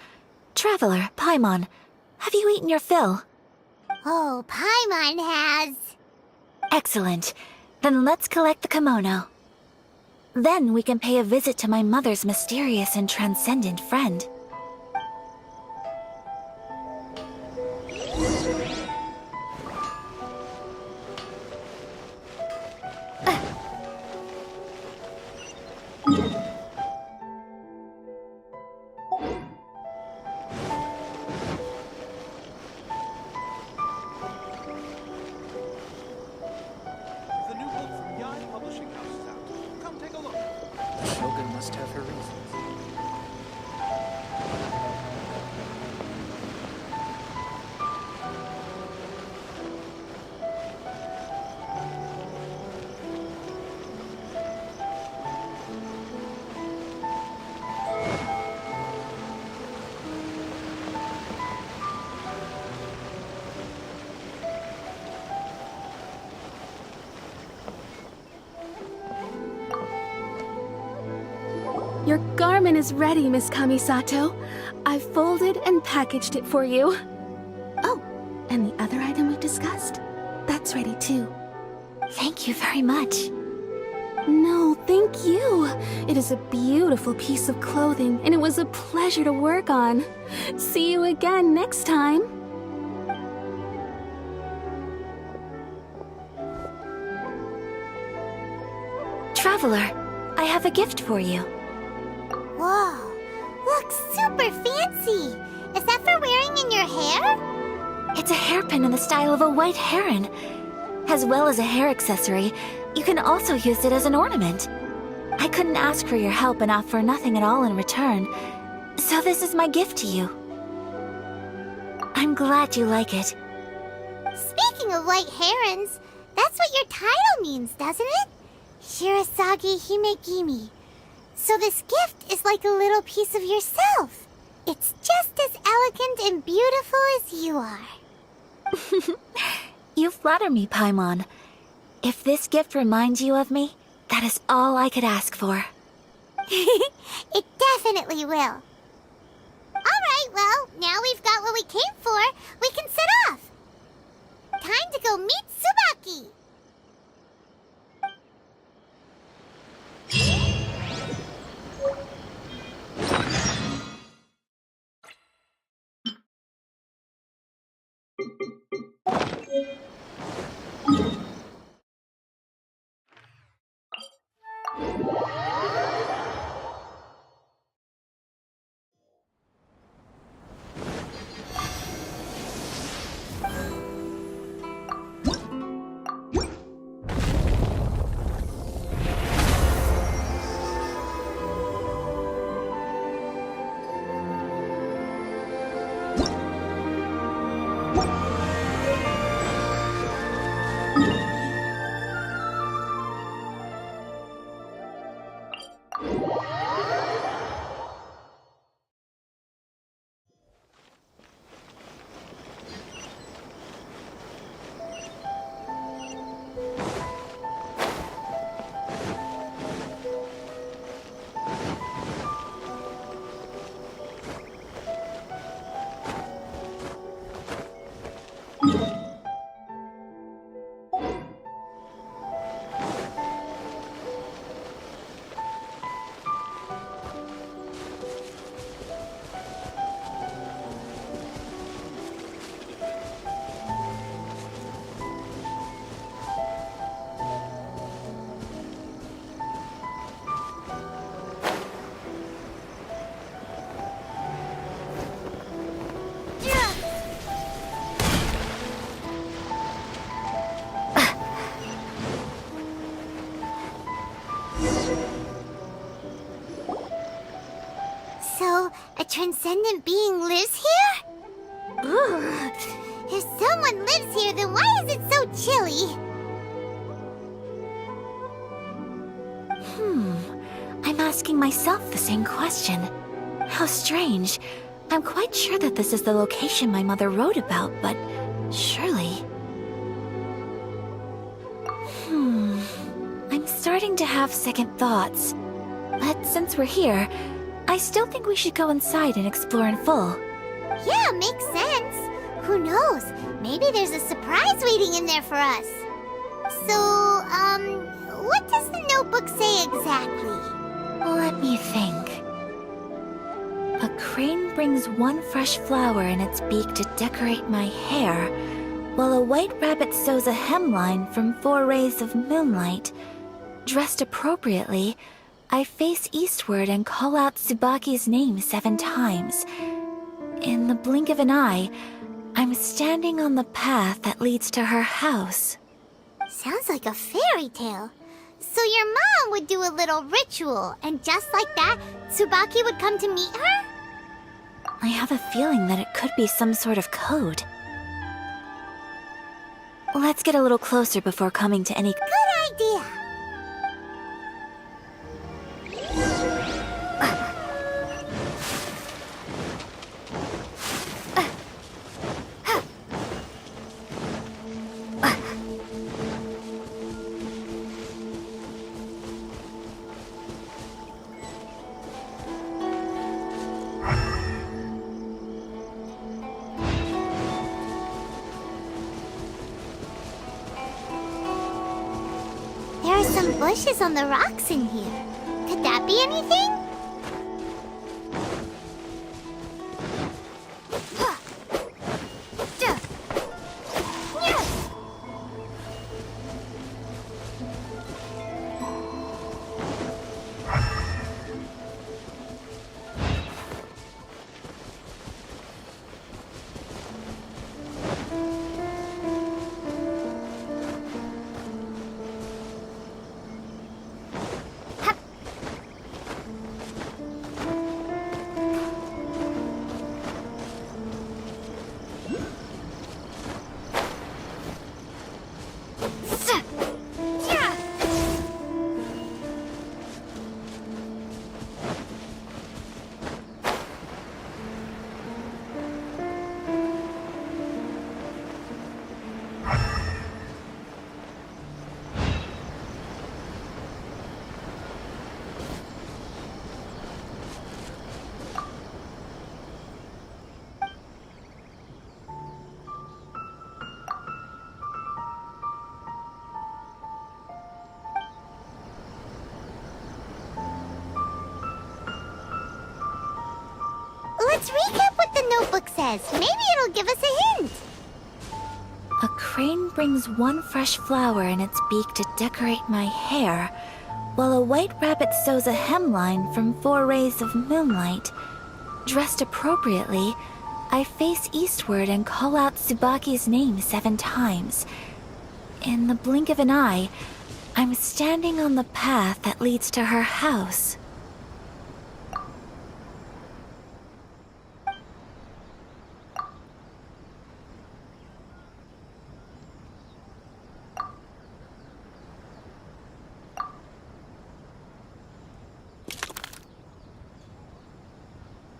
Traveler, Paimon, have you eaten your fill? Oh, Paimon has. Excellent. Then let's collect the kimono. Then we can pay a visit to my mother's mysterious and transcendent friend. Your garment is ready, Miss Kamisato. I've folded and packaged it for you. Oh, and the other item we discussed? That's ready too. Thank you very much. No, thank you. It is a beautiful piece of clothing, and it was a pleasure to work on. See you again next time. Traveler, I have a gift for you. Whoa, looks super fancy. Is that for wearing in your hair? It's a hairpin in the style of a white heron. As well as a hair accessory, you can also use it as an ornament. I couldn't ask for your help and offer nothing at all in return, so this is my gift to you. I'm glad you like it. Speaking of white herons, that's what your title means, doesn't it? Shirasagi Himegimi. So this gift is like a little piece of yourself. It's just as elegant and beautiful as you are. You flatter me, Paimon. If this gift reminds you of me, that is all I could ask for. It definitely will. Alright, well, now we've got what we came for. We can set off. Time to go meet Tsubaki. So, a transcendent being lives here? Ugh. If someone lives here, then why is it so chilly? I'm asking myself the same question. How strange. I'm quite sure that this is the location my mother wrote about, but surely... I'm starting to have second thoughts. But since we're here, I still think we should go inside and explore in full. Yeah, makes sense. Who knows? Maybe there's a surprise waiting in there for us. So, what does the notebook say exactly? Let me think. A crane brings one fresh flower in its beak to decorate my hair, while a white rabbit sews a hemline from 4 rays of moonlight. Dressed appropriately, I face eastward and call out Tsubaki's name 7 times. In the blink of an eye, I'm standing on the path that leads to her house. Sounds like a fairy tale. So your mom would do a little ritual, and just like that, Tsubaki would come to meet her? I have a feeling that it could be some sort of code. Let's get a little closer before coming to any... Good idea! some bushes on the rocks in here. Could that be anything? Let's recap what the notebook says. Maybe it'll give us a hint. A crane brings one fresh flower in its beak to decorate my hair, while a white rabbit sews a hemline from 4 rays of moonlight. Dressed appropriately, I face eastward and call out Tsubaki's name 7 times. In the blink of an eye, I'm standing on the path that leads to her house.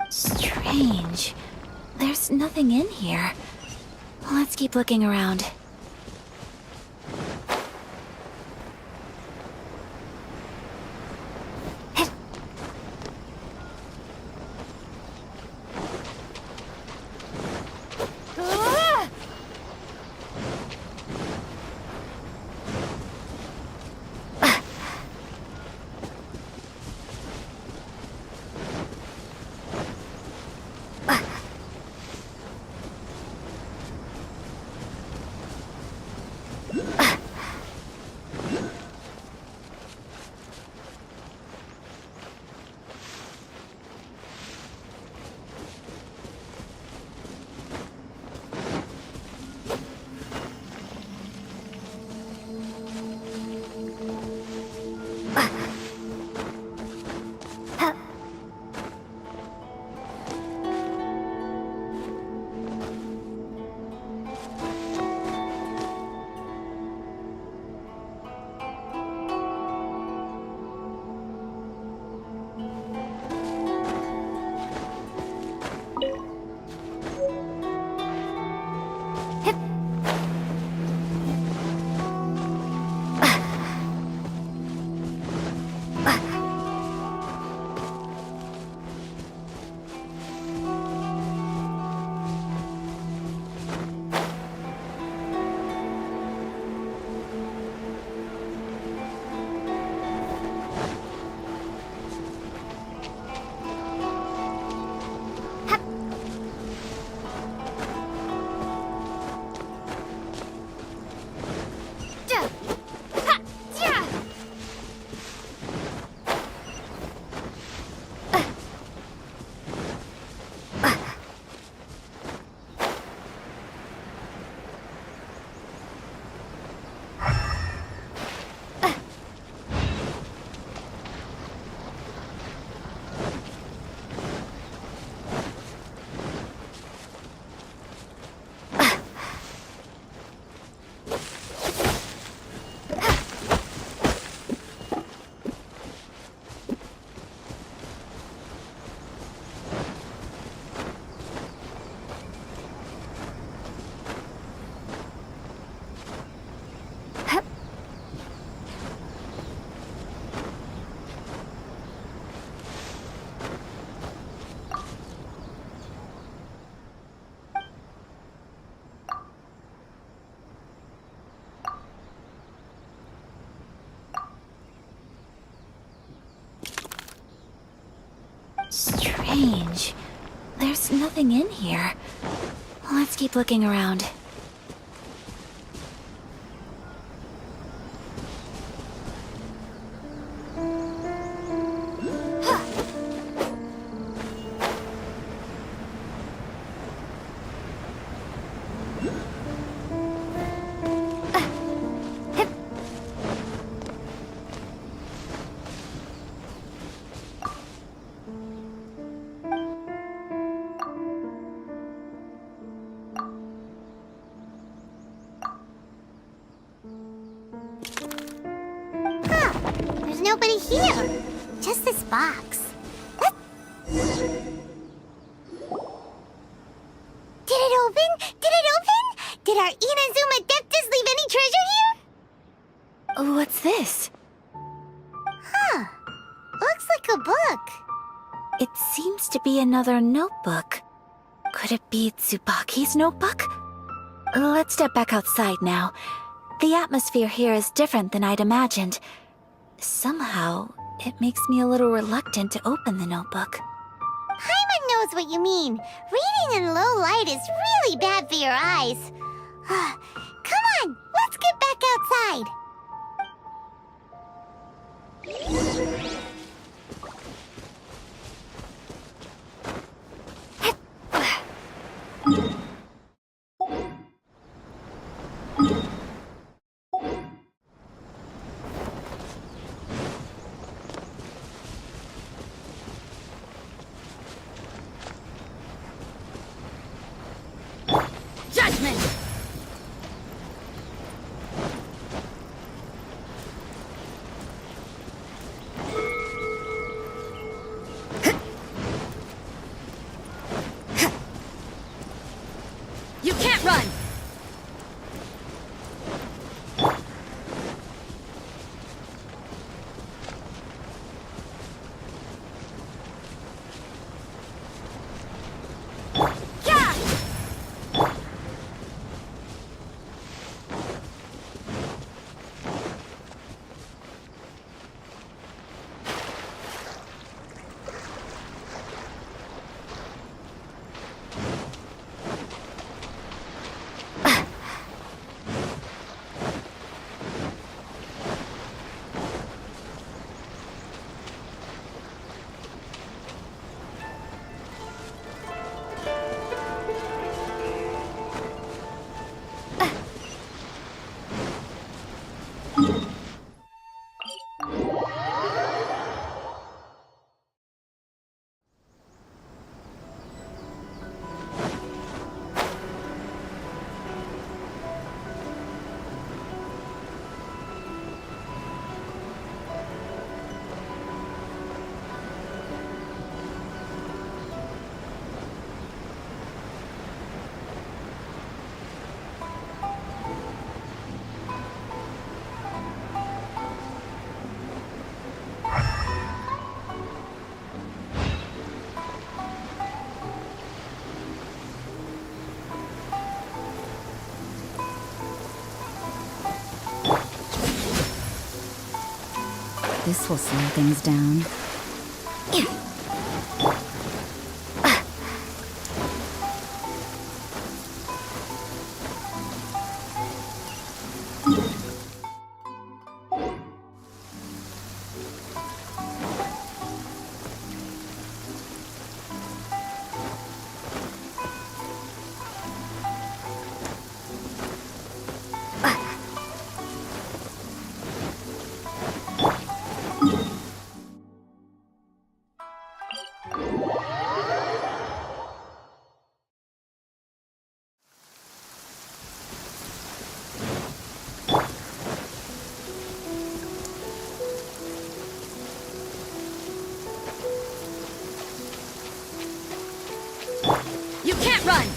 Strange. There's nothing in here. Let's keep looking around. strange. There's nothing in here. Let's keep looking around. There's nobody here. Just this box. Did it open? Did it open? Did our Inazuma Adeptus leave any treasure here? What's this? Huh. Looks like a book. It seems to be another notebook. Could it be Tsubaki's notebook? Let's step back outside now. The atmosphere here is different than I'd imagined. Somehow, it makes me a little reluctant to open the notebook. Paimon knows what you mean. Reading in low light is really bad for your eyes. Come on, let's get back outside. Judgment! You can't run! This will slow things down. You can't run!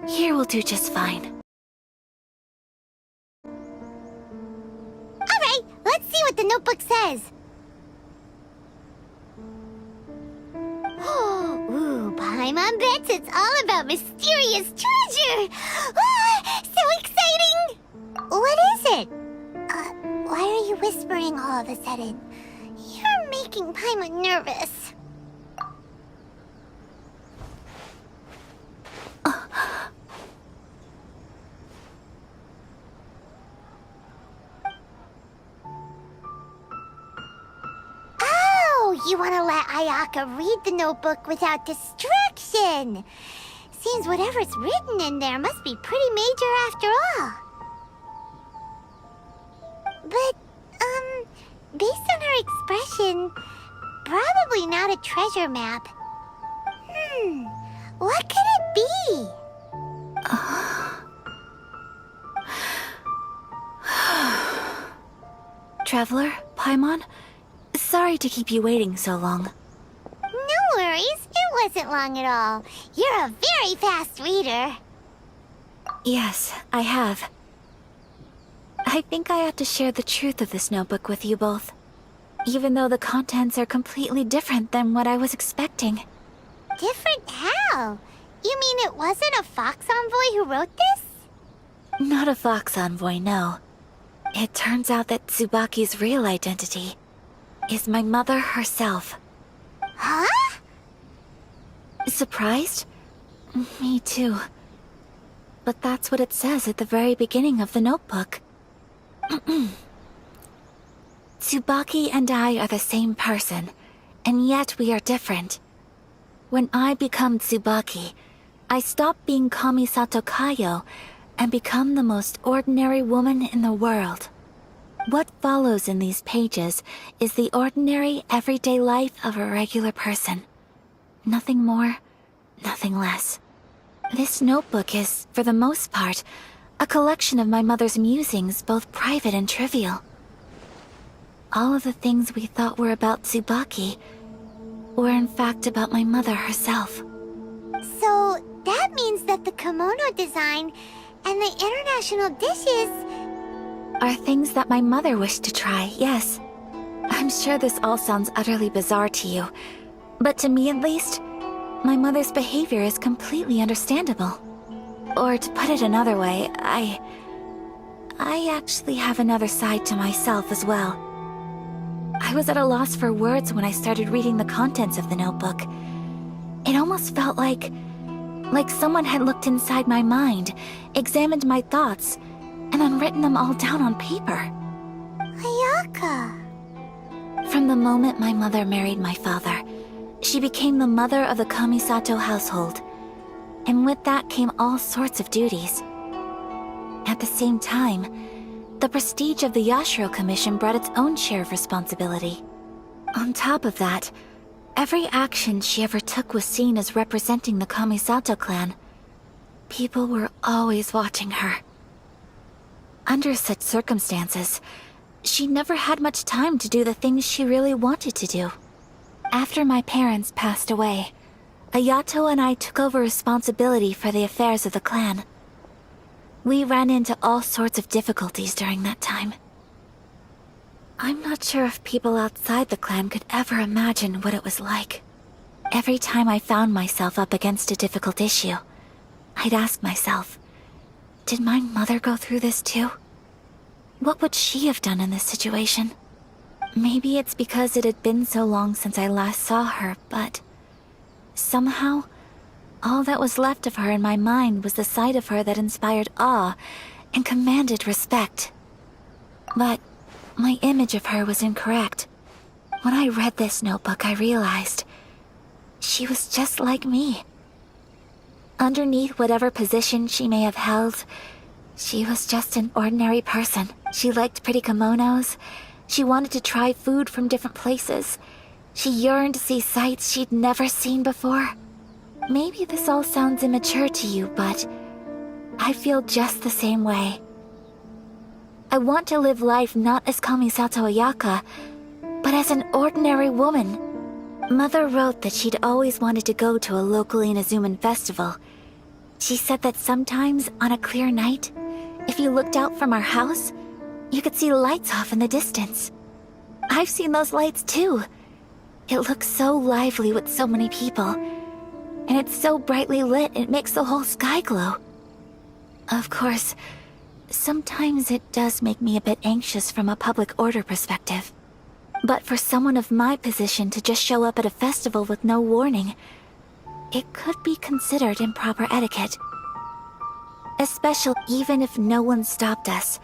Here will do just fine. Alright, let's see what the notebook says. Ooh, Paimon bets it's all about mysterious treasure! Ah, so exciting! What is it? Why are you whispering all of a sudden? You're making Paimon nervous. You want to let Ayaka read the notebook without distraction. Seems whatever's written in there must be pretty major after all. But, based on her expression, probably not a treasure map. What could it be? Traveler, Paimon? Sorry to keep you waiting so long. No worries, it wasn't long at all. You're a very fast reader. Yes, I have. I think I ought to share the truth of this notebook with you both, even though the contents are completely different than what I was expecting. Different how? You mean it wasn't a Fox Envoy who wrote this? Not a Fox Envoy, no. It turns out that Tsubaki's real identity is my mother herself. Huh? Surprised? Me too. But that's what it says at the very beginning of the notebook. Tsubaki and I are the same person, and yet we are different. When I become Tsubaki, I stop being Kamisato Kayo and become the most ordinary woman in the world. What follows in these pages is the ordinary, everyday life of a regular person. Nothing more, nothing less. This notebook is, for the most part, a collection of my mother's musings, both private and trivial. All of the things we thought were about Tsubaki were in fact about my mother herself. So, that means that the kimono design and the international dishes are things that my mother wished to try, yes. I'm sure this all sounds utterly bizarre to you, but to me at least, my mother's behavior is completely understandable. Or to put it another way, I actually have another side to myself as well. I was at a loss for words when I started reading the contents of the notebook. It almost felt like someone had looked inside my mind, examined my thoughts, and and then written them all down on paper. Ayaka. From the moment my mother married my father, she became the mother of the Kamisato household, and with that came all sorts of duties. At the same time, the prestige of the Yashiro Commission brought its own share of responsibility. On top of that, every action she ever took was seen as representing the Kamisato clan. People were always watching her. Under such circumstances, she never had much time to do the things she really wanted to do. After my parents passed away, Ayato and I took over responsibility for the affairs of the clan. We ran into all sorts of difficulties during that time. I'm not sure if people outside the clan could ever imagine what it was like. Every time I found myself up against a difficult issue, I'd ask myself, did my mother go through this too? What would she have done in this situation? Maybe it's because it had been so long since I last saw her, but somehow, all that was left of her in my mind was the side of her that inspired awe and commanded respect. But my image of her was incorrect. When I read this notebook, I realized she was just like me. Underneath whatever position she may have held, she was just an ordinary person. She liked pretty kimonos. She wanted to try food from different places. She yearned to see sights she'd never seen before. Maybe this all sounds immature to you, but I feel just the same way. I want to live life not as Kamisato Ayaka, but as an ordinary woman. Mother wrote that she'd always wanted to go to a local Inazuman festival. She said that sometimes, on a clear night, if you looked out from our house, you could see lights off in the distance. I've seen those lights too. It looks so lively with so many people. And it's so brightly lit, it makes the whole sky glow. Of course, sometimes it does make me a bit anxious from a public order perspective. But for someone of my position to just show up at a festival with no warning, it could be considered improper etiquette. Especially even if no one stopped us.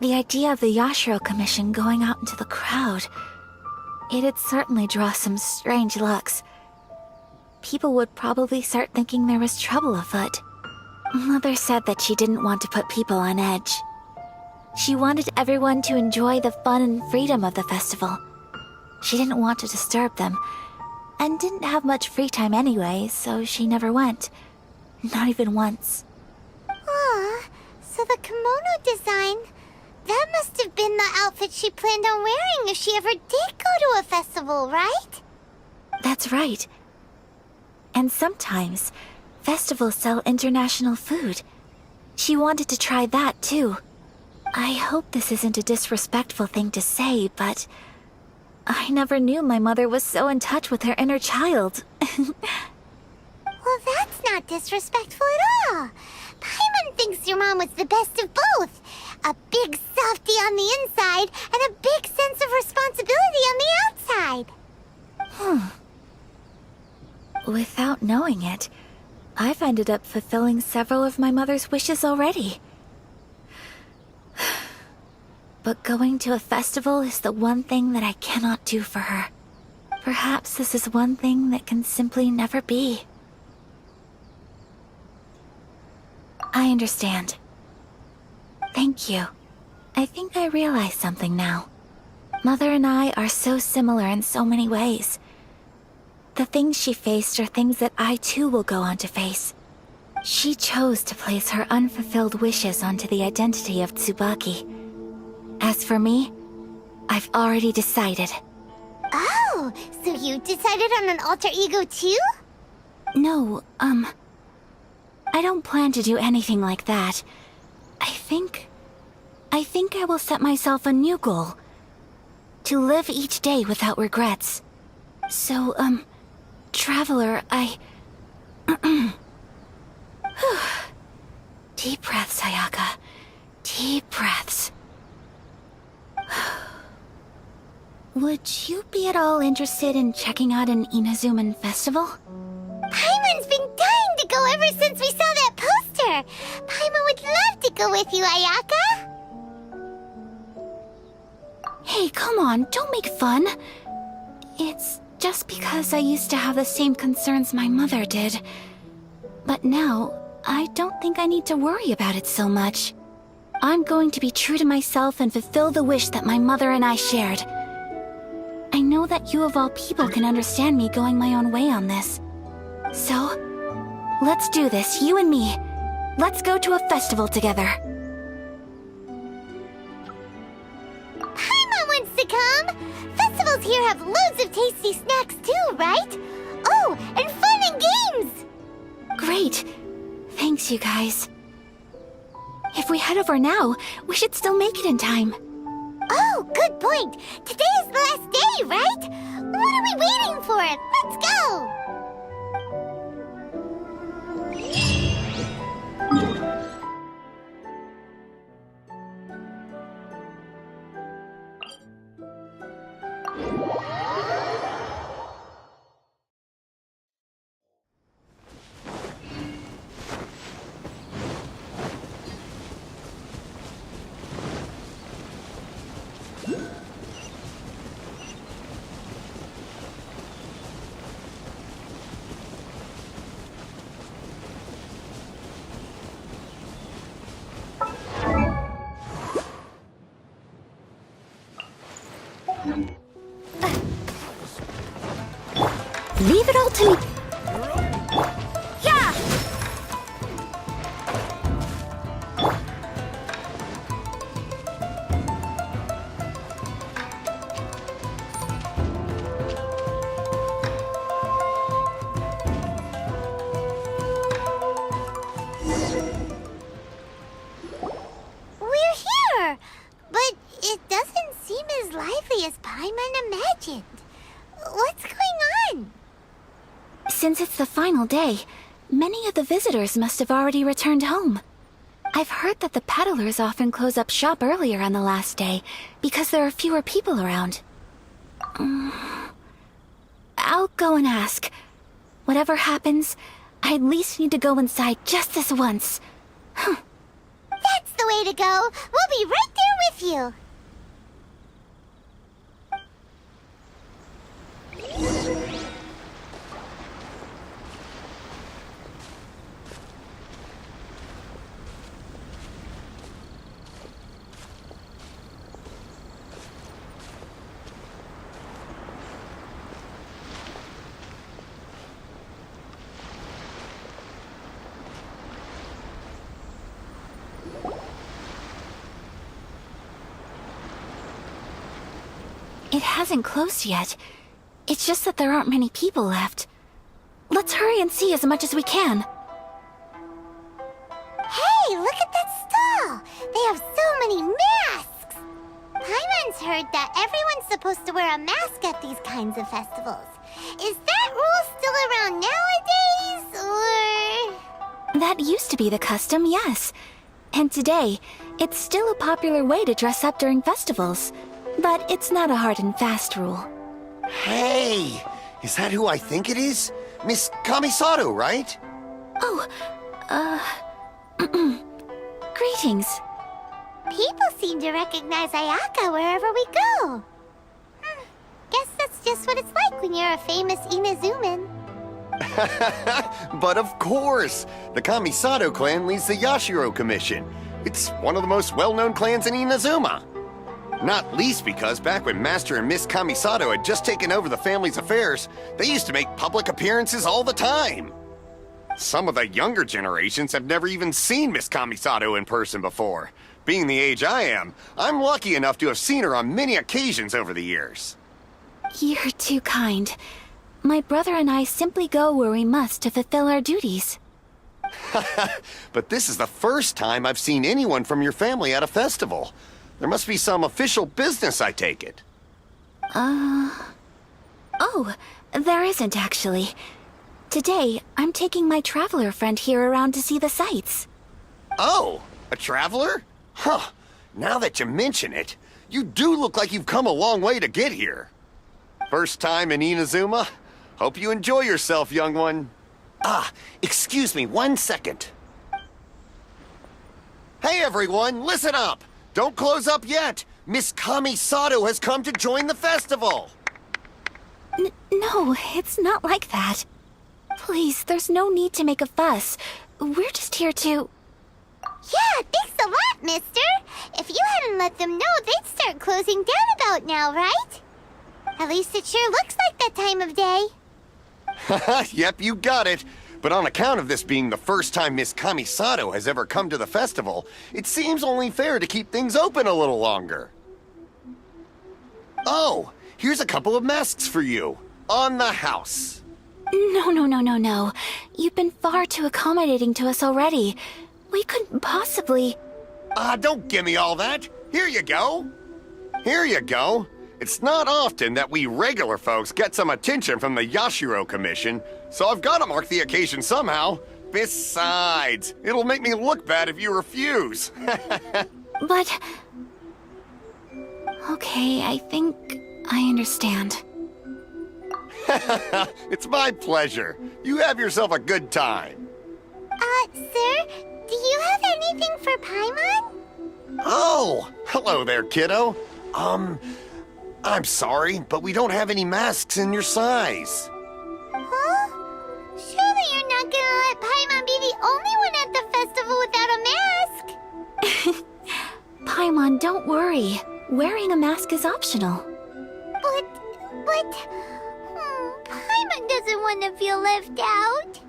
The idea of the Yashiro Commission going out into the crowd, it'd certainly draw some strange looks. People would probably start thinking there was trouble afoot. Mother said that she didn't want to put people on edge. She wanted everyone to enjoy the fun and freedom of the festival. She didn't want to disturb them, and didn't have much free time anyway, so she never went. Not even once. Aw, so the kimono design, that must have been the outfit she planned on wearing if she ever did go to a festival, right? That's right. And sometimes, festivals sell international food. She wanted to try that too. I hope this isn't a disrespectful thing to say, but I never knew my mother was so in touch with her inner child. Well, that's not disrespectful at all. Paimon thinks your mom was the best of both. A big softie on the inside and a big sense of responsibility on the outside. Without knowing it, I've ended up fulfilling several of my mother's wishes already. But going to a festival is the one thing that I cannot do for her. Perhaps this is one thing that can simply never be. I understand. Thank you. I think I realize something now. Mother and I are so similar in so many ways. The things she faced are things that I too will go on to face. She chose to place her unfulfilled wishes onto the identity of Tsubaki. As for me, I've already decided. Oh, so you decided on an alter ego too? No, I don't plan to do anything like that. I think I will set myself a new goal. To live each day without regrets. So, Traveler, Deep breaths, Ayaka. Deep breaths. Would you be at all interested in checking out an Inazuman festival? Paimon's been dying to go ever since we saw that poster. Paimon would love to go with you, Ayaka. Hey, come on, don't make fun. It's just because I used to have the same concerns my mother did. But now, I don't think I need to worry about it so much. I'm going to be true to myself and fulfill the wish that my mother and I shared. I know that you of all people can understand me going my own way on this. So, let's do this, you and me. Let's go to a festival together. Paimon wants to come! Festivals here have loads of tasty snacks too, right? Oh, and fun and games! Great. Thanks, you guys. If we head over now, we should still make it in time. Oh, good point. Today is the last day, right? What are we waiting for? Let's go! Leave it all to me. Yeah! We're here! But it doesn't seem as lively as Paimon imagined. What's going on? Since it's the final day, many of the visitors must have already returned home. I've heard that the peddlers often close up shop earlier on the last day because there are fewer people around. I'll go and ask. Whatever happens, I at least need to go inside just this once. That's the way to go. We'll be right there with you. It hasn't closed yet. It's just that there aren't many people left. Let's hurry and see as much as we can. Hey, look at that stall! They have so many masks! Paimon's heard that everyone's supposed to wear a mask at these kinds of festivals. Is that rule still around nowadays, or...? That used to be the custom, yes. And today, it's still a popular way to dress up during festivals. But it's not a hard and fast rule. Hey! Is that who I think it is? Miss Kamisato, right? Oh, greetings. People seem to recognize Ayaka wherever we go. Guess that's just what it's like when you're a famous Inazuman. But of course! The Kamisato clan leads the Yashiro Commission. It's one of the most well-known clans in Inazuma. Not least because back when Master and Miss Kamisato had just taken over the family's affairs, they used to make public appearances all the time. Some of the younger generations have never even seen Miss Kamisato in person before. Being the age I am, I'm lucky enough to have seen her on many occasions over the years. You're too kind. My brother and I simply go where we must to fulfill our duties. But this is the first time I've seen anyone from your family at a festival. There must be some official business, I take it. Oh, there isn't actually. Today, I'm taking my traveler friend here around to see the sights. Oh, a traveler? Huh. Now that you mention it, you do look like you've come a long way to get here. First time in Inazuma? Hope you enjoy yourself, young one. Excuse me 1 second. Hey everyone, listen up! Don't close up yet! Miss Kami Sato has come to join the festival! No, it's not like that. Please, there's no need to make a fuss. We're just here to... Yeah, thanks a lot, mister. If you hadn't let them know, they'd start closing down about now, right? At least it sure looks like that time of day. Yep, you got it. But on account of this being the first time Miss Kami Sato has ever come to the festival, it seems only fair to keep things open a little longer. Oh, here's a couple of masks for you. On the house. No. You've been far too accommodating to us already. We couldn't possibly... Don't give me all that. Here you go. Here you go. It's not often that we regular folks get some attention from the XIAOOO Commission, so I've got to mark the occasion somehow. Besides, it'll make me look bad if you refuse. But... Okay, I think I understand. It's my pleasure. You have yourself a good time. Sir, do you have anything for Paimon? Oh, hello there, kiddo. I'm sorry, but we don't have any masks in your size. Huh? Surely you're not gonna let Paimon be the only one at the festival without a mask? Paimon, don't worry. Wearing a mask is optional. But... Paimon doesn't want to feel left out.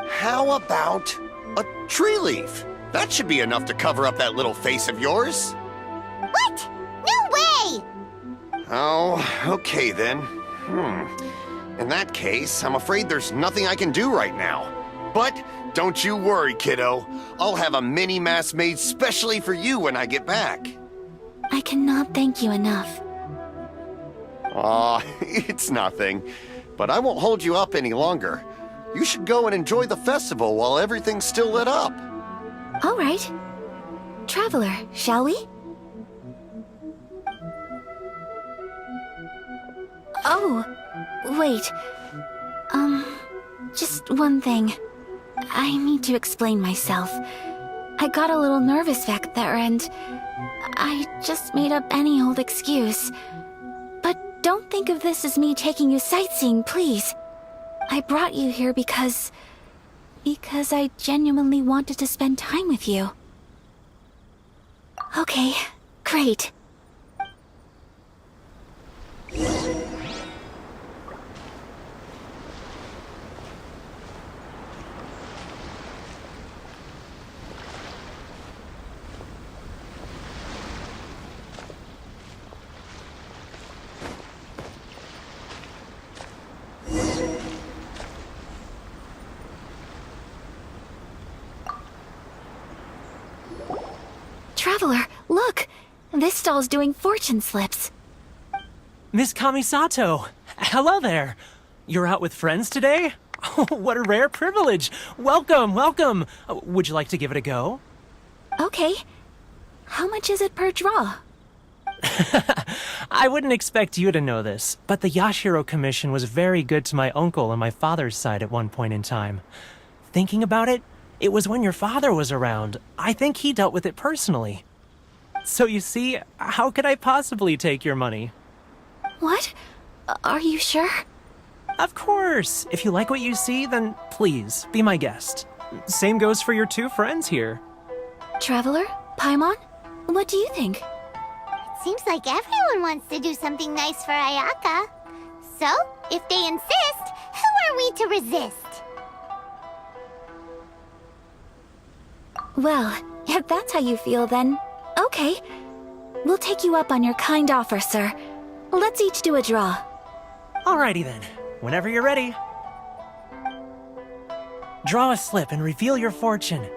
How about a tree leaf? That should be enough to cover up that little face of yours. What? No way! Oh, okay then. In that case, I'm afraid there's nothing I can do right now. But don't you worry, kiddo. I'll have a mini mask made specially for you when I get back. I cannot thank you enough. Aw, it's nothing. But I won't hold you up any longer. You should go and enjoy the festival while everything's still lit up. All right. Traveler, shall we? Oh, wait. Just one thing. I need to explain myself. I got a little nervous back there and I just made up any old excuse. But don't think of this as me taking you sightseeing, please. I brought you here because I genuinely wanted to spend time with you. Okay, great. Traveler, look! This stall's doing fortune slips. Miss Kamisato! Hello there! You're out with friends today? Oh, what a rare privilege! Welcome, welcome! Would you like to give it a go? Okay. How much is it per draw? I wouldn't expect you to know this, but the XIAOOO Commission was very good to my uncle on my father's side at one point in time. Thinking about it, it was when your father was around. I think he dealt with it personally. So you see, how could I possibly take your money? What? Are you sure? Of course! If you like what you see, then please, be my guest. Same goes for your two friends here. Traveler? Paimon? What do you think? It seems like everyone wants to do something nice for Ayaka. So, if they insist, who are we to resist? Well, if that's how you feel, then okay. We'll take you up on your kind offer, sir. Let's each do a draw. Alrighty then. Whenever you're ready. Draw a slip and reveal your fortune.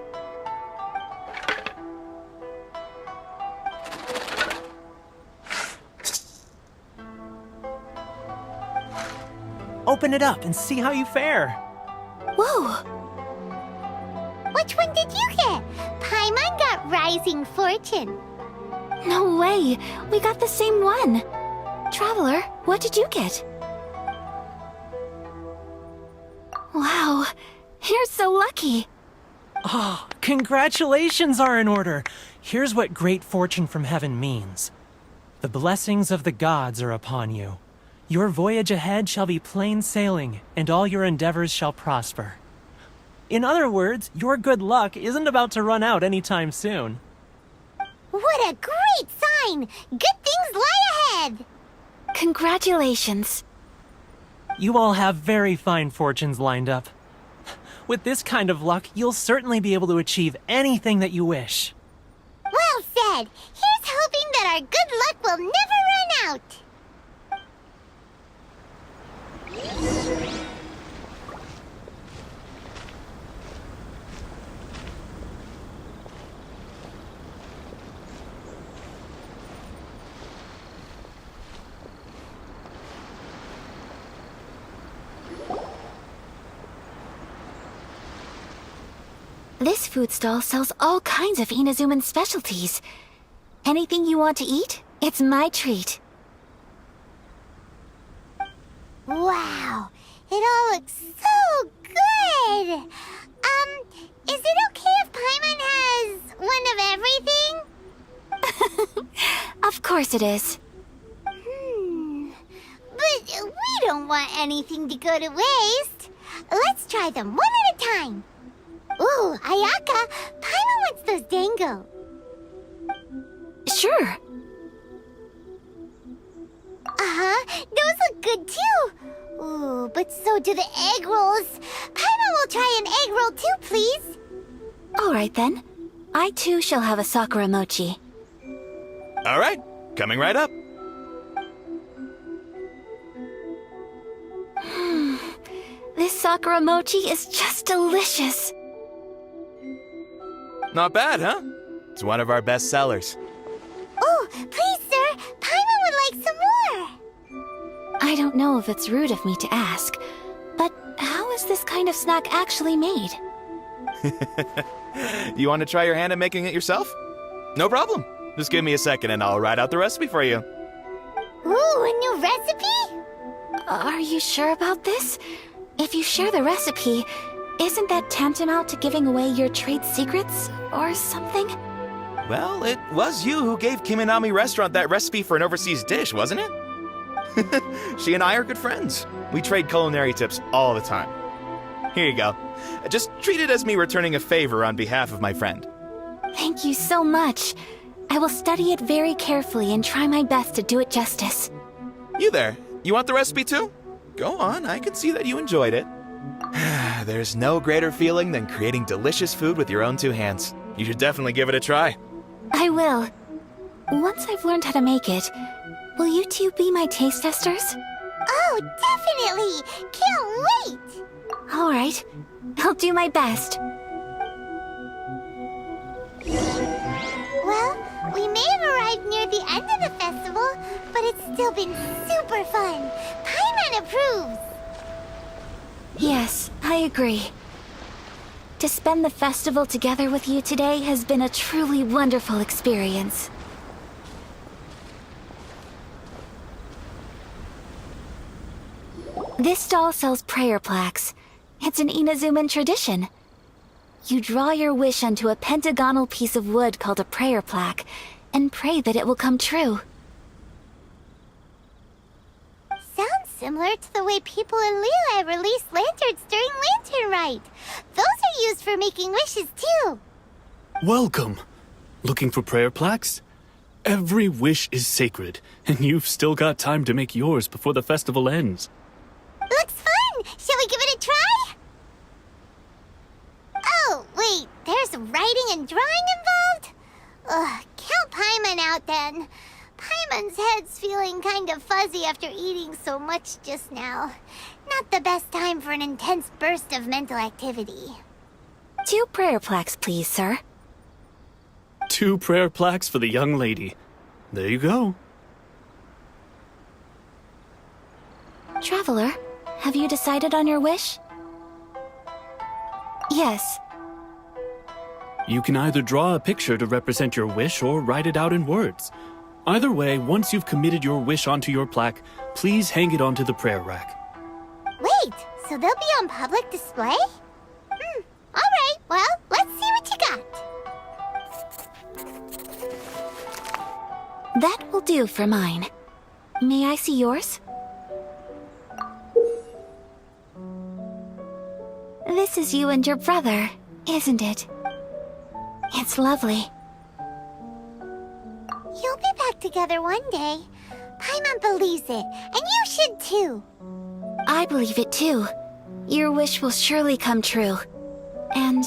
Open it up and see how you fare. Whoa! Which one did you get? Paimon got Rising Fortune. No way! We got the same one! Traveler, what did you get? Wow, you're so lucky! Oh, congratulations are in order. Here's what great fortune from heaven means. The blessings of the gods are upon you. Your voyage ahead shall be plain sailing, and all your endeavors shall prosper. In other words, your good luck isn't about to run out anytime soon. What a great sign! Good things lie ahead! Congratulations. You all have very fine fortunes lined up. With this kind of luck, you'll certainly be able to achieve anything that you wish. Well said! Here's hoping that our good luck will never run out! This food stall sells all kinds of Inazuman specialties. Anything you want to eat, it's my treat. Wow, it all looks so good! Is it okay if Paimon has one of everything? Of course it is. But we don't want anything to go to waste. Let's try them one at a time. Ooh, Ayaka, Paimon wants those dango. Sure. Those look good too. Ooh, but so do the egg rolls. Paimon will try an egg roll too, please. All right then. I too shall have a Sakura mochi. All right, coming right up. This Sakura mochi is just delicious. Not bad, huh? It's one of our best sellers. Oh, please, sir. Paimon would like some more. I don't know if it's rude of me to ask, but how is this kind of snack actually made? You want to try your hand at making it yourself? No problem. Just give me a second and I'll write out the recipe for you. Ooh, a new recipe? Are you sure about this? If you share the recipe, isn't that tantamount to giving away your trade secrets or something? Well, it was you who gave Kiminami Restaurant that recipe for an overseas dish, wasn't it? She and I are good friends. We trade culinary tips all the time. Here you go. Just treat it as me returning a favor on behalf of my friend. Thank you so much. I will study it very carefully and try my best to do it justice. You there, you want the recipe too? Go on, I can see that you enjoyed it. There's no greater feeling than creating delicious food with your own two hands. You should definitely give it a try. I will. Once I've learned how to make it, will you two be my taste testers? Oh, definitely! Can't wait! All right. I'll do my best. Well, we may have arrived near the end of the festival, but it's still been super fun. Paimon approves! Yes, I agree. To spend the festival together with you today has been a truly wonderful experience. This stall sells prayer plaques. It's an Inazuman tradition. You draw your wish onto a pentagonal piece of wood called a prayer plaque, and pray that it will come true. Sounds similar to the way people in Liyue release lanterns during Lantern Rite. Those are used for making wishes too. Welcome. Looking for prayer plaques? Every wish is sacred, and you've still got time to make yours before the festival ends. Looks fun! Shall we give it a try? Oh, wait, there's writing and drawing involved? Ugh, count Paimon out then. Paimon's head's feeling kind of fuzzy after eating so much just now. Not the best time for an intense burst of mental activity. 2 prayer plaques, please, sir. 2 prayer plaques for the young lady. There you go. Traveler, have you decided on your wish? Yes. You can either draw a picture to represent your wish or write it out in words. Either way, once you've committed your wish onto your plaque, please hang it onto the prayer rack. Wait, so they'll be on public display? Alright, well, let's see what you got. That will do for mine. May I see yours? This is you and your brother, isn't it? It's lovely. You'll be back together one day. Paimon believes it, and you should too. I believe it too. Your wish will surely come true. And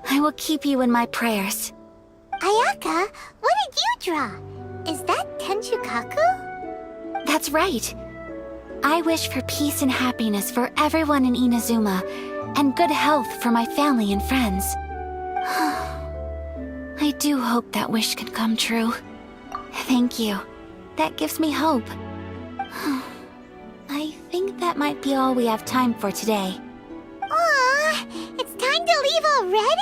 I will keep you in my prayers. Ayaka, what did you draw? Is that Tenchukaku? That's right. I wish for peace and happiness for everyone in Inazuma, and good health for my family and friends. I do hope that wish can come true. Thank you. That gives me hope. I think that might be all we have time for today. Aw, it's time to leave already?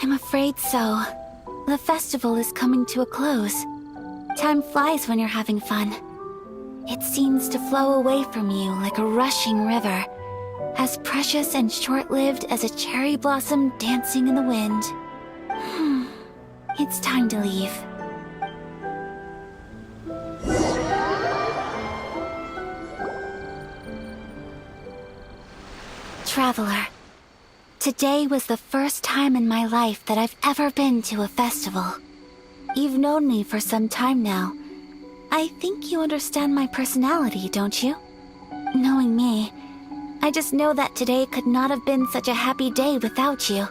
I'm afraid so. The festival is coming to a close. Time flies when you're having fun. It seems to flow away from you like a rushing river, as precious and short-lived as a cherry blossom dancing in the wind. It's time to leave. Traveler, today was the first time in my life that I've ever been to a festival. You've known me for some time now. I think you understand my personality, don't you? Knowing me, I just know that today could not have been such a happy day without you.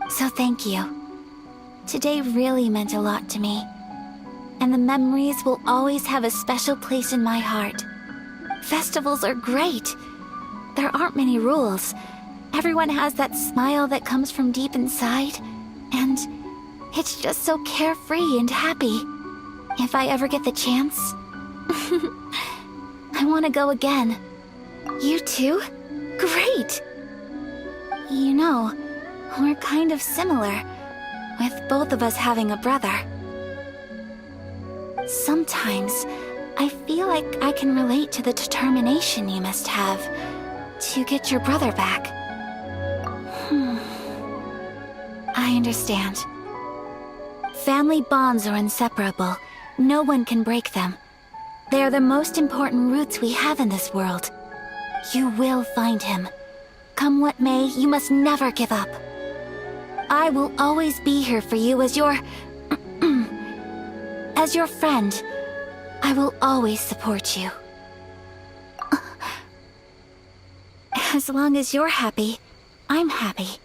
So thank you. Today really meant a lot to me. And the memories will always have a special place in my heart. Festivals are great. There aren't many rules. Everyone has that smile that comes from deep inside. And it's just so carefree and happy. If I ever get the chance, I want to go again. You too? Great! You know, we're kind of similar, with both of us having a brother. Sometimes, I feel like I can relate to the determination you must have to get your brother back. I understand. Family bonds are inseparable. No one can break them. They are the most important roots we have in this world. You will find him. Come what may, you must never give up. I will always be here for you as your... as your friend. I will always support you. As long as you're happy, I'm happy.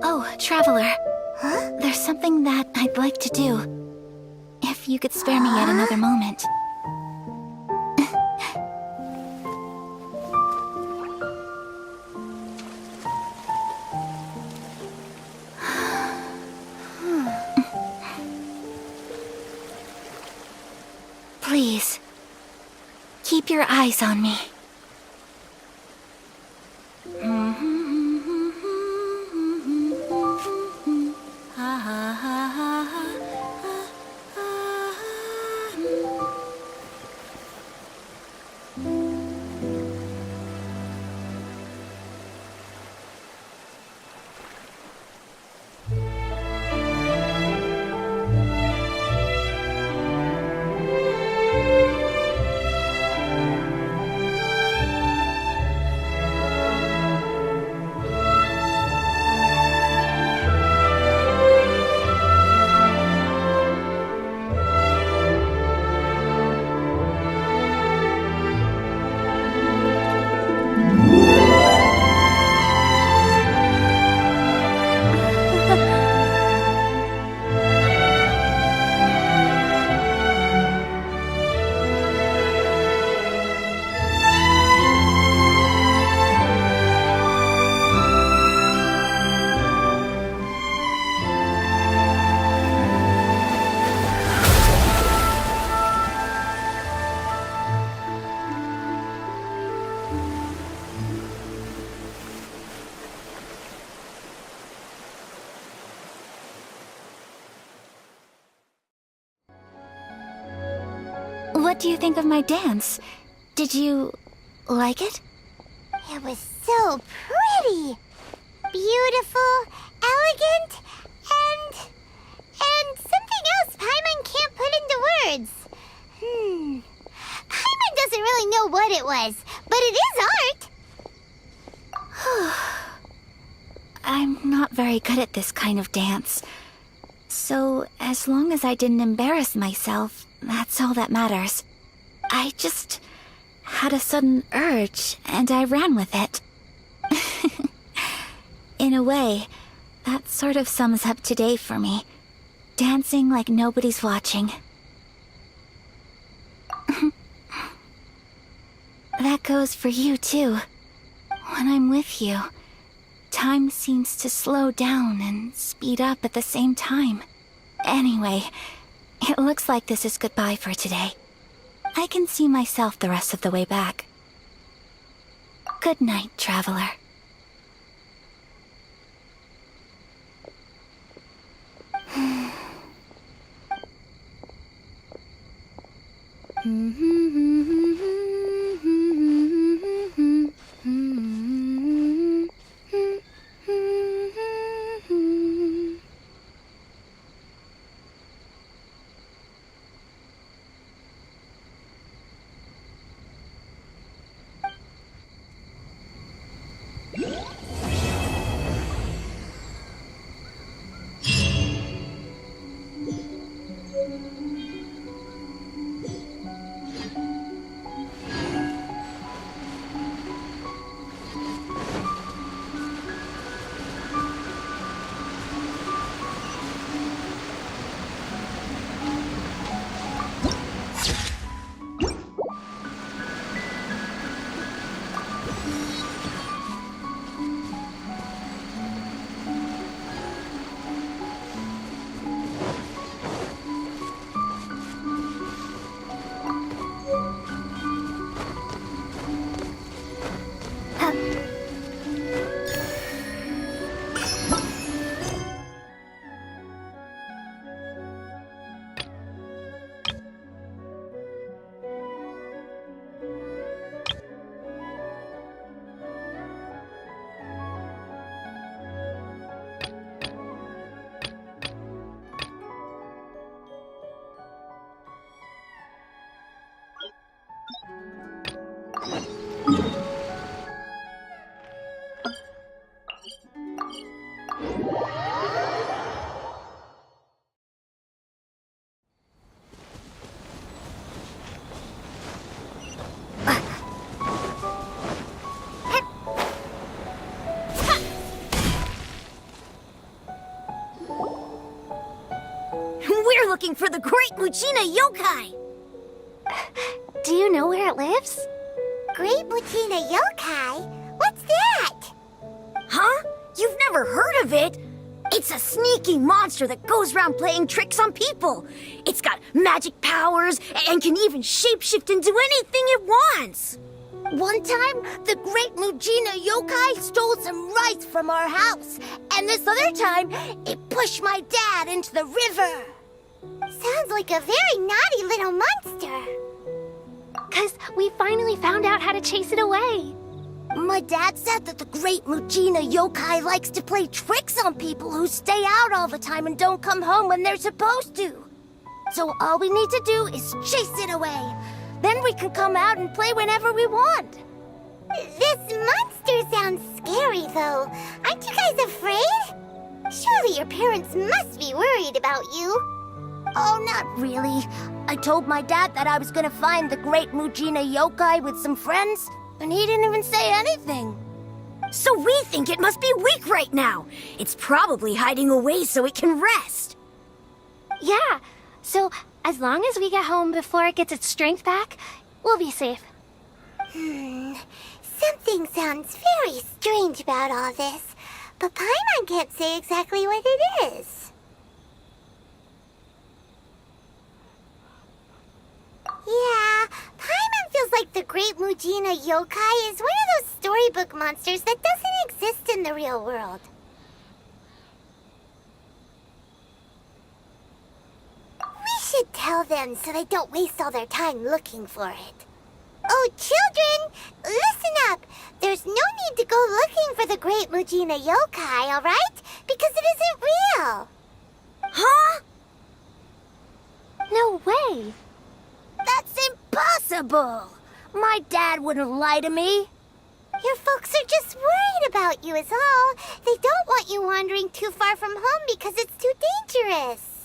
Oh, Traveler. Huh? There's something that I'd like to do. If you could spare me yet another moment. Please, keep your eyes on me. What do you think of my dance? Did you like it? It was so pretty. Beautiful, elegant, and something else Paimon can't put into words. Paimon doesn't really know what it was, but it is art. I'm not very good at this kind of dance. So, as long as I didn't embarrass myself, that's all that matters. I just had a sudden urge, and I ran with it. In a way, that sort of sums up today for me. Dancing like nobody's watching. That goes for you, too. When I'm with you, time seems to slow down and speed up at the same time. Anyway, it looks like this is goodbye for today. I can see myself the rest of the way back. Good night, traveler. We're looking for the Great Muchina Yokai! Do you know where it lives? Great Muchina Yokai? What's that? Huh? You've never heard of it? It's a sneaky monster that goes around playing tricks on people. It's got magic powers and can even shapeshift into anything it wants. One time, the Great Muchina Yokai stole some rice from our house. And this other time, it pushed my dad into the river. Sounds like a very naughty little monster. 'Cause we finally found out how to chase it away. My dad said that the Great Muchina Yokai likes to play tricks on people who stay out all the time and don't come home when they're supposed to. So all we need to do is chase it away. Then we can come out and play whenever we want. This monster sounds scary, though. Aren't you guys afraid? Surely your parents must be worried about you. Oh, not really. I told my dad that I was gonna find the Great Muchina Yokai with some friends, and he didn't even say anything. So we think it must be weak right now. It's probably hiding away so it can rest. Yeah, so as long as we get home before it gets its strength back, we'll be safe. Something sounds very strange about all this, but Paimon can't say exactly what it is. Yeah, Paimon feels like the Great Muchina Yokai is one of those storybook monsters that doesn't exist in the real world. We should tell them so they don't waste all their time looking for it. Oh, children, listen up. There's no need to go looking for the great Mujina yokai, alright? Because it isn't real. Huh? No way. That's impossible. My dad wouldn't lie to me. Your folks are just worried about you is all. They don't want you wandering too far from home because it's too dangerous.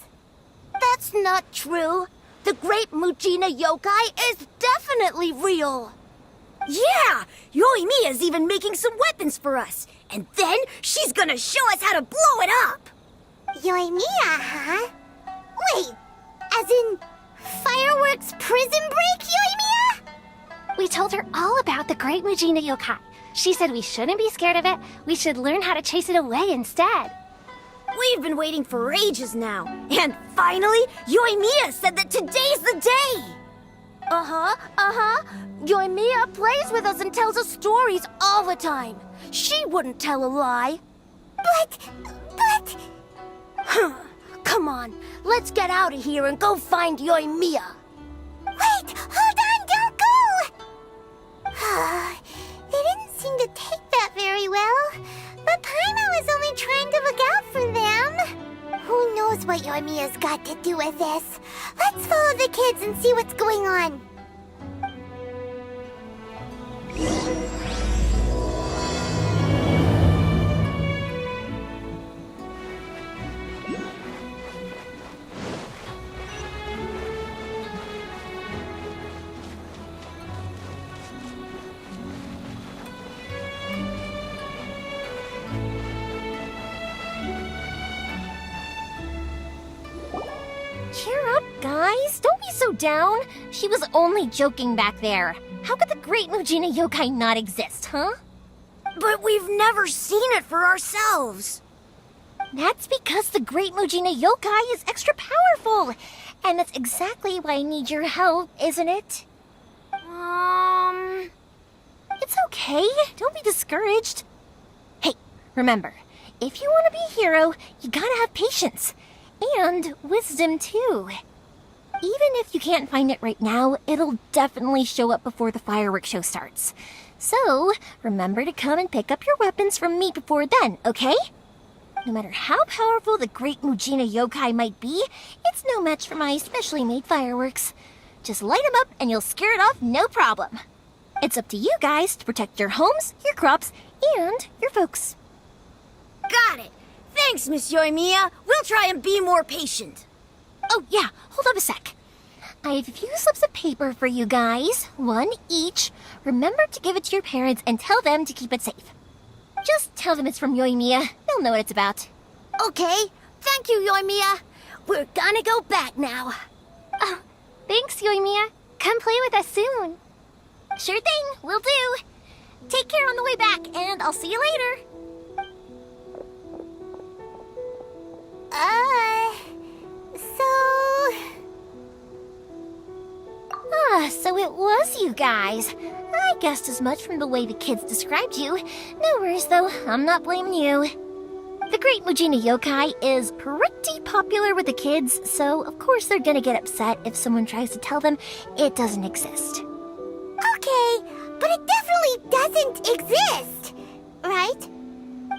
That's not true. The great Mujina yokai is definitely real. Yeah! Yoimiya's even making some weapons for us. And then she's gonna show us how to blow it up. Yoimiya, huh? Wait, as in fireworks prison break, Yoimiya? We told her all about the great Mujina yokai. She said we shouldn't be scared of it. We should learn how to chase it away instead. We've been waiting for ages now. And finally, Yoimiya said that today's the day. Yoimiya plays with us and tells us stories all the time. She wouldn't tell a lie. But... Come on, let's get out of here and go find Yoimiya. Wait, hold on, don't go! They didn't seem to take that very well. But Paimon was only trying to look out for them. Who knows what Yoimiya's got to do with this? Let's follow the kids and see what's going on. Cheer up, guys. Don't be so down. She was only joking back there. How could the great Mujina yokai not exist, huh? But we've never seen it for ourselves. That's because the great Mujina yokai is extra powerful. And that's exactly why I need your help, isn't it? It's okay. Don't be discouraged. Hey, remember, if you want to be a hero, you gotta have patience. And wisdom, too. Even if you can't find it right now, it'll definitely show up before the fireworks show starts. So, remember to come and pick up your weapons from me before then, okay? No matter how powerful the great Mujina yokai might be, it's no match for my specially made fireworks. Just light them up and you'll scare it off no problem. It's up to you guys to protect your homes, your crops, and your folks. Got it! Thanks, Miss Yoimiya. We'll try and be more patient. Oh, yeah. Hold up a sec. I have a few slips of paper for you guys. One each. Remember to give it to your parents and tell them to keep it safe. Just tell them it's from Yoimiya. They'll know what it's about. Okay. Thank you, Yoimiya. We're gonna go back now. Oh, thanks, Yoimiya. Come play with us soon. Sure thing. Will do. Take care on the way back, and I'll see you later. So it was you guys. I guessed as much from the way the kids described you. No worries, though. I'm not blaming you. The great Mujina yokai is pretty popular with the kids, so of course they're gonna get upset if someone tries to tell them it doesn't exist. Okay, but it definitely doesn't exist, right?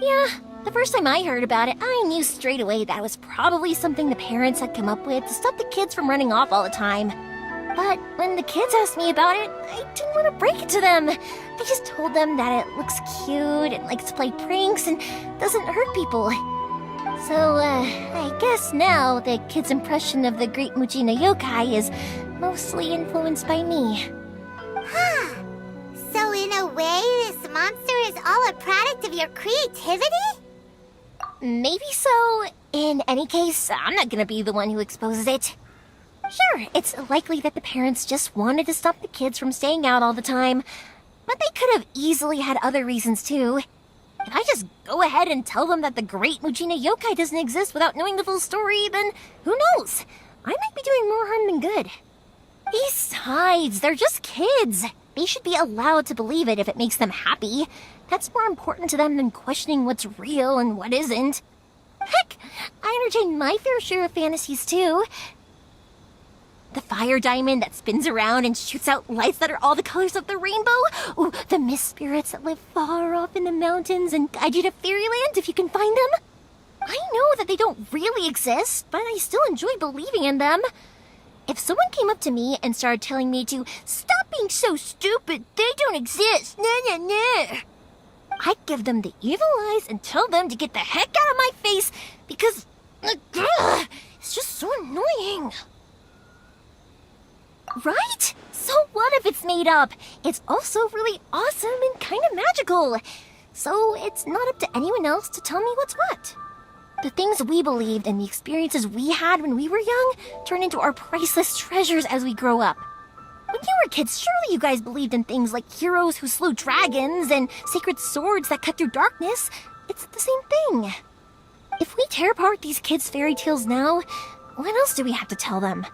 Yeah, the first time I heard about it, I knew straight away that was probably something the parents had come up with to stop the kids from running off all the time. But when the kids asked me about it, I didn't want to break it to them. I just told them that it looks cute and likes to play pranks and doesn't hurt people. So, I guess now the kids' impression of the great Mujina yokai is mostly influenced by me. Huh. So in a way, this monster is all a product of your creativity? Maybe so. In any case, I'm not gonna be the one who exposes it. Sure, it's likely that the parents just wanted to stop the kids from staying out all the time, but they could have easily had other reasons too. If I just go ahead and tell them that the great Mujina yokai doesn't exist without knowing the full story, then who knows? I might be doing more harm than good. Besides, they're just kids. They should be allowed to believe it if it makes them happy. That's more important to them than questioning what's real and what isn't. Heck, I entertain my fair share of fantasies too. The fire diamond that spins around and shoots out lights that are all the colors of the rainbow. Ooh, the mist spirits that live far off in the mountains and guide you to fairyland if you can find them. I know that they don't really exist, but I still enjoy believing in them. If someone came up to me and started telling me to stop being so stupid, they don't exist, I'd give them the evil eyes and tell them to get the heck out of my face because it's just so annoying. Right? So what if it's made up? It's also really awesome and kind of magical. So it's not up to anyone else to tell me what's what. The things we believed and the experiences we had when we were young turn into our priceless treasures as we grow up. When you were kids, surely you guys believed in things like heroes who slew dragons and sacred swords that cut through darkness. It's the same thing. If we tear apart these kids' fairy tales now, what else do we have to tell them?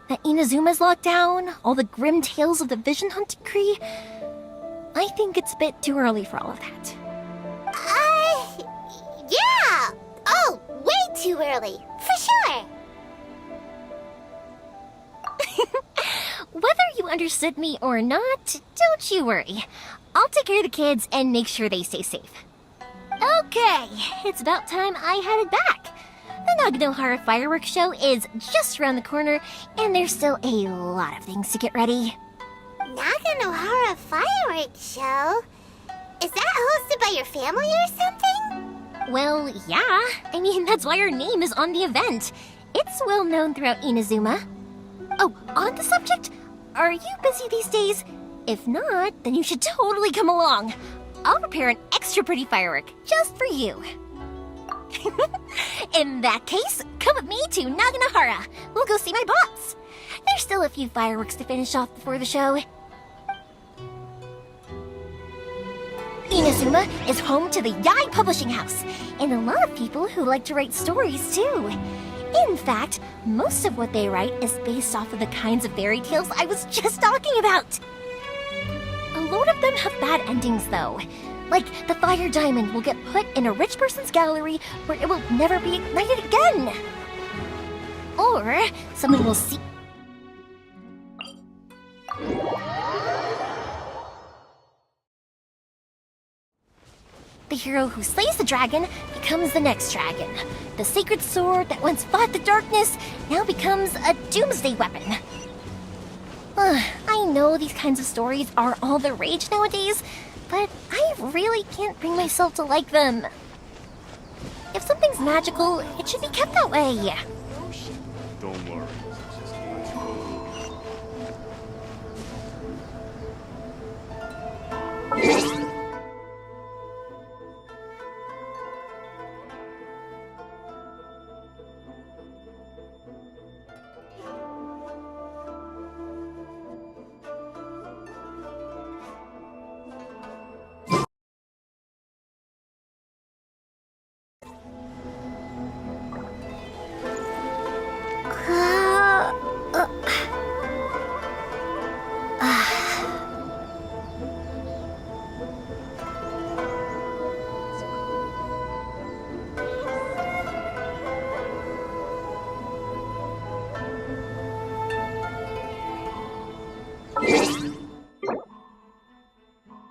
That Inazuma's locked down? All the grim tales of the Vision Hunt Decree? I think it's a bit too early for all of that. Yeah! Oh, way too early, for sure! Whether you understood me or not, don't you worry. I'll take care of the kids and make sure they stay safe. Okay, it's about time I headed back. The Naganohara fireworks show is just around the corner, and there's still a lot of things to get ready. Naganohara fireworks show? Is that hosted by your family or something? Well, yeah. I mean, that's why our name is on the event. It's well known throughout Inazuma. Oh, on the subject, are you busy these days? If not, then you should totally come along. I'll prepare an extra pretty firework just for you. In that case, come with me to Naganohara. We'll go see my boss. There's still a few fireworks to finish off before the show. Inazuma is home to the Yai Publishing House, and a lot of people who like to write stories too. In fact, most of what they write is based off of the kinds of fairy tales I was just talking about. A lot of them have bad endings though. Like, the fire diamond will get put in a rich person's gallery where it will never be ignited again. Or, someone will see... The hero who slays the dragon becomes the next dragon. The sacred sword that once fought the darkness now becomes a doomsday weapon. I know these kinds of stories are all the rage nowadays, but I really can't bring myself to like them. If something's magical, it should be kept that way. Don't worry.